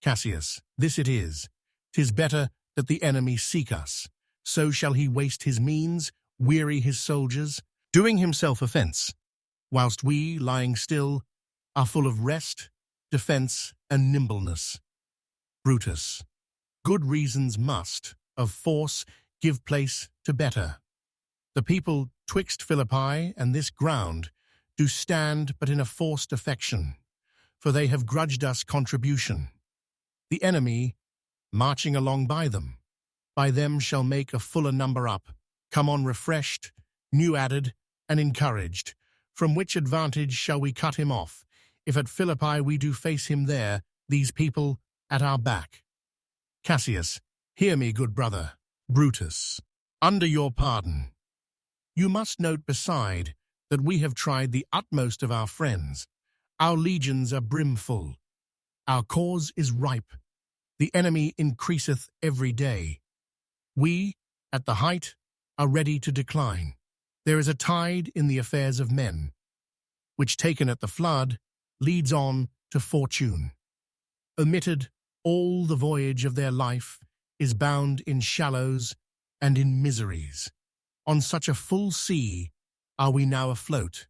Cassius. This it is. 'Tis better that the enemy seek us. So shall he waste his means, weary his soldiers, doing himself offence, whilst we, lying still, are full of rest, defence, and nimbleness. Brutus. Good reasons must, of force, give place to better. The people twixt Philippi and this ground do stand but in a forced affection, for they have grudged us contribution. The enemy, marching along by them shall make a fuller number up, come on refreshed, new added, and encouraged, from which advantage shall we cut him off, if at Philippi we do face him there, these people at our back. Cassius. Hear me, good brother. Brutus. Under your pardon. You must note beside that we have tried the utmost of our friends. Our legions are brimful. Our cause is ripe. The enemy increaseth every day. We, at the height, are ready to decline. There is a tide in the affairs of men, which taken at the flood, leads on to fortune. Omitted, all the voyage of their life is bound in shallows and in miseries. On such a full sea are we now afloat,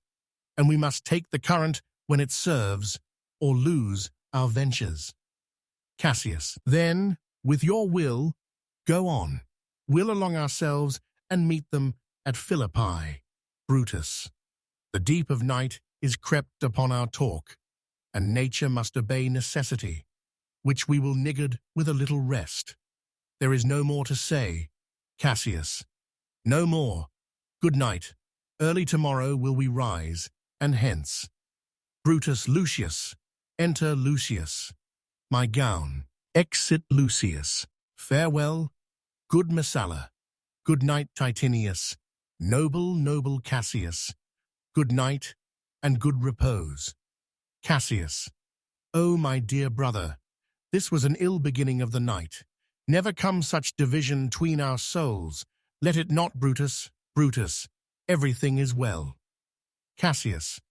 and we must take the current when it serves, or lose our ventures. Cassius. Then, with your will, go on, will along ourselves, and meet them at Philippi. Brutus. The deep of night is crept upon our talk, and nature must obey necessity, which we will niggard with a little rest. There is no more to say. Cassius. No more. Good night. Early tomorrow will we rise, and hence. Brutus. Lucius. Enter Lucius. My gown. Exit Lucius. Farewell. Good Messala. Good night, Titinius. Noble Cassius. Good night, and good repose. Cassius. Oh, my dear brother, this was an ill beginning of the night. Never come such division 'tween our souls. Let it not, Brutus. Brutus. Everything is well. Cassius.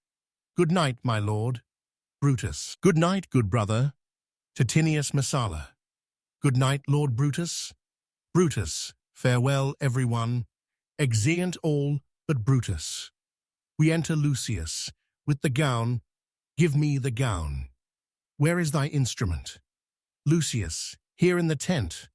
Good night, my lord. Brutus. Good night, good brother. Titinius. Messala. Good night, Lord Brutus. Brutus. Farewell, everyone. Exeunt all but Brutus. We enter Lucius. With the gown, give me the gown. Where is thy instrument? Lucius. Here in the tent.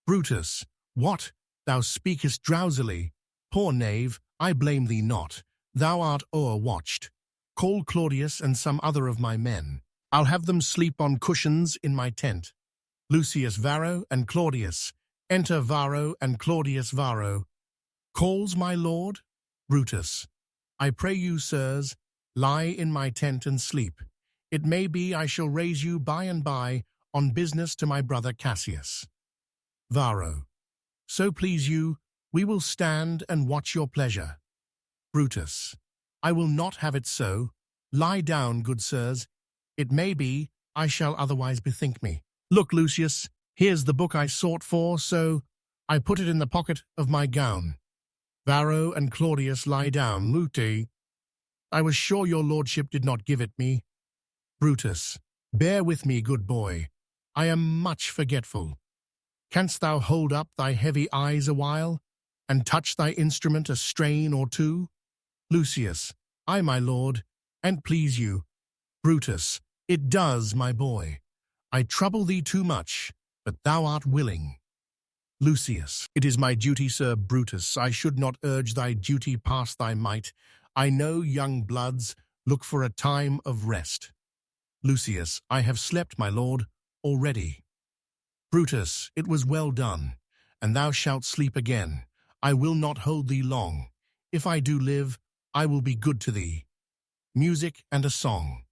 Brutus. What? Thou speakest drowsily. Poor knave, I blame thee not. Thou art o'erwatched. Call Claudius and some other of my men. I'll have them sleep on cushions in my tent. Lucius. Varro and Claudius. Enter Varro and Claudius. Varro. Calls my lord? Brutus. I pray you, sirs, lie in my tent and sleep. It may be I shall raise you by and by on business to my brother Cassius. Varro. So please you, we will stand and watch your pleasure. Brutus. I will not have it so. Lie down, good sirs. It may be I shall otherwise bethink me. Look, Lucius, here's the book I sought for, so I put it in the pocket of my gown. Varro and Claudius lie down. Luti. I was sure your lordship did not give it me. Brutus. Bear with me, good boy. I am much forgetful. Canst thou hold up thy heavy eyes awhile, and touch thy instrument a strain or two? Lucius. Ay, my lord, and please you. Brutus. It does, my boy. I trouble thee too much, but thou art willing. Lucius. It is my duty, Sir Brutus. I should not urge thy duty past thy might. I know young bloods Look for a time of rest. Lucius, I have slept, my lord, already. Brutus, it was well done, and thou shalt sleep again. I will not hold thee long. If I do live, I will be good to thee. Music and a song.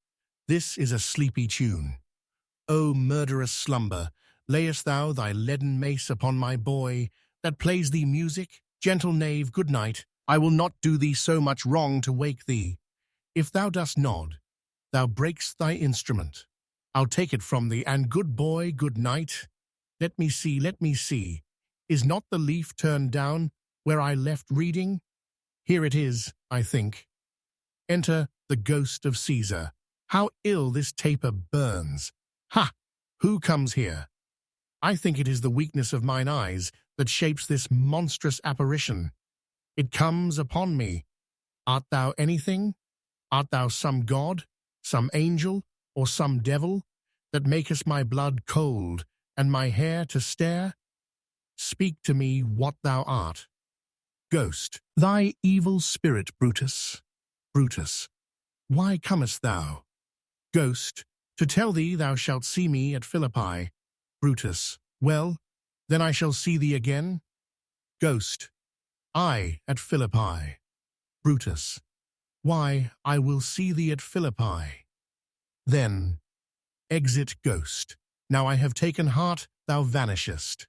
This is a sleepy tune. O murderous slumber, layest thou thy leaden mace upon my boy, that plays thee music? Gentle knave, good night. I will not do thee so much wrong to wake thee. If thou dost nod, thou break'st thy instrument. I'll take it from thee, and good boy, good night. Let me see. Is not the leaf turned down where I left reading? Here it is, I think. Enter the ghost of Caesar. How ill this taper burns. Ha! Who comes here? I think it is the weakness of mine eyes that shapes this monstrous apparition. It comes upon me. Art thou anything? Art thou some god, some angel, or some devil, that makest my blood cold and my hair to stare? Speak to me what thou art. Ghost, thy evil spirit, Brutus. Brutus, why comest thou? Ghost, to tell thee thou shalt see me at Philippi. Brutus, well, then I shall see thee again. Ghost, I at Philippi. Brutus, why, I will see thee at Philippi. Then, exit ghost. Now I have taken heart, thou vanishest.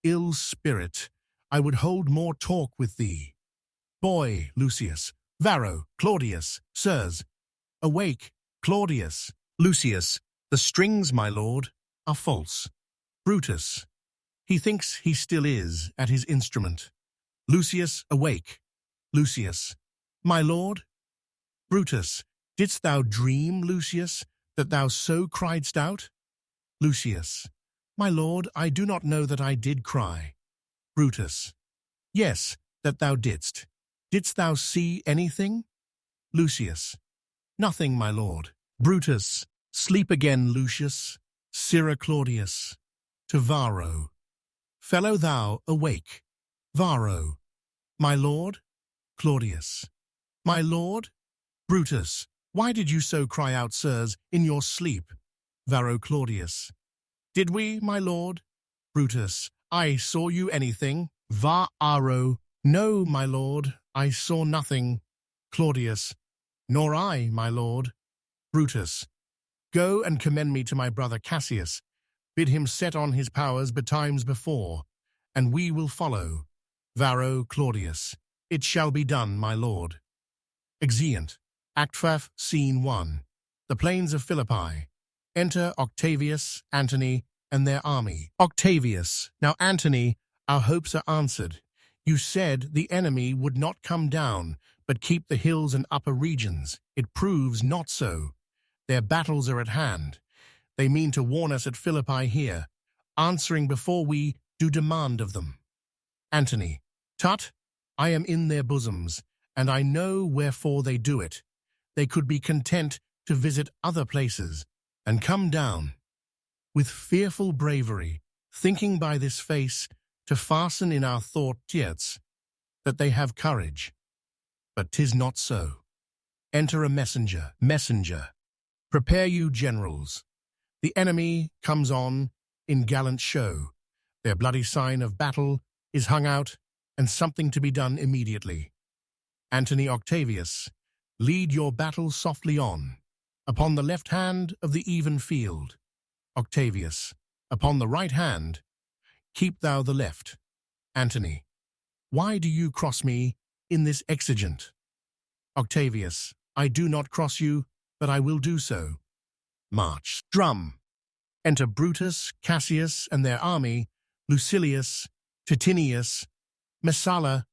Ill spirit, I would hold more talk with thee. Boy, Lucius, Varro, Claudius, sirs. Awake, Claudius. Lucius, the strings, my lord, are false. Brutus, he thinks he still is at his instrument. Lucius, awake. Lucius, my lord. Brutus, didst thou dream, Lucius, that thou so criedst out? Lucius, my lord, I do not know that I did cry. Brutus, yes, that thou didst. Didst thou see anything? Lucius, nothing, my lord. Brutus, sleep again, Lucius. Sirrah Claudius, to Varro. Fellow thou, awake. Varro, my lord. Claudius, my lord. Brutus, why did you so cry out, sirs, in your sleep? Varro Claudius, did we, my lord? Brutus, I saw you anything? Varro, no, my lord, I saw nothing. Claudius, nor I, my lord. Brutus, go and commend me to my brother Cassius. Bid him set on his powers betimes before, and we will follow. Varro Claudius, it shall be done, my lord. Exeunt. Act 5, Scene 1. The plains of Philippi. Enter Octavius, Antony, and their army. Octavius, now Antony, our hopes are answered. You said the enemy would not come down, but keep the hills and upper regions. It proves not so. Their battles are at hand. They mean to warn us at Philippi here, answering before we do demand of them. Antony, tut, I am in their bosoms, and I know wherefore they do it. They could be content to visit other places, and come down, with fearful bravery, thinking by this face to fasten in our thoughts that they have courage. But 'tis not so. Enter a messenger. Messenger, prepare you, generals. The enemy comes on in gallant show. Their bloody sign of battle is hung out, and something to be done immediately. Antony Octavius, lead your battle softly on. Upon the left hand of the even field. Octavius, upon the right hand, keep thou the left. Antony, why do you cross me in this exigent? Octavius, I do not cross you, but I will do so. March. Drum. Enter Brutus, Cassius, and their army, Lucilius, Titinius, Messala,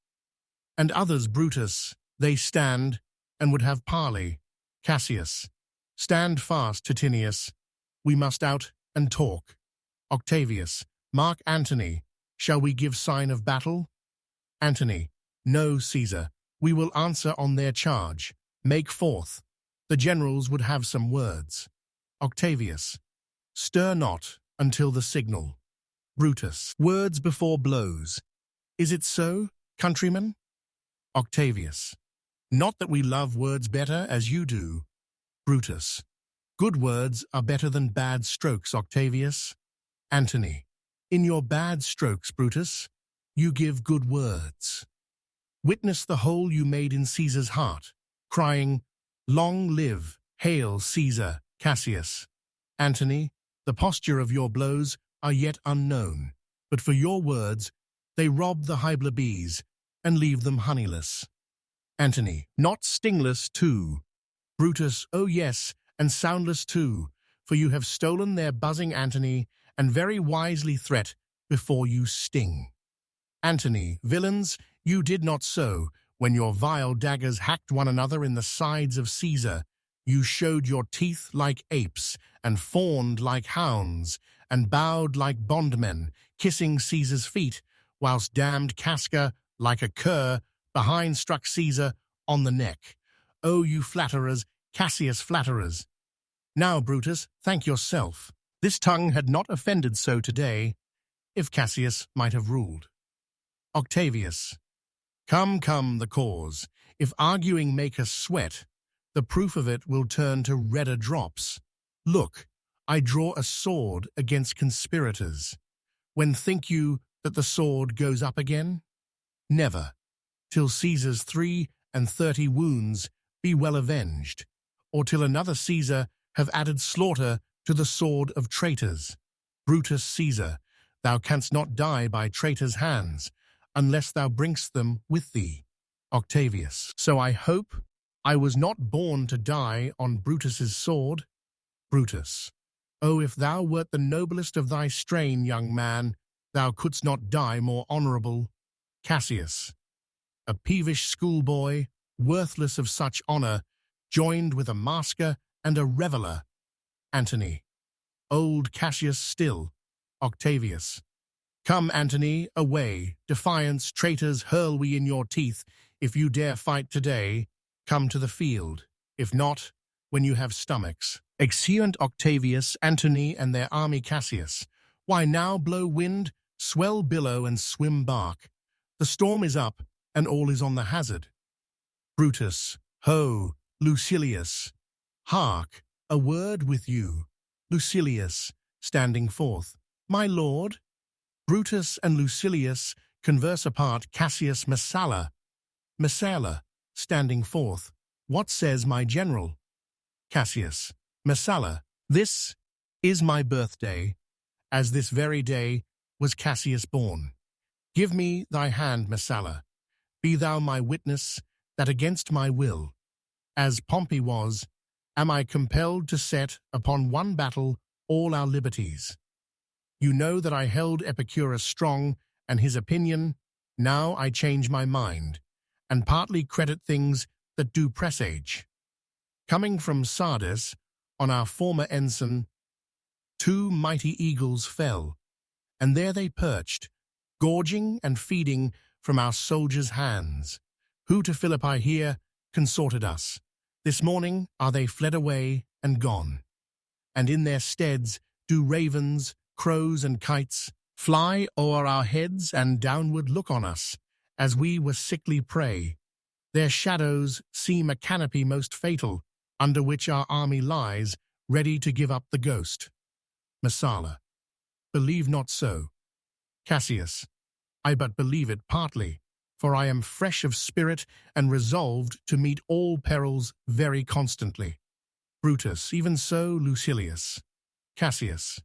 and others. Brutus, they stand, and would have parley. Cassius, stand fast, Titinius. We must out and talk. Octavius, mark Antony. Shall we give sign of battle? Antony, no, Caesar. We will answer on their charge. Make forth. The generals would have some words. Octavius, stir not until the signal. Brutus, words before blows. Is it so, countrymen? Octavius, Not that we love words better as you do, Brutus. Good words are better than bad strokes, Octavius. Antony. In your bad strokes, Brutus, you give good words. Witness the hole you made in Caesar's heart, crying, "Long live, hail Caesar, Cassius." Antony, the posture of your blows are yet unknown, but for your words they rob the hibbler bees and leave them honeyless. Antony, not stingless too. Brutus, oh yes, and soundless too, for you have stolen their buzzing, Antony, and very wisely threat before you sting. Antony, villains, you did not so. When your vile daggers hacked one another in the sides of Caesar, you showed your teeth like apes, and fawned like hounds, and bowed like bondmen, kissing Caesar's feet, whilst damned Casca, like a cur, behind struck Caesar on the neck. O you flatterers, Cassius flatterers! Now, Brutus, thank yourself. This tongue had not offended so today, if Cassius might have ruled. Octavius. Come, come, the cause. If arguing make us sweat, the proof of it will turn to redder drops. Look, I draw a sword against conspirators. When think you that the sword goes up again? Never, till Caesar's 33 wounds be well avenged, or till another Caesar have added slaughter to the sword of traitors. Brutus Caesar, thou canst not die by traitors' hands, unless thou bringst them with thee. Octavius. So I hope I was not born to die on Brutus's sword. Brutus. Oh, if thou wert the noblest of thy strain, young man, thou couldst not die more honourable. Cassius. A peevish schoolboy, worthless of such honour, joined with a masker and a reveller. Antony. Old Cassius still. Octavius. Come, Antony, away. Defiance, traitors, hurl we in your teeth. If you dare fight today, come to the field. If not, when you have stomachs. Exeunt Octavius, Antony, and their army Cassius. Why now blow wind, swell billow, and swim bark? The storm is up, and all is on the hazard. Brutus. Ho, Lucilius. Hark, a word with you. Lucilius, standing forth. My lord? Brutus and Lucilius converse apart. Cassius Messala. Messala, standing forth. What says my general? Cassius. Messala. This is my birthday, as this very day was Cassius born. Give me thy hand, Messala. Be thou my witness that against my will, as Pompey was, am I compelled to set upon one battle all our liberties. You know that I held Epicurus strong, and his opinion, now I change my mind, and partly credit things that do presage. Coming from Sardis, on our former ensign, 2 mighty eagles fell, and there they perched, gorging and feeding from our soldiers' hands, who to Philippi here consorted us. This morning are they fled away and gone, and in their steads do ravens, crows, and kites fly o'er our heads and downward look on us, as we were sickly prey. Their shadows seem a canopy most fatal, under which our army lies, ready to give up the ghost. Messala. Believe not so. Cassius. I but believe it partly, for I am fresh of spirit and resolved to meet all perils very constantly. Brutus. Even so, Lucilius. Cassius.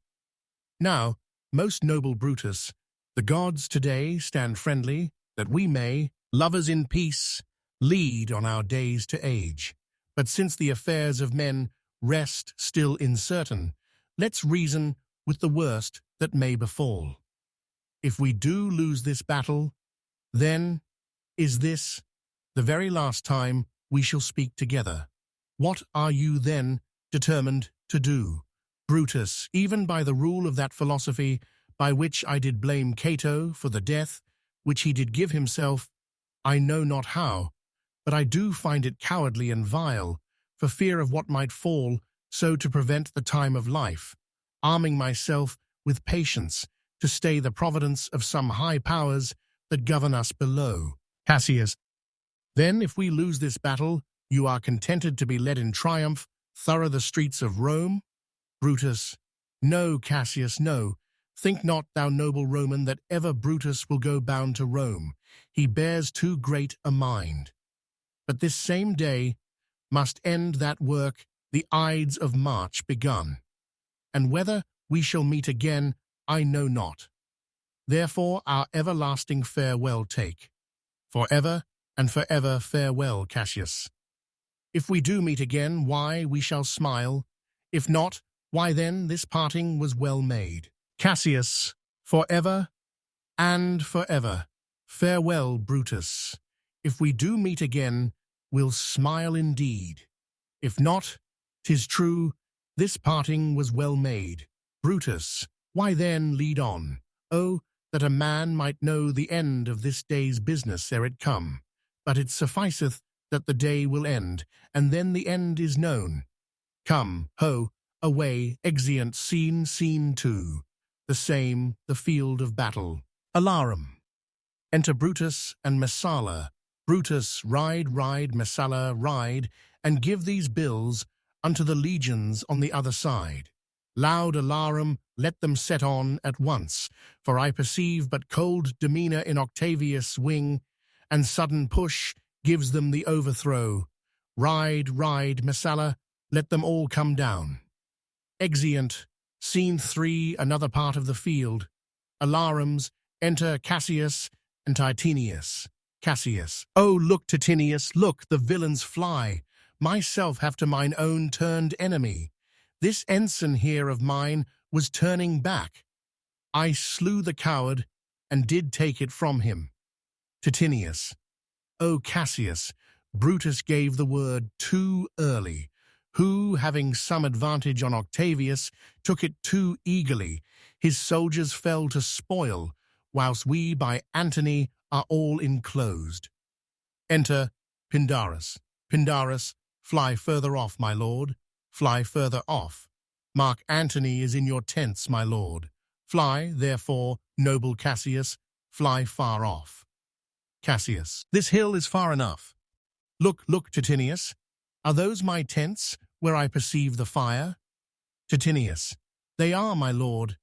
Now, most noble Brutus, the gods today stand friendly, that we may, lovers in peace, lead on our days to age. But since the affairs of men rest still uncertain, let's reason with the worst that may befall. If we do lose this battle, then is this the very last time we shall speak together. What are you then determined to do? Brutus, even by the rule of that philosophy by which I did blame Cato for the death which he did give himself, I know not how, but I do find it cowardly and vile, for fear of what might fall, so to prevent the time of life, arming myself with patience to stay the providence of some high powers that govern us below. Cassius. Then, if we lose this battle, you are contented to be led in triumph thorough the streets of Rome? Brutus. No, Cassius, no. Think not, thou noble Roman, that ever Brutus will go bound to Rome. He bears too great a mind. But this same day must end that work, the Ides of March begun. And whether we shall meet again, I know not. Therefore our everlasting farewell take. For ever and for ever farewell, Cassius. If we do meet again, why, we shall smile. If not, why then this parting was well made. Cassius, for ever and for ever. Farewell, Brutus. If we do meet again, we'll smile indeed. If not, 'tis true, this parting was well made. Brutus, why then lead on? Oh, that a man might know the end of this day's business ere it come. But it sufficeth that the day will end, and then the end is known. Come, ho, away, exeunt, scene 2. The same, the field of battle. Alarum. Enter Brutus and Messala. Brutus, ride, Messala, ride, and give these bills unto the legions on the other side. Loud alarum, let them set on at once, for I perceive but cold demeanour in Octavius' wing, and sudden push gives them the overthrow. Ride, Messala, let them all come down. Exeunt, scene 3, another part of the field. Alarums, enter Cassius and Titinius. Cassius, oh, look, Titinius, look, the villains fly. Myself have to mine own turned enemy. This ensign here of mine was turning back. I slew the coward and did take it from him. Titinius, O Cassius, Brutus gave the word too early, who, having some advantage on Octavius, took it too eagerly. His soldiers fell to spoil, whilst we by Antony are all enclosed. Enter Pindarus. Pindarus, fly further off, my lord. Fly further off. Mark Antony is in your tents, my lord. Fly, therefore, noble Cassius, fly far off. Cassius, this hill is far enough. Look, Titinius, are those my tents where I perceive the fire? Titinius, they are, my lord.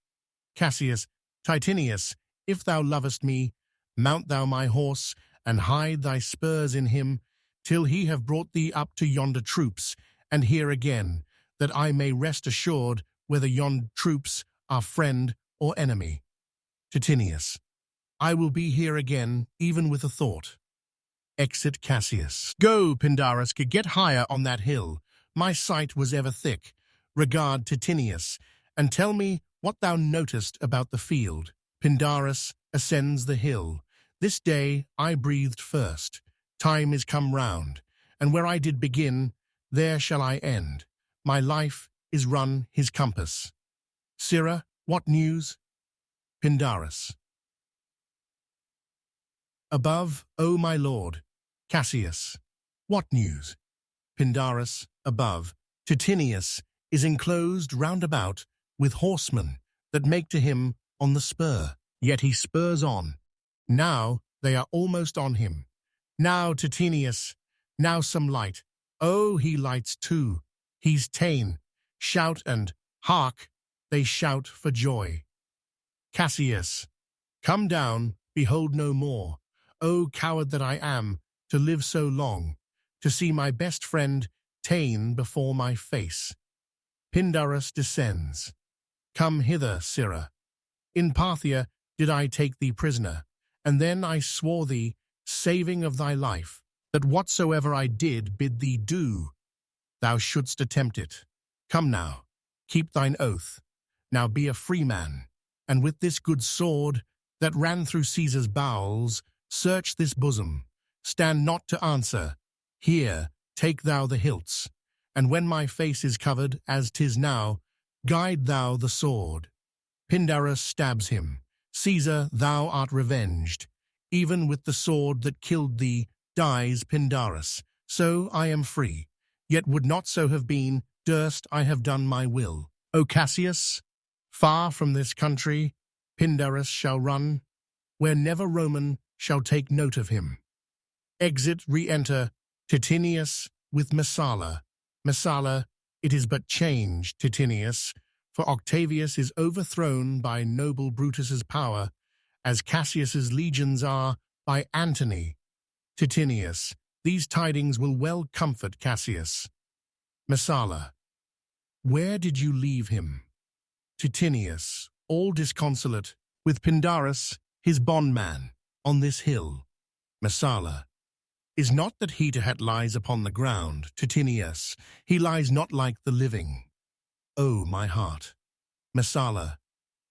Cassius, Titinius, if thou lovest me, mount thou my horse, and hide thy spurs in him, till he have brought thee up to yonder troops, and here again, that I may rest assured whether yon troops are friend or enemy. Titinius, I will be here again, even with a thought. Exit Cassius. Go, Pindarus, get higher on that hill. My sight was ever thick. Regard Titinius, and tell me what thou notest about the field. Pindarus ascends the hill. This day I breathed first. Time is come round, and where I did begin, there shall I end. My life is run his compass. Sirrah, what news? Pindarus. Above, O my lord. Cassius. What news? Pindarus, above. Titinius is enclosed round about with horsemen that make to him on the spur. Yet he spurs on. Now they are almost on him. Now Titinius, now some light. Oh, he lights too. He's ta'en. Shout and, hark, they shout for joy. Cassius, come down, behold no more. O coward that I am, to live so long, to see my best friend ta'en before my face. Pindarus descends. Come hither, Sirrah. In Parthia did I take thee prisoner, and then I swore thee, saving of thy life, that whatsoever I did bid thee do, thou shouldst attempt it. Come now, keep thine oath. Now be a free man, and with this good sword that ran through Caesar's bowels, search this bosom. Stand not to answer. Here, take thou the hilts, and when my face is covered, as 'tis now, guide thou the sword. Pindarus stabs him. Caesar, thou art revenged. Even with the sword that killed thee, dies Pindarus. So I am free, yet would not so have been, durst I have done my will. O Cassius, far from this country, Pindarus shall run, where never Roman shall take note of him. Exit, re-enter, Titinius with Messala. Messala, it is but change, Titinius, for Octavius is overthrown by noble Brutus's power, as Cassius's legions are by Antony. Titinius, these tidings will well comfort Cassius. Messala, where did you leave him? Titinius, all disconsolate, with Pindarus, his bondman, on this hill. Messala, is not that he that lies upon the ground, Titinius, he lies not like the living. O my heart. Messala,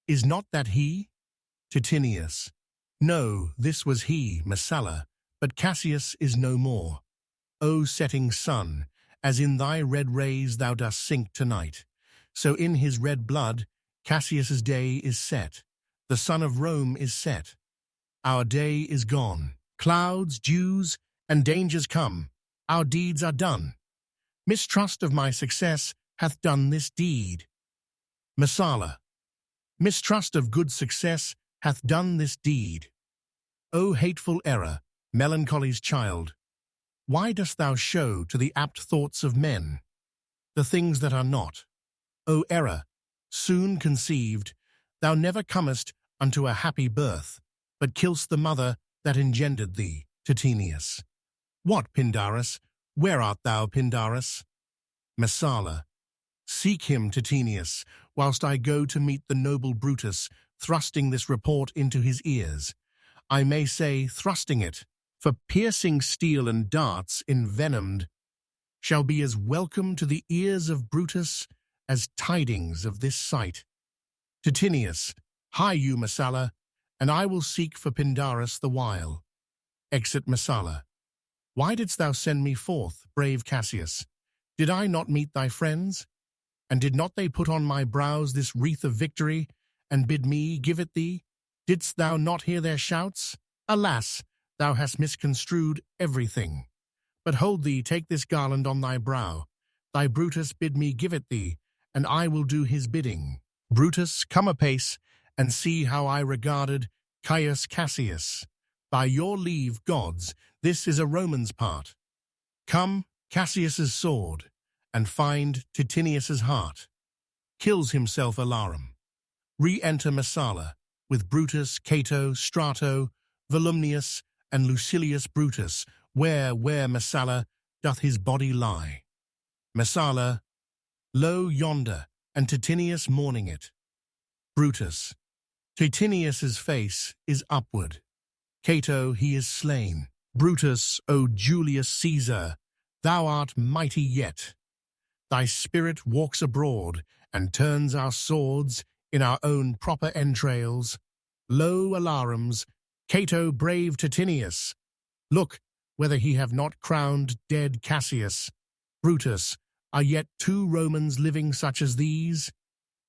is not that he? Titinius, no, this was he, Messala, but Cassius is no more. O setting sun, as in thy red rays thou dost sink tonight, so in his red blood Cassius's day is set, the sun of Rome is set. Our day is gone, clouds, dews, and dangers come, our deeds are done. Mistrust of my success hath done this deed. Messala, mistrust of good success hath done this deed. O hateful error, melancholy's child, why dost thou show to the apt thoughts of men the things that are not? O error, soon conceived, thou never comest unto a happy birth, but kill'st the mother that engendered thee, Titinius. What, Pindarus? Where art thou, Pindarus? Messala, seek him, Titinius, whilst I go to meet the noble Brutus, thrusting this report into his ears. I may say, thrusting it, for piercing steel and darts envenomed shall be as welcome to the ears of Brutus as tidings of this sight. Titinius, hie you, Messala, and I will seek for Pindarus the while. Exit Messala. Why didst thou send me forth, brave Cassius? Did I not meet thy friends? And did not they put on my brows this wreath of victory, and bid me give it thee? Didst thou not hear their shouts? Alas, thou hast misconstrued everything. But hold thee, take this garland on thy brow. Thy Brutus bid me give it thee, and I will do his bidding. Brutus, come apace, and see how I regarded Caius Cassius. By your leave, gods, this is a Roman's part. Come, Cassius's sword, and find Titinius's heart. Kills himself alarum. Re-enter Messala, with Brutus, Cato, Strato, Volumnius, and Lucilius Brutus, where Messala doth his body lie. Messala, lo yonder, and Titinius mourning it. Brutus, Titinius's face is upward. Cato, he is slain. Brutus, O Julius Caesar, thou art mighty yet. Thy spirit walks abroad, and turns our swords in our own proper entrails. Lo alarums, Cato brave Titinius. Look, whether he have not crowned dead Cassius. Brutus, are yet 2 Romans living such as these?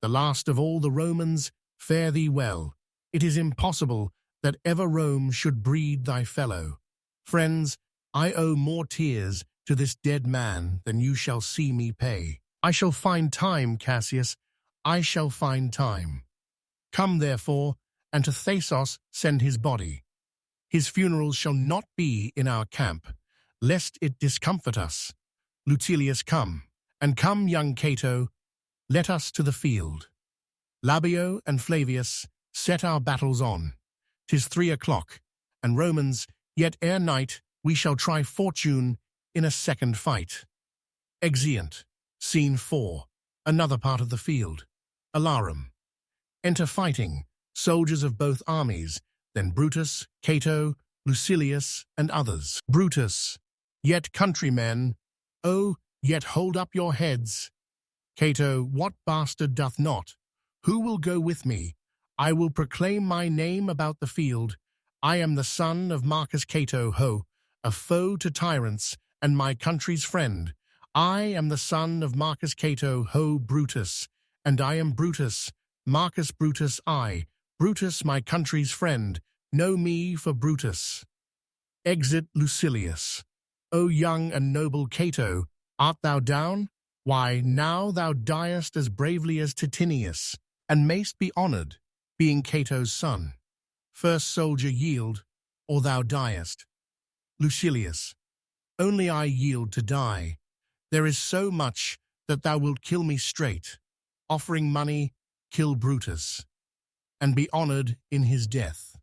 The last of all the Romans, fare thee well. It is impossible that ever Rome should breed thy fellow. Friends, I owe more tears to this dead man than you shall see me pay. I shall find time, Cassius, I shall find time. Come, therefore, and to Thasos send his body. His funeral shall not be in our camp, lest it discomfort us. Lucilius, come, and come, young Cato, let us to the field. Labeo and Flavius, set our battles on. 'Tis 3 o'clock, and Romans, yet ere night we shall try fortune in a second fight. Exeunt. Scene 4. Another part of the field. Alarum. Enter fighting, soldiers of both armies, then Brutus, Cato, Lucilius, and others. Brutus. Yet countrymen, oh, yet hold up your heads. Cato, what bastard doth not? Who will go with me? I will proclaim my name about the field. I am the son of Marcus Cato, ho, a foe to tyrants, and my country's friend. I am the son of Marcus Cato, ho, Brutus, and I am Brutus, Marcus Brutus I, Brutus my country's friend, know me for Brutus. Exit Lucilius. O young and noble Cato, art thou down? Why, now thou diest as bravely as Titinius, and mayst be honoured, being Cato's son. First soldier, yield, or thou diest. Lucilius, only I yield to die. There is so much that thou wilt kill me straight. Offering money, kill Brutus, and be honored in his death.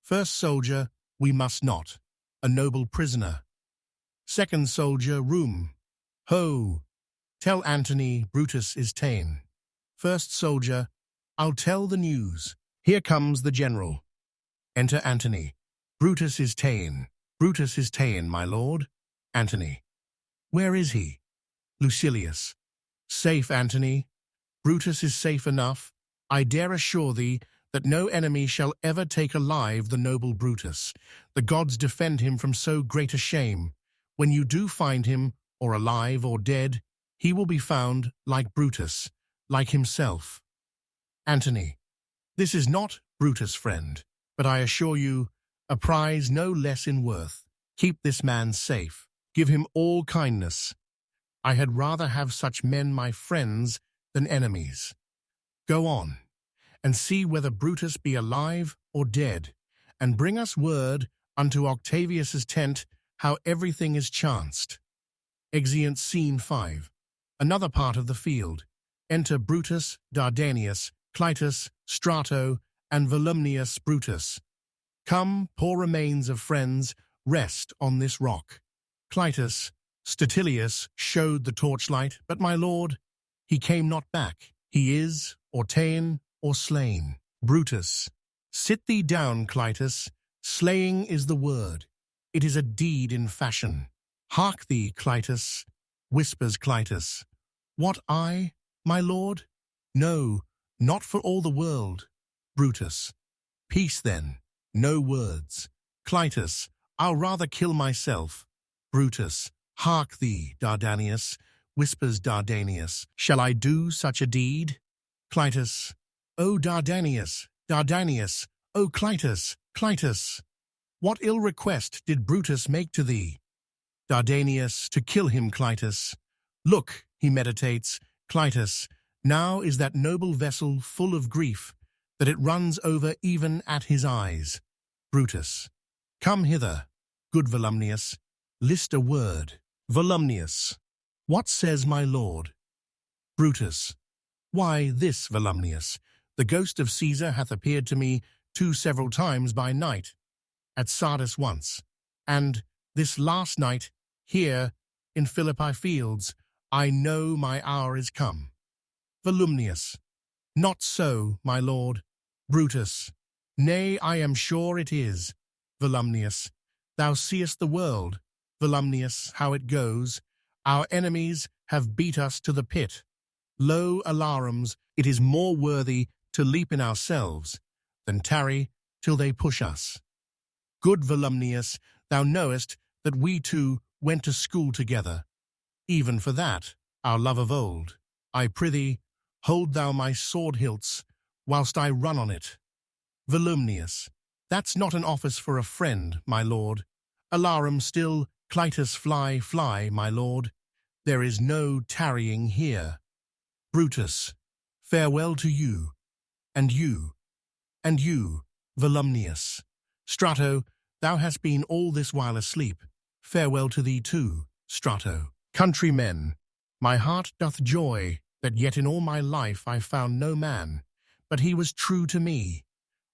First soldier, we must not, a noble prisoner. Second soldier, room. Ho! Tell Antony Brutus is ta'en. First soldier, I'll tell the news. Here comes the general. Enter Antony. Brutus is ta'en. Brutus is ta'en, my lord. Antony. Where is he? Lucilius. Safe, Antony. Brutus is safe enough. I dare assure thee that no enemy shall ever take alive the noble Brutus. The gods defend him from so great a shame. When you do find him, or alive or dead, he will be found like Brutus, like himself. Antony. This is not Brutus, friend, but I assure you, a prize no less in worth. Keep this man safe. Give him all kindness. I had rather have such men my friends than enemies. Go on, and see whether Brutus be alive or dead, and bring us word unto Octavius's tent how everything is chanced. Exeunt Scene 5. Another part of the field. Enter Brutus, Dardanius, Clitus, Strato, and Volumnius Brutus. Come, poor remains of friends, rest on this rock. Clitus, Statilius showed the torchlight, but my lord, he came not back. He is, or ta'en, or slain. Brutus. Sit thee down, Clitus. Slaying is the word. It is a deed in fashion. Hark thee, Clitus, whispers Clitus. What, I, my lord? No, not for all the world. Brutus. Peace then, no words. Clitus. I'll rather kill myself. Brutus. Hark thee, Dardanius, whispers Dardanius. Shall I do such a deed? Clitus. O Dardanius, Dardanius, O Clitus, Clitus. What ill request did Brutus make to thee? Dardanius. To kill him, Clitus. Look, he meditates, Clitus. Now is that noble vessel full of grief, that it runs over even at his eyes. Brutus. Come hither, good Volumnius. List a word. Volumnius. What says my lord? Brutus. Why, this, Volumnius. The ghost of Caesar hath appeared to me several times by night, at Sardis once, and this last night, here, in Philippi fields. I know my hour is come. Volumnius. Not so, my lord. Brutus. Nay, I am sure it is. Volumnius. Thou seest the world, Volumnius, how it goes. Our enemies have beat us to the pit. Lo, alarums, it is more worthy to leap in ourselves than tarry till they push us. Good Volumnius, thou knowest that we two went to school together. Even for that, our love of old, I prithee, hold thou my sword hilts, whilst I run on it. Volumnius. That's not an office for a friend, my lord. Alarum still, Clitus, fly, fly, my lord. There is no tarrying here. Brutus. Farewell to you, and you, and you, Volumnius. Strato, thou hast been all this while asleep. Farewell to thee too, Strato. Countrymen, my heart doth joy that yet in all my life I found no man, but he was true to me.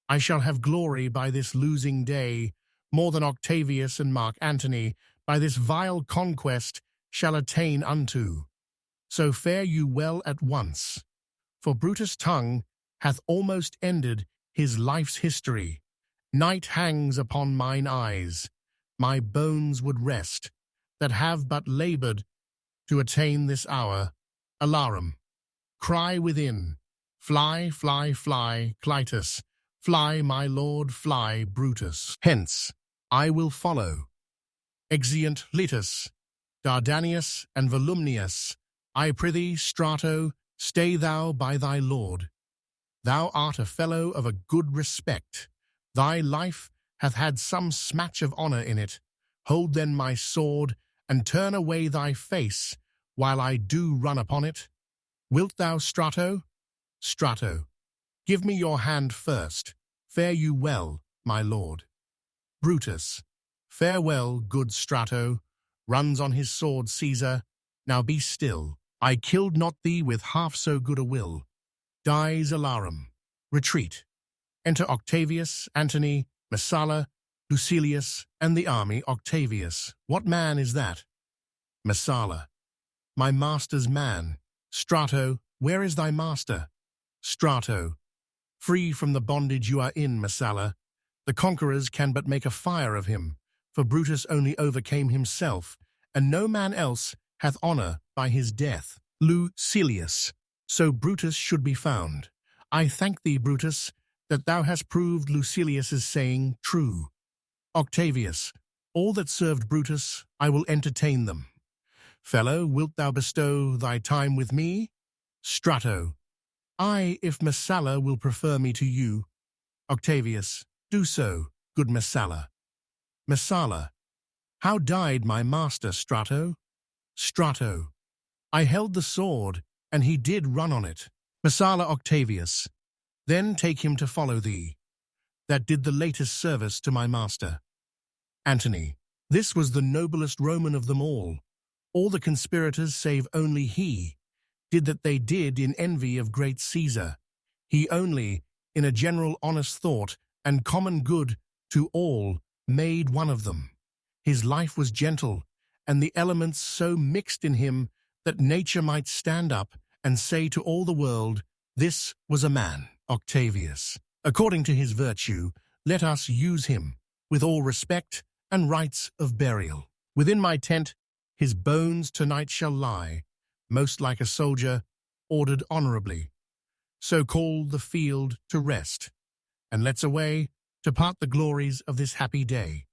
I shall have glory by this losing day, more than Octavius and Mark Antony by this vile conquest shall attain unto. So fare you well at once, for Brutus' tongue hath almost ended his life's history. Night hangs upon mine eyes, my bones would rest, that have but laboured to attain this hour. Alarum. Cry within, fly, fly, fly, Clitus. Fly, my lord, fly, Brutus. Hence, I will follow. Exeunt Litus, Dardanius, and Volumnius. I prithee, Strato, stay thou by thy lord. Thou art a fellow of a good respect. Thy life hath had some smatch of honour in it. Hold then my sword, and turn away thy face, while I do run upon it. Wilt thou, Strato? Strato. Give me your hand first. Fare you well, my lord. Brutus. Farewell, good Strato, runs on his sword Caesar. Now be still. I killed not thee with half so good a will. Dies alarum. Retreat. Enter Octavius, Antony, Messala, Lucilius, and the army Octavius. What man is that? Messala. My master's man. Strato, where is thy master? Strato. Free from the bondage you are in, Messala. The conquerors can but make a fire of him, for Brutus only overcame himself, and no man else hath honour by his death. Lucilius. So Brutus should be found. I thank thee, Brutus, that thou hast proved Lucilius's saying true. Octavius. All that served Brutus, I will entertain them. Fellow, wilt thou bestow thy time with me? Strato. Aye, if Messala will prefer me to you. Octavius. Do so, good Messala. Messala. How died my master, Strato? Strato. I held the sword, and he did run on it. Messala. Octavius. Then take him to follow thee, that did the latest service to my master. Antony. This was the noblest Roman of them all. All the conspirators, save only he, did that they did in envy of great Caesar. He only, in a general honest thought and common good to all, made one of them. His life was gentle, and the elements so mixed in him that nature might stand up and say to all the world, this was a man. Octavius. According to his virtue, let us use him, with all respect and rites of burial. Within my tent, his bones tonight shall lie, most like a soldier, ordered honourably. So call the field to rest, and let's away to part the glories of this happy day.